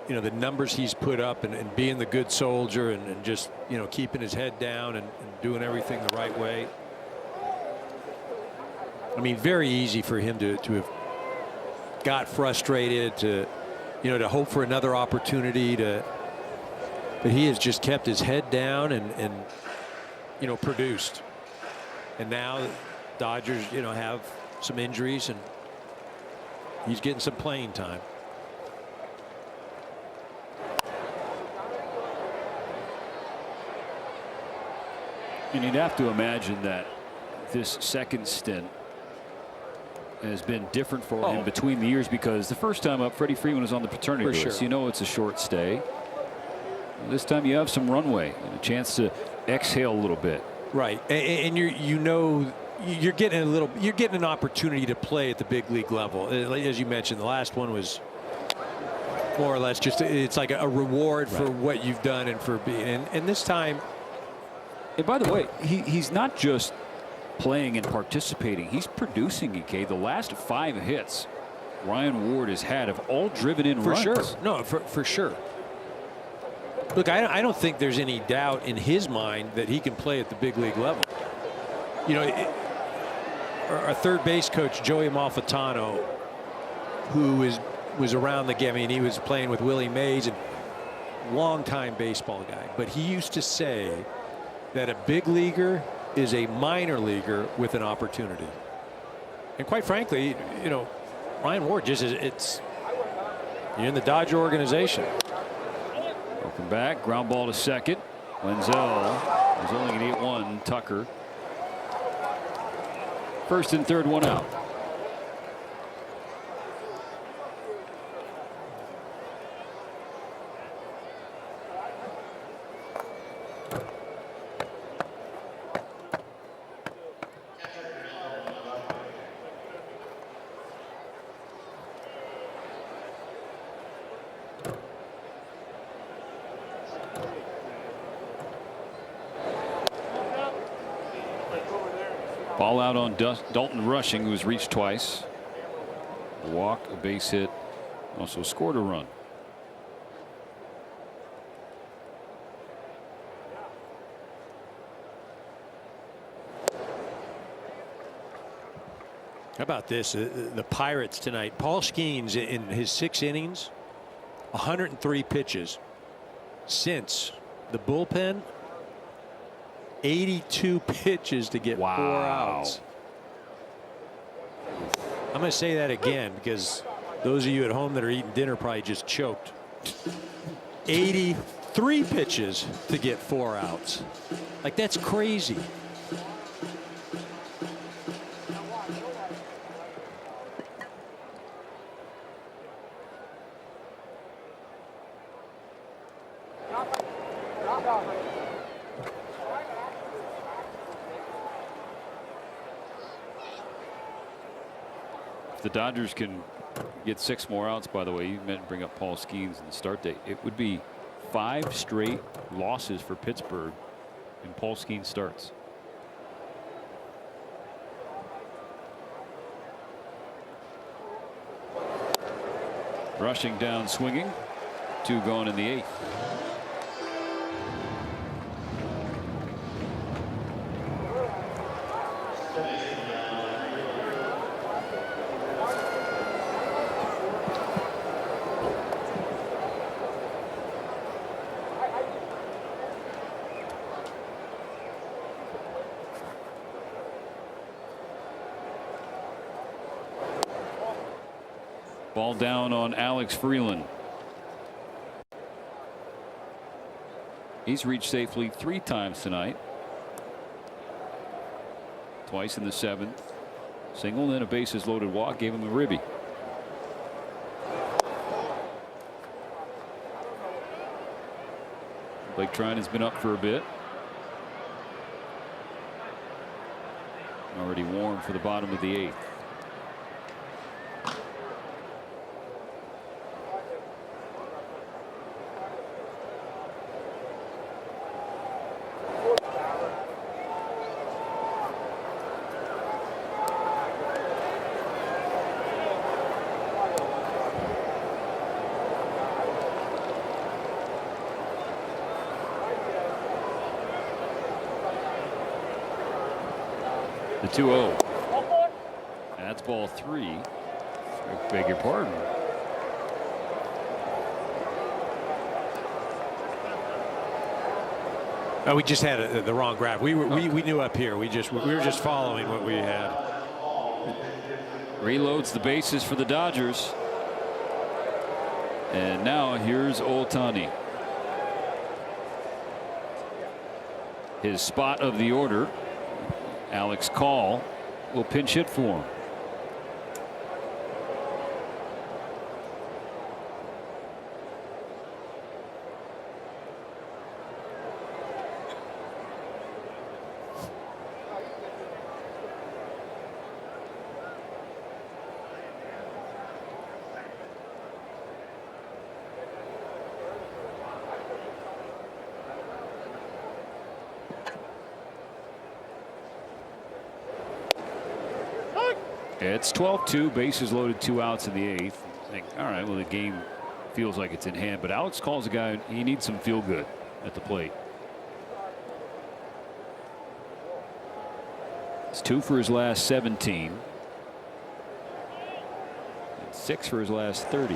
Speaker 2: you know, the numbers he's put up, and being the good soldier, and just, you know, keeping his head down and doing everything the right way. I mean, very easy for him to have got frustrated, to, you know, to hope for another opportunity, but he has just kept his head down and you know, produced. And now Dodgers, you know, have some injuries, and he's getting some playing time.
Speaker 1: And you'd have to imagine that this second stint has been different for him between the years, because the first time up, Freddie Freeman was on the paternity list.
Speaker 2: Sure.
Speaker 1: You know it's a short stay. This time you have some runway and a chance to exhale a little bit.
Speaker 2: Right, and you know, you're getting an opportunity to play at the big league level. As you mentioned, the last one was more or less just, it's like a reward for what you've done and for being, and this time.
Speaker 1: And by the way, he's not just playing and participating. He's producing, EK. The last 5 hits Ryan Ward has had have all driven in runs.
Speaker 2: For sure. No, for sure. Look, I don't think there's any doubt in his mind that he can play at the big league level. You know, our third base coach, Joey Malfitano, who was around the game, I mean, he was playing with Willie Mays, and longtime baseball guy. But he used to say that a big leaguer is a minor leaguer with an opportunity. And quite frankly, you know, Ryan Ward just is, you're in the Dodger organization.
Speaker 1: Welcome back. Ground ball to second. Wenzel is only going to get one. Tucker. First and third, one out. Ball out on Dalton Rushing, who's reached twice. A walk, a base hit, also scored a run.
Speaker 2: How about this? The Pirates tonight. Paul Skeens in his 6 innings, 103 pitches. Since the bullpen, 82 pitches to get 4 outs. I'm going to say that again, because those of you at home that are eating dinner probably just choked. 83 pitches to get 4 outs. Like, that's crazy.
Speaker 1: If the Dodgers can get 6 more outs, by the way, you meant to bring up Paul Skeens in the start date, it would be 5 straight losses for Pittsburgh in Paul Skeens starts. Rushing down, swinging. 2 gone in the 8th. Ball down on Alex Freeland. He's reached safely 3 times tonight. Twice in the 7th. Single and then a bases loaded walk gave him a ribby. Blake Trine has been up for a bit. Already warm for the bottom of the 8th. The 2-0. That's ball 3. I beg your pardon.
Speaker 2: Oh, we just had the wrong graph. We knew up here. We were just following what we had.
Speaker 1: Reloads the bases for the Dodgers. And now here's Ohtani. His spot of the order. Alex Call will pinch hit for him. It's 12-2, bases loaded, 2 outs in the 8th. Think, all right, well, the game feels like it's in hand, but Alex Call's a guy, he needs some feel good at the plate. It's 2 for his last 17. And 6 for his last 30.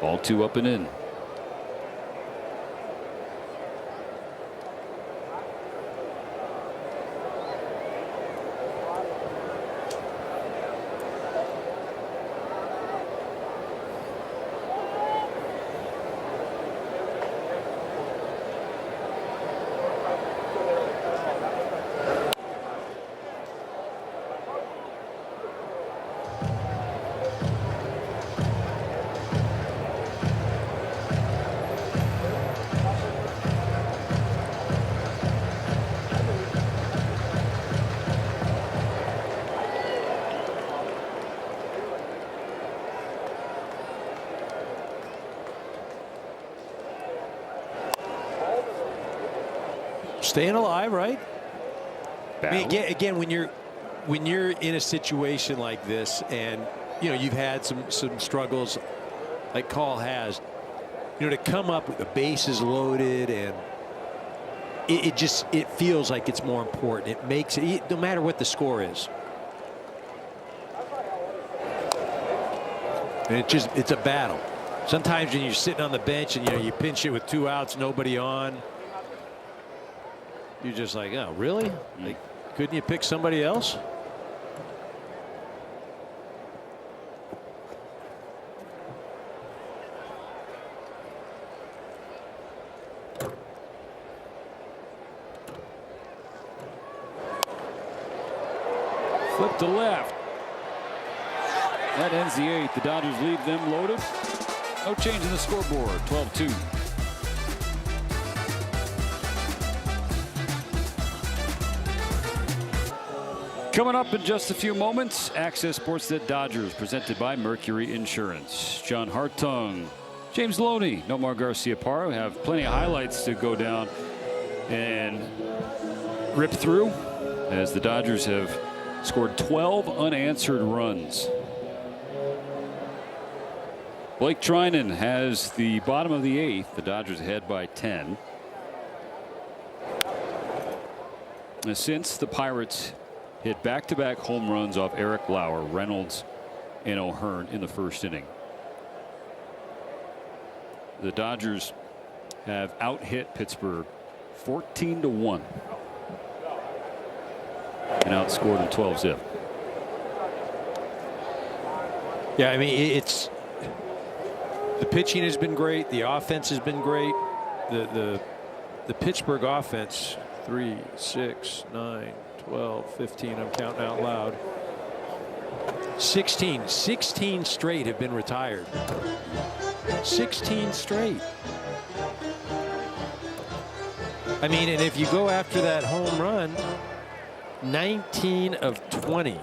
Speaker 1: Ball 2 up and in.
Speaker 2: Staying alive, right? I mean,
Speaker 1: Battle.
Speaker 2: again, when you're in a situation like this, and you've had some struggles, like Call has, to come up with the bases loaded, and it feels like it's more important. It makes it no matter what the score is, and it's a battle. Sometimes when you're sitting on the bench and you pinch it with 2 outs, nobody on. You're just like, oh, really? Like, couldn't you pick somebody else?
Speaker 1: Flip to left. That ends the 8th. The Dodgers leave them loaded. No change in the scoreboard. 12-2. Coming up in just a few moments, Access Sportsnet Dodgers presented by Mercury Insurance. John Hartung, James Loney, Nomar Garciaparra have plenty of highlights to go down and rip through as the Dodgers have scored 12 unanswered runs. Blake Trinan has the bottom of the 8th. The Dodgers ahead by 10. Since the Pirates hit back-to-back home runs off Eric Lauer, Reynolds, and O'Hearn in the first inning, the Dodgers have out-hit Pittsburgh 14-1 and outscored them 12-zip.
Speaker 2: Yeah, I mean, it's the pitching has been great. The offense has been great. The Pittsburgh offense, 3, 6, 9, 12, 15. I'm counting out loud. 16 straight have been retired. 16 straight. I mean, and if you go after that home run, 19 of 20. And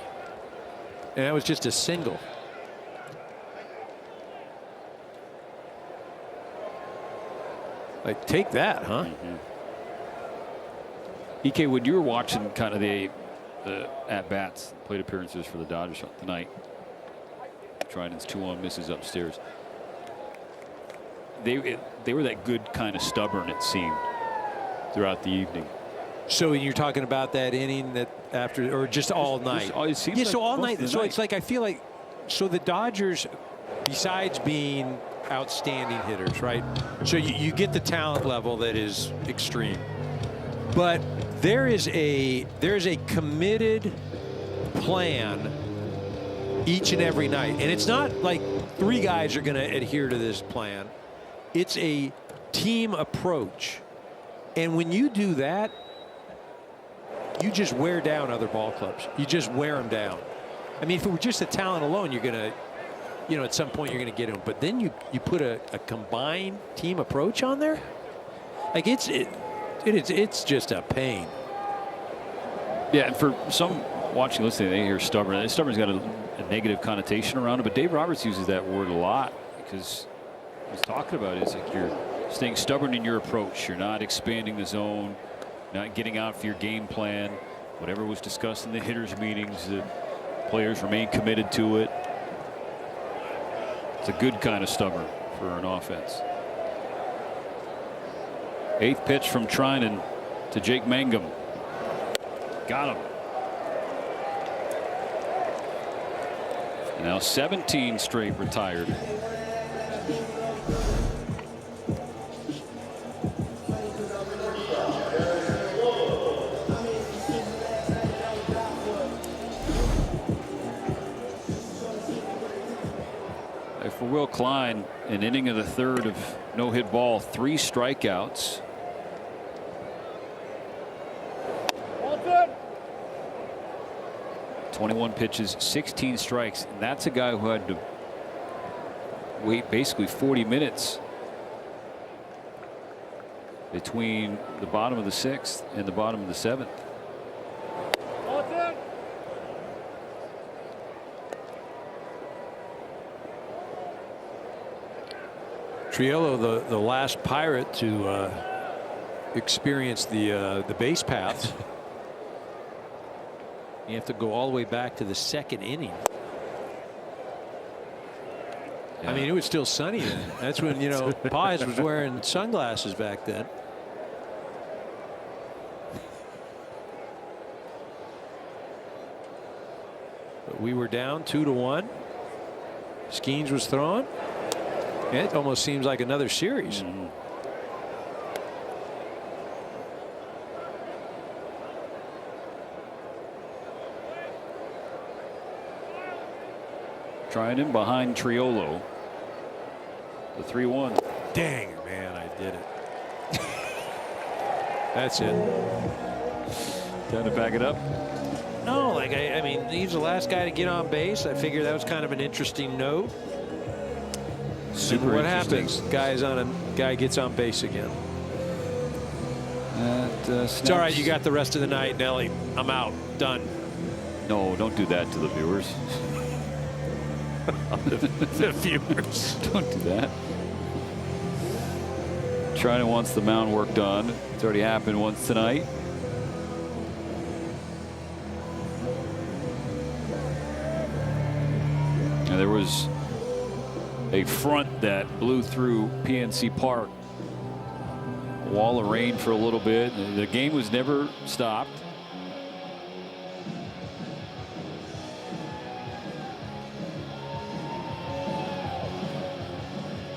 Speaker 2: that was just a single. Like, take that, huh?
Speaker 1: EK, when you were watching kind of the at-bats, plate appearances for the Dodgers tonight, Triton's 2-1 misses upstairs. They were that good kind of stubborn, it seemed, throughout the evening.
Speaker 2: So you're talking about that inning that after, or just all night?
Speaker 1: It seems
Speaker 2: yeah,
Speaker 1: like
Speaker 2: so all night. So
Speaker 1: night.
Speaker 2: it's like, I feel like, so the Dodgers, besides being outstanding hitters, right? So you get the talent level that is extreme, but there is a committed plan each and every night, and it's not like 3 guys are going to adhere to this plan. It's a team approach, and when you do that, you just wear down other ball clubs. You just wear them down. I mean, if it were just the talent alone, you're going to, you know, at some point you're going to get them. But then you put a combined team approach on there. Like it's just a pain.
Speaker 1: Yeah, and for some watching, listening, they hear stubborn. Stubborn's got a negative connotation around it, but Dave Roberts uses that word a lot because he's talking about it. It's like you're staying stubborn in your approach. You're not expanding the zone, not getting out for your game plan. Whatever was discussed in the hitters' meetings, the players remain committed to it. It's a good kind of stubborn for an offense. 8th pitch from Trinan to Jake Mangum. Got him. Now 17 straight retired. For Will Klein, an inning of the 3rd of no-hit ball, 3 strikeouts.
Speaker 3: Walton.
Speaker 1: 21 pitches, 16 strikes, and that's a guy who had to wait basically 40 minutes between the bottom of the 6th and the bottom of the 7th.
Speaker 3: Walton.
Speaker 2: Triolo, the last Pirate to experience the base paths. You have to go all the way back to the 2nd inning.
Speaker 1: Yeah.
Speaker 2: I mean, it was still sunny then. That's when, you know, Paz was wearing sunglasses back then. But we were down 2-1. Skeens was throwing. Yeah, it almost seems like another series.
Speaker 1: Trying him behind Triolo. The 3-1.
Speaker 2: Dang, man, I did it. That's it.
Speaker 1: Time to back it up.
Speaker 2: No, like, I mean, he's the last guy to get on base. I figured that was kind of an interesting note.
Speaker 1: Super
Speaker 2: what
Speaker 1: interesting.
Speaker 2: happens? Guy gets on base again. It's all right. You got the rest of the night, Nelly. I'm out. Done.
Speaker 1: No, don't do that to the viewers.
Speaker 2: The viewers.
Speaker 1: Don't do that. Trinan wants the mound work done. It's already happened once tonight. And there was a front that blew through PNC Park. A wall of rain for a little bit. The game was never stopped.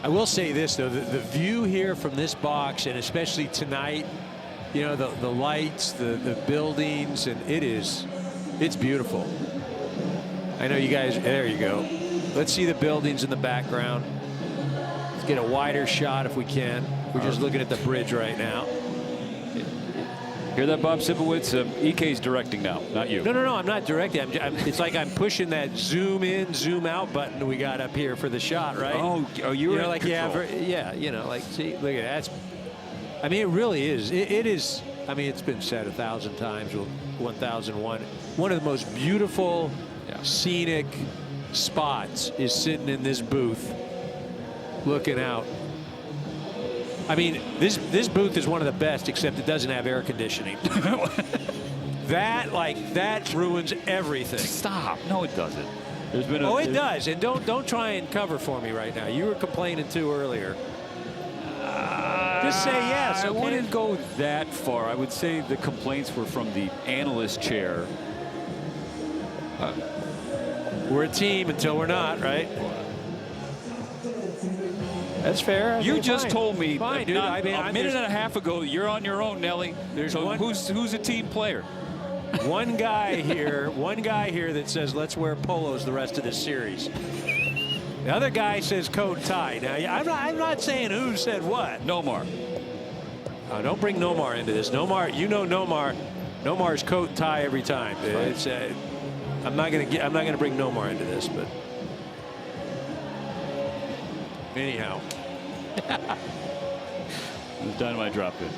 Speaker 2: I will say this, though, the view here from this box, and especially tonight, you know, the lights, the buildings, and it's beautiful. I know you guys, there you go. Let's see the buildings in the background. Let's get a wider shot if we can. We're just looking at the bridge right now.
Speaker 1: Hear that, Bob Sipowicz? EK's directing now, not you.
Speaker 2: No, I'm not directing. It's like I'm pushing that zoom in, zoom out button we got up here for the shot, right?
Speaker 1: Oh, you were
Speaker 2: like yeah, you know, like see, look at that. I mean, it really is. It is. I mean, it's been said 1,000 times. 1001. One of the most beautiful, scenic spots is sitting in this booth, looking out. I mean, this booth is one of the best, except it doesn't have air conditioning. that ruins everything.
Speaker 1: Stop. No, it doesn't. There's been
Speaker 2: it does. And don't try and cover for me right now. You were complaining too earlier. Just say yes.
Speaker 1: I
Speaker 2: okay?
Speaker 1: wouldn't go that far. I would say the complaints were from the analyst chair.
Speaker 2: We're a team until we're not, right? That's fair.
Speaker 1: You just told me
Speaker 2: fine, dude.
Speaker 1: a minute and a half ago you're on your own, Nelly. So who's a team player?
Speaker 2: One guy here that says let's wear polos the rest of this series. The other guy says coat and tie. Now I'm not saying who said what.
Speaker 1: Nomar.
Speaker 2: Don't bring Nomar into this. Nomar, you know Nomar. Nomar's coat and tie every time. It's I'm not gonna bring Nomar into this, but anyhow.
Speaker 1: The dynamite drop in.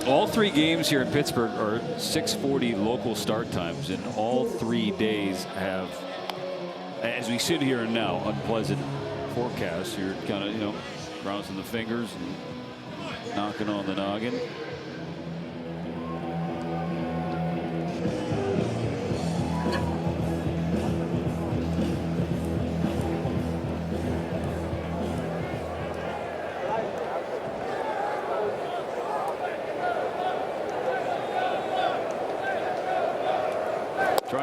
Speaker 1: All 3 games here in Pittsburgh are 6:40 local start times, and all 3 days have, as we sit here now, unpleasant forecasts. You're kind of, you know, crossing the fingers and knocking on the noggin.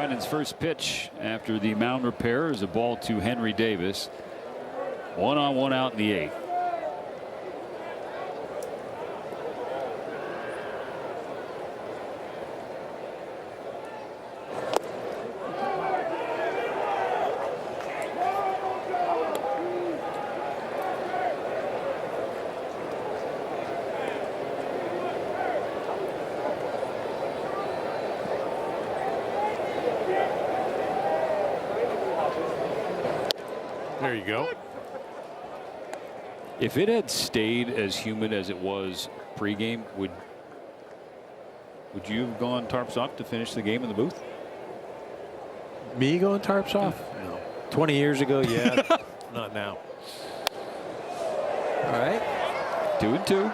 Speaker 1: His first pitch after the mound repair is a ball to Henry Davis. 1-on-1 out in the 8th.
Speaker 2: There you go.
Speaker 1: If it had stayed as humid as it was pregame, would you have gone tarps off to finish the game in the booth?
Speaker 2: Me going tarps off? No. 20 years ago, yeah. Not now. All right.
Speaker 1: 2-2.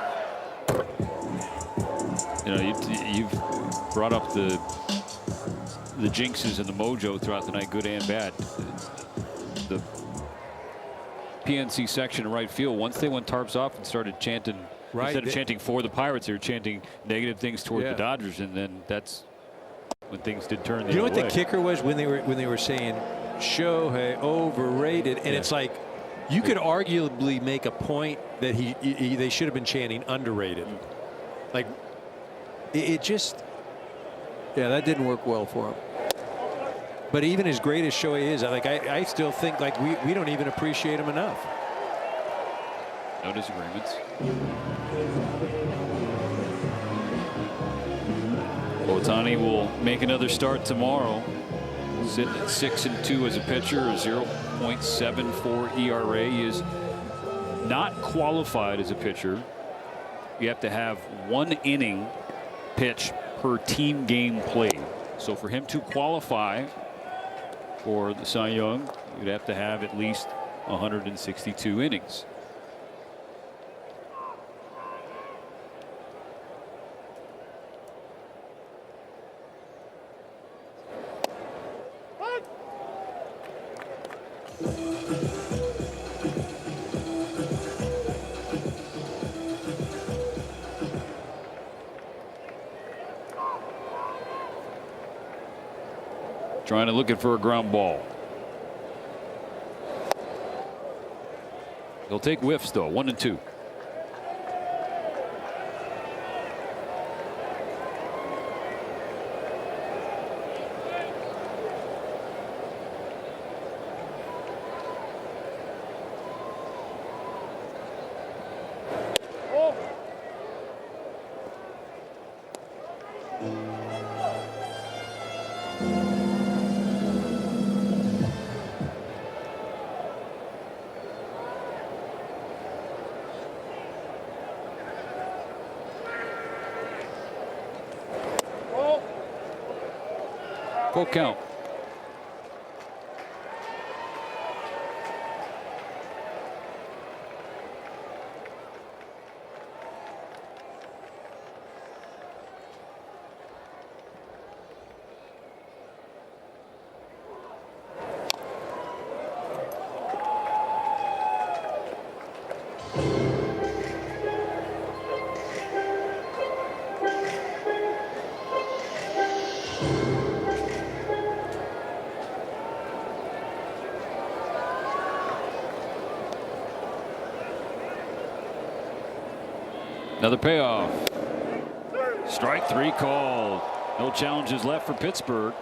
Speaker 1: You know, you've brought up the jinxes and the mojo throughout the night, good and bad. The PNC section in right field, once they went tarps off and started chanting, instead of chanting for the Pirates, they were chanting negative things toward the Dodgers, and then that's when things did turn the other way.
Speaker 2: You know what the kicker was when they were saying Shohei overrated, and it's like you could arguably make a point that they should have been chanting underrated. Like it just, that didn't work well for him. But even as great as Shohei is, I still think like we don't even appreciate him enough.
Speaker 1: No disagreements. Ohtani will make another start tomorrow. Sitting at 6-2 as a pitcher, a 0.74 ERA. He is not qualified as a pitcher. You have to have 1 inning pitch per team game played. So for him to qualify for the Cy Young, you'd have to have at least 162 innings. Trying to looking for a ground ball. He'll take whiffs though. 1-2. Full count. Another payoff. Strike 3 called. No challenges left for Pittsburgh.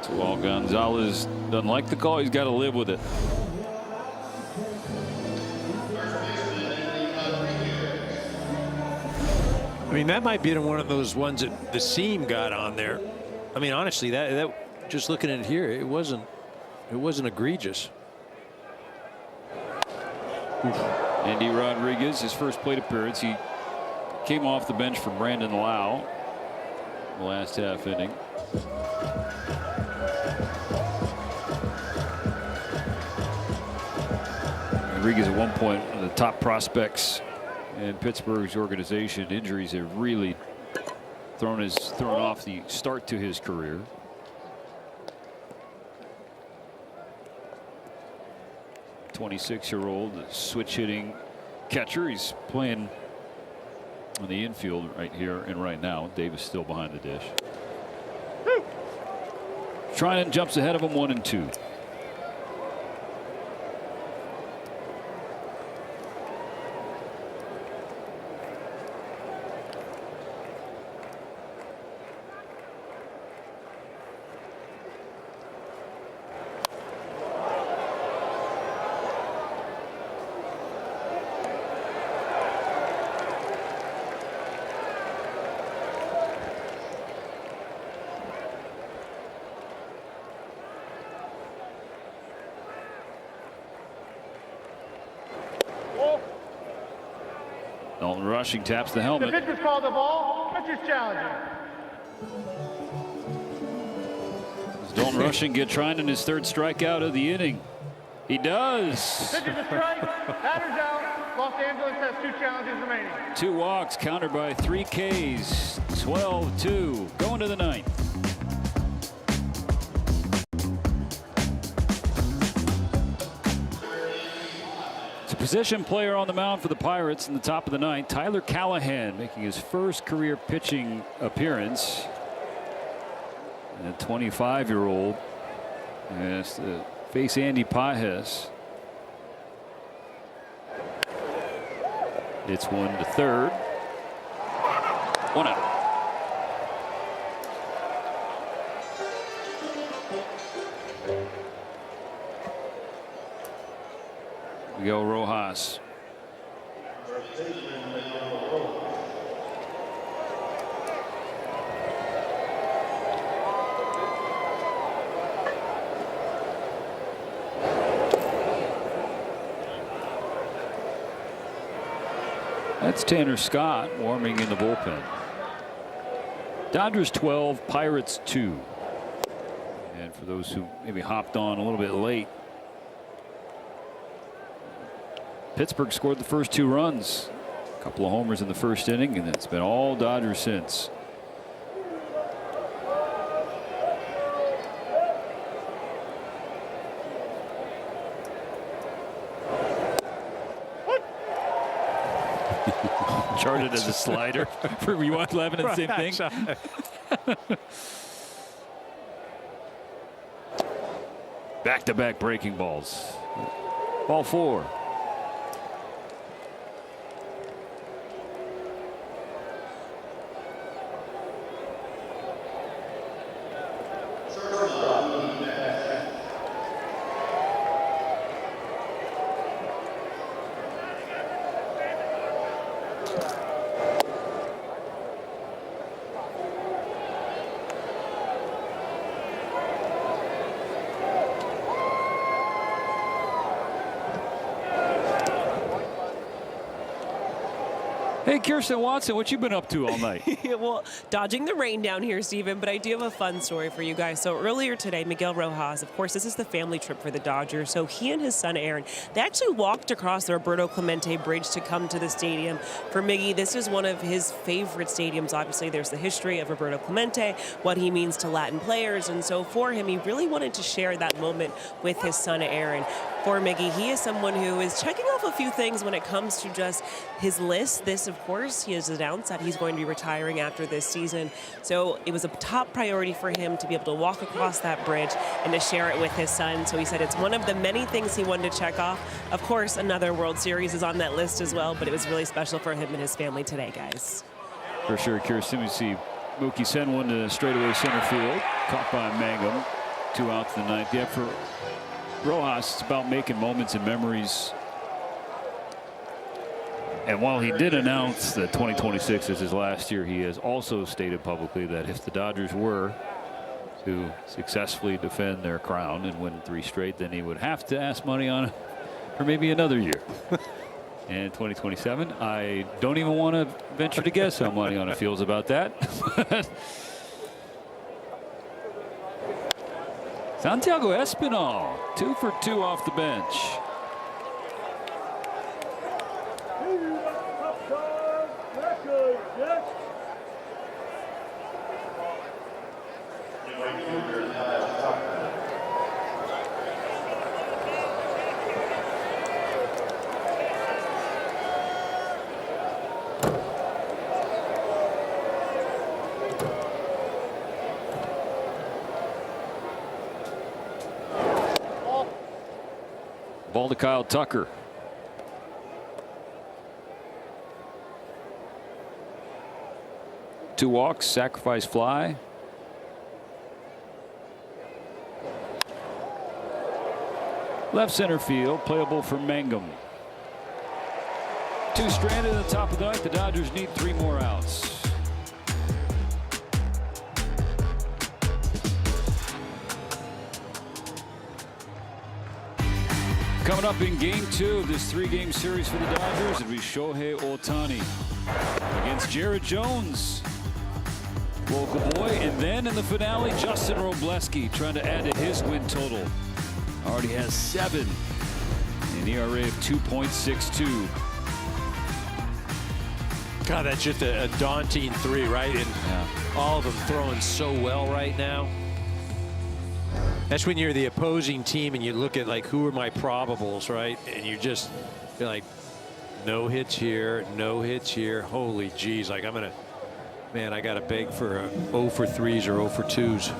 Speaker 1: So while Gonzalez doesn't like the call, he's got to live with it.
Speaker 2: I mean, that might be one of those ones that the seam got on there. I mean, honestly, that just looking at it here, it wasn't egregious.
Speaker 1: Andy Rodriguez, his first plate appearance. He came off the bench for Brandon Lau the last half inning. Rodriguez at one point one of the top prospects in Pittsburgh's organization. Injuries have really thrown off the start to his career. '26-year-old switch hitting catcher. He's playing on the infield right here and right now. Davis still behind the dish. Trinan jumps ahead of him 1-2. Dalton Rushing taps the helmet.
Speaker 3: The pitch is called the ball. Pitcher's challenging.
Speaker 1: Does Dalton Rushing get Trinan his third strikeout of the inning? He does.
Speaker 3: Pitch is a strike. Batter's out. Los Angeles has 2 challenges remaining.
Speaker 1: 2 walks countered by 3 Ks. 12-2 going to the 9th. Position player on the mound for the Pirates in the top of the 9th. Tyler Callahan making his first career pitching appearance. And a 25-year-old has to face Andy Pages. It's 1 to third. 1 out. Miguel Rojas. That's Tanner Scott warming in the bullpen. Dodgers 12, Pirates 2. And for those who maybe hopped on a little bit late, Pittsburgh scored the first 2 runs. A couple of homers in the first inning, and it's been all Dodgers since. Charted as a slider. Were you 11 and the same thing? Back-to-back breaking balls. Ball 4. Hey, Kirsten Watson, what you been up to all night?
Speaker 8: Well, dodging the rain down here, Stephen, but I do have a fun story for you guys. So earlier today, Miguel Rojas, of course, this is the family trip for the Dodgers. So he and his son, Aaron, they actually walked across the Roberto Clemente Bridge to come to the stadium. For Miggy, this is one of his favorite stadiums. Obviously, there's the history of Roberto Clemente, what he means to Latin players. And so for him, he really wanted to share that moment with his son, Aaron. For Miggy, he is someone who is checking off a few things when it comes to just his list. This, of course, he has announced that he's going to be retiring after this season. So it was a top priority for him to be able to walk across that bridge and to share it with his son. So he said it's one of the many things he wanted to check off. Of course, another World Series is on that list as well, but it was really special for him and his family today, guys.
Speaker 1: For sure, Kirsten, we see Mookie send one to straightaway center field. Caught by Mangum. 2 outs in the ninth. Yeah, for Rojas, it's about making moments and memories. And while he did announce that 2026 is his last year, he has also stated publicly that if the Dodgers were to successfully defend their crown and win 3 straight, then he would have to ask money on it for maybe another year. And 2027, I don't even want to venture to guess how Mariano feels about that. Santiago Espinal, 2 for 2 off the bench. Ball to Kyle Tucker. Two walks, sacrifice fly. Left center field, playable for Mangum. 2 stranded at the top of the ninth. The Dodgers need 3 more outs. Coming up in game 2 of this 3-game series for the Dodgers, it'll be Shohei Ohtani against Jared Jones, local boy. And then in the finale, Justin Robleski trying to add to his win total. Already has 7, an ERA of 2.62.
Speaker 2: God, that's just a daunting 3, right? And all of them throwing so well right now. That's when you're the opposing team and you look at, like, who are my probables, right? And you're like, no hits here, no hits here. Holy geez, like, I'm gonna, man, I gotta beg for 0 for 3s or 0 for 2s.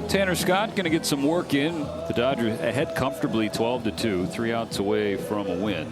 Speaker 1: Tanner Scott going to get some work in. The Dodgers ahead comfortably 12-2, 3 outs away from a win.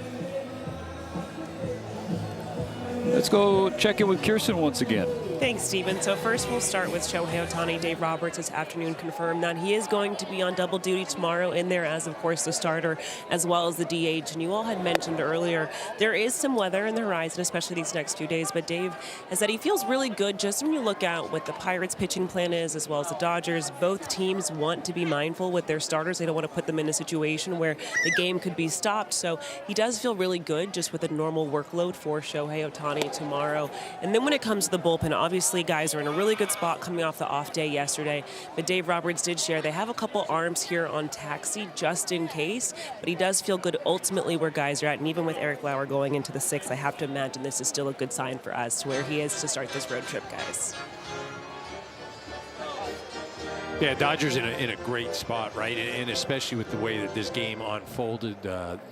Speaker 1: Let's go check in with Kirsten once again.
Speaker 8: Thanks, Stephen. So first we'll start with Shohei Ohtani. Dave Roberts this afternoon confirmed that he is going to be on double duty tomorrow in there as, of course, the starter as well as the DH. And you all had mentioned earlier there is some weather in the horizon, especially these next few days. But Dave has said he feels really good just when you look at what the Pirates pitching plan is as well as the Dodgers. Both teams want to be mindful with their starters. They don't want to put them in a situation where the game could be stopped. So he does feel really good just with a normal workload for Shohei Ohtani tomorrow. And then when it comes to the bullpen, obviously guys are in a really good spot coming off the off day yesterday. But Dave Roberts did share they have a couple arms here on taxi just in case. But he does feel good ultimately where guys are at. And even with Eric Lauer going into the 6th, I have to imagine this is still a good sign for us to where he is to start this road trip, guys.
Speaker 2: Yeah, Dodgers in a great spot, right? And especially with the way that this game unfolded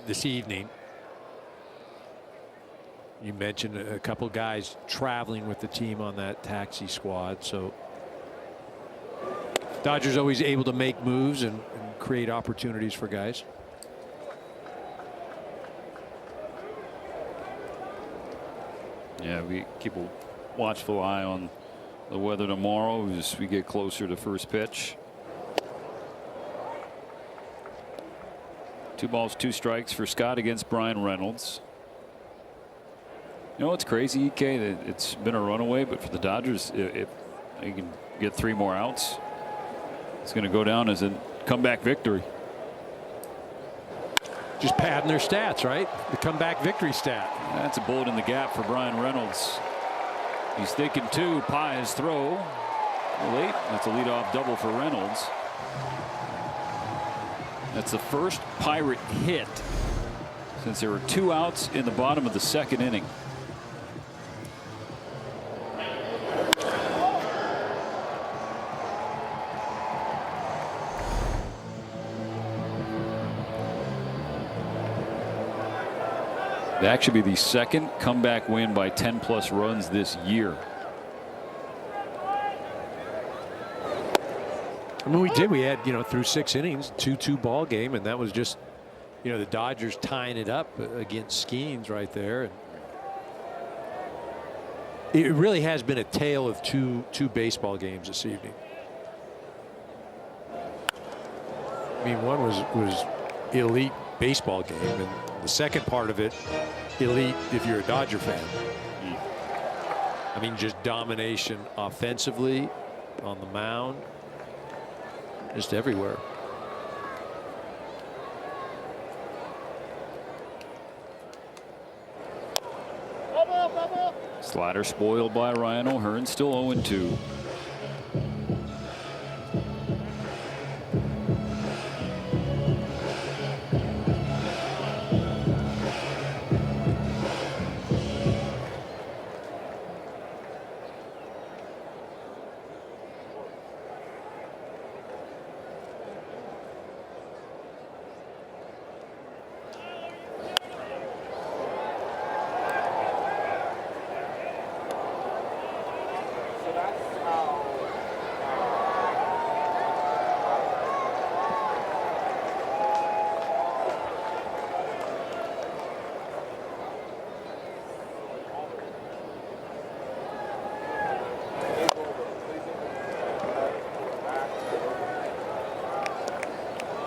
Speaker 2: this evening. You mentioned a couple guys traveling with the team on that taxi squad. So Dodgers always able to make moves and create opportunities for guys.
Speaker 1: Yeah, we keep a watchful eye on the weather tomorrow as we get closer to first pitch. 2 balls, 2 strikes for Scott against Brian Reynolds. You know, it's crazy, EK, that it's been a runaway, but for the Dodgers, if they can get 3 more outs, it's going to go down as a comeback victory.
Speaker 2: Just padding their stats, right? The comeback victory stat.
Speaker 1: That's a bullet in the gap for Brian Reynolds. He's thinking 2. Paez throw. Late. That's a leadoff double for Reynolds. That's the first Pirate hit since there were 2 outs in the bottom of the 2nd inning. That should be the 2nd comeback win by 10+ runs this year.
Speaker 2: I mean, we did. We had, through 6 innings, 2-2 ball game, and that was just, the Dodgers tying it up against Skeens right there. And it really has been a tale of two baseball games this evening. I mean, one was elite baseball game, and the second part of it, elite if you're a Dodger fan. I mean, just domination offensively, on the mound, just everywhere.
Speaker 1: Slider spoiled by Ryan O'Hearn, still 0-2.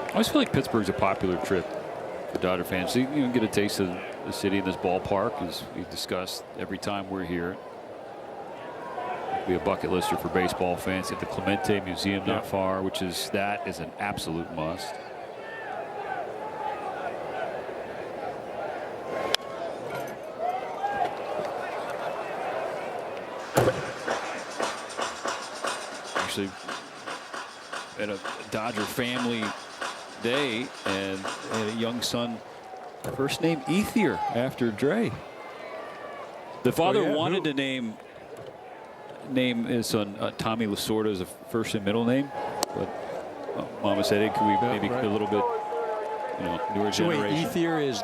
Speaker 1: I always feel like Pittsburgh's a popular trip for Dodger fans. So you get a taste of the city and this ballpark, as we discussed every time we're here. It'll be a bucket lister for baseball fans. At the Clemente Museum not far, which is an absolute must. Actually, at a Dodger family day, and a young son, first name Ethier after Dre. The father wanted to name his son Tommy Lasorda as a first and middle name, but Mama said, "Hey, can we maybe a little bit, newer generation?"
Speaker 2: Wait, Ethier is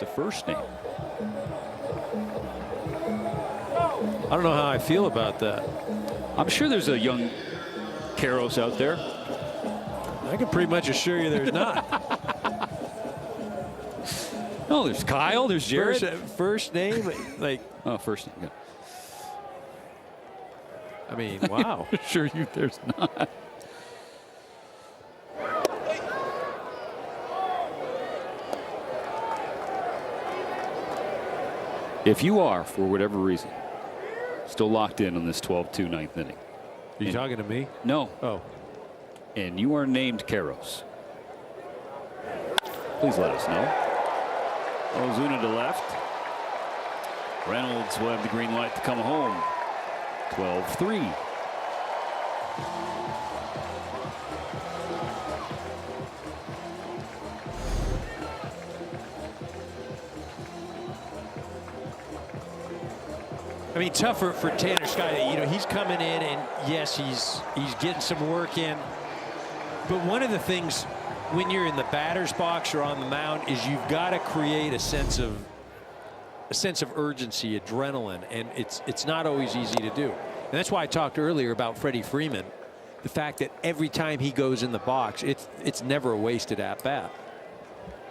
Speaker 1: the first name.
Speaker 2: I don't know how I feel about that.
Speaker 1: I'm sure there's a young Karros out there.
Speaker 2: I can pretty much assure you there's not.
Speaker 1: No, there's Kyle, there's Jared.
Speaker 2: First name, like.
Speaker 1: Oh, first name. Yeah.
Speaker 2: I mean, wow.
Speaker 1: Sure there's not. If you are, for whatever reason, still locked in on this 12-2 ninth inning.
Speaker 2: Are you talking to me?
Speaker 1: No.
Speaker 2: Oh.
Speaker 1: And you are named Karros, please let us know. Ozuna to left. Reynolds will have the green light to come home. 12-3.
Speaker 2: I mean, tougher for Tanner Scott. He's coming in, and yes, he's getting some work in. But one of the things when you're in the batter's box or on the mound is you've got to create a sense of a sense of urgency, adrenaline, and it's not always easy to do. And that's why I talked earlier about Freddie Freeman. The fact that every time he goes in the box, it's never a wasted at bat.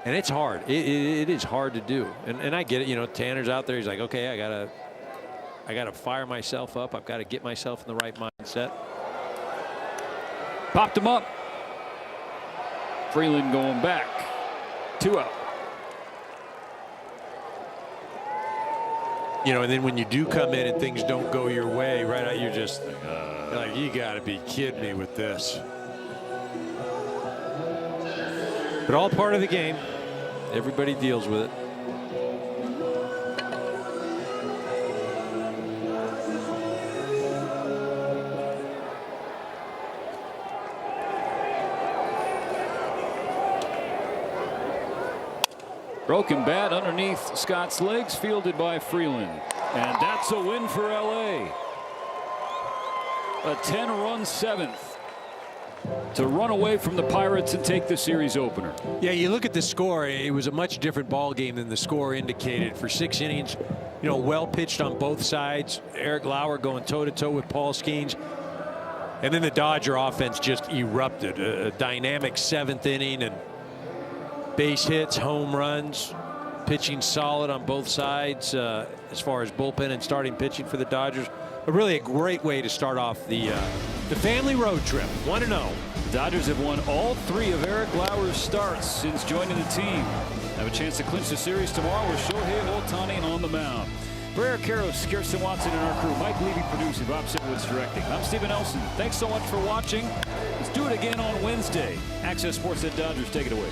Speaker 2: And it's hard. It is hard to do. And I get it. You know, Tanner's out there. He's like, okay, I gotta fire myself up. I've got to get myself in the right mindset.
Speaker 1: Popped him up. Freeland going back. 2 out.
Speaker 2: You know, and then when you do come in and things don't go your way, right out, you're just like, you got to be kidding me with this. But all part of the game. Everybody deals with it.
Speaker 1: Broken bat underneath Scott's legs, fielded by Freeland. And that's a win for LA. A 10-run 7th to run away from the Pirates and take the series opener.
Speaker 2: Yeah, you look at the score, it was a much different ball game than the score indicated. For 6 innings, you know, well pitched on both sides. Eric Lauer going toe-to-toe with Paul Skeens. And then the Dodger offense just erupted. A dynamic 7th inning, and base hits, home runs, pitching solid on both sides as far as bullpen and starting pitching for the Dodgers. But really a great way to start off the family road trip. 1-0.
Speaker 1: The Dodgers have won all 3 of Eric Lauer's starts since joining the team. Have a chance to clinch the series tomorrow with Shohei Ohtani on the mound. For Eric Karros, Kirsten Watson, and our crew, Mike Levy producing, Rob Sitowitz directing. I'm Stephen Nelson. Thanks so much for watching. Let's do it again on Wednesday. Access Sports at Dodgers. Take it away.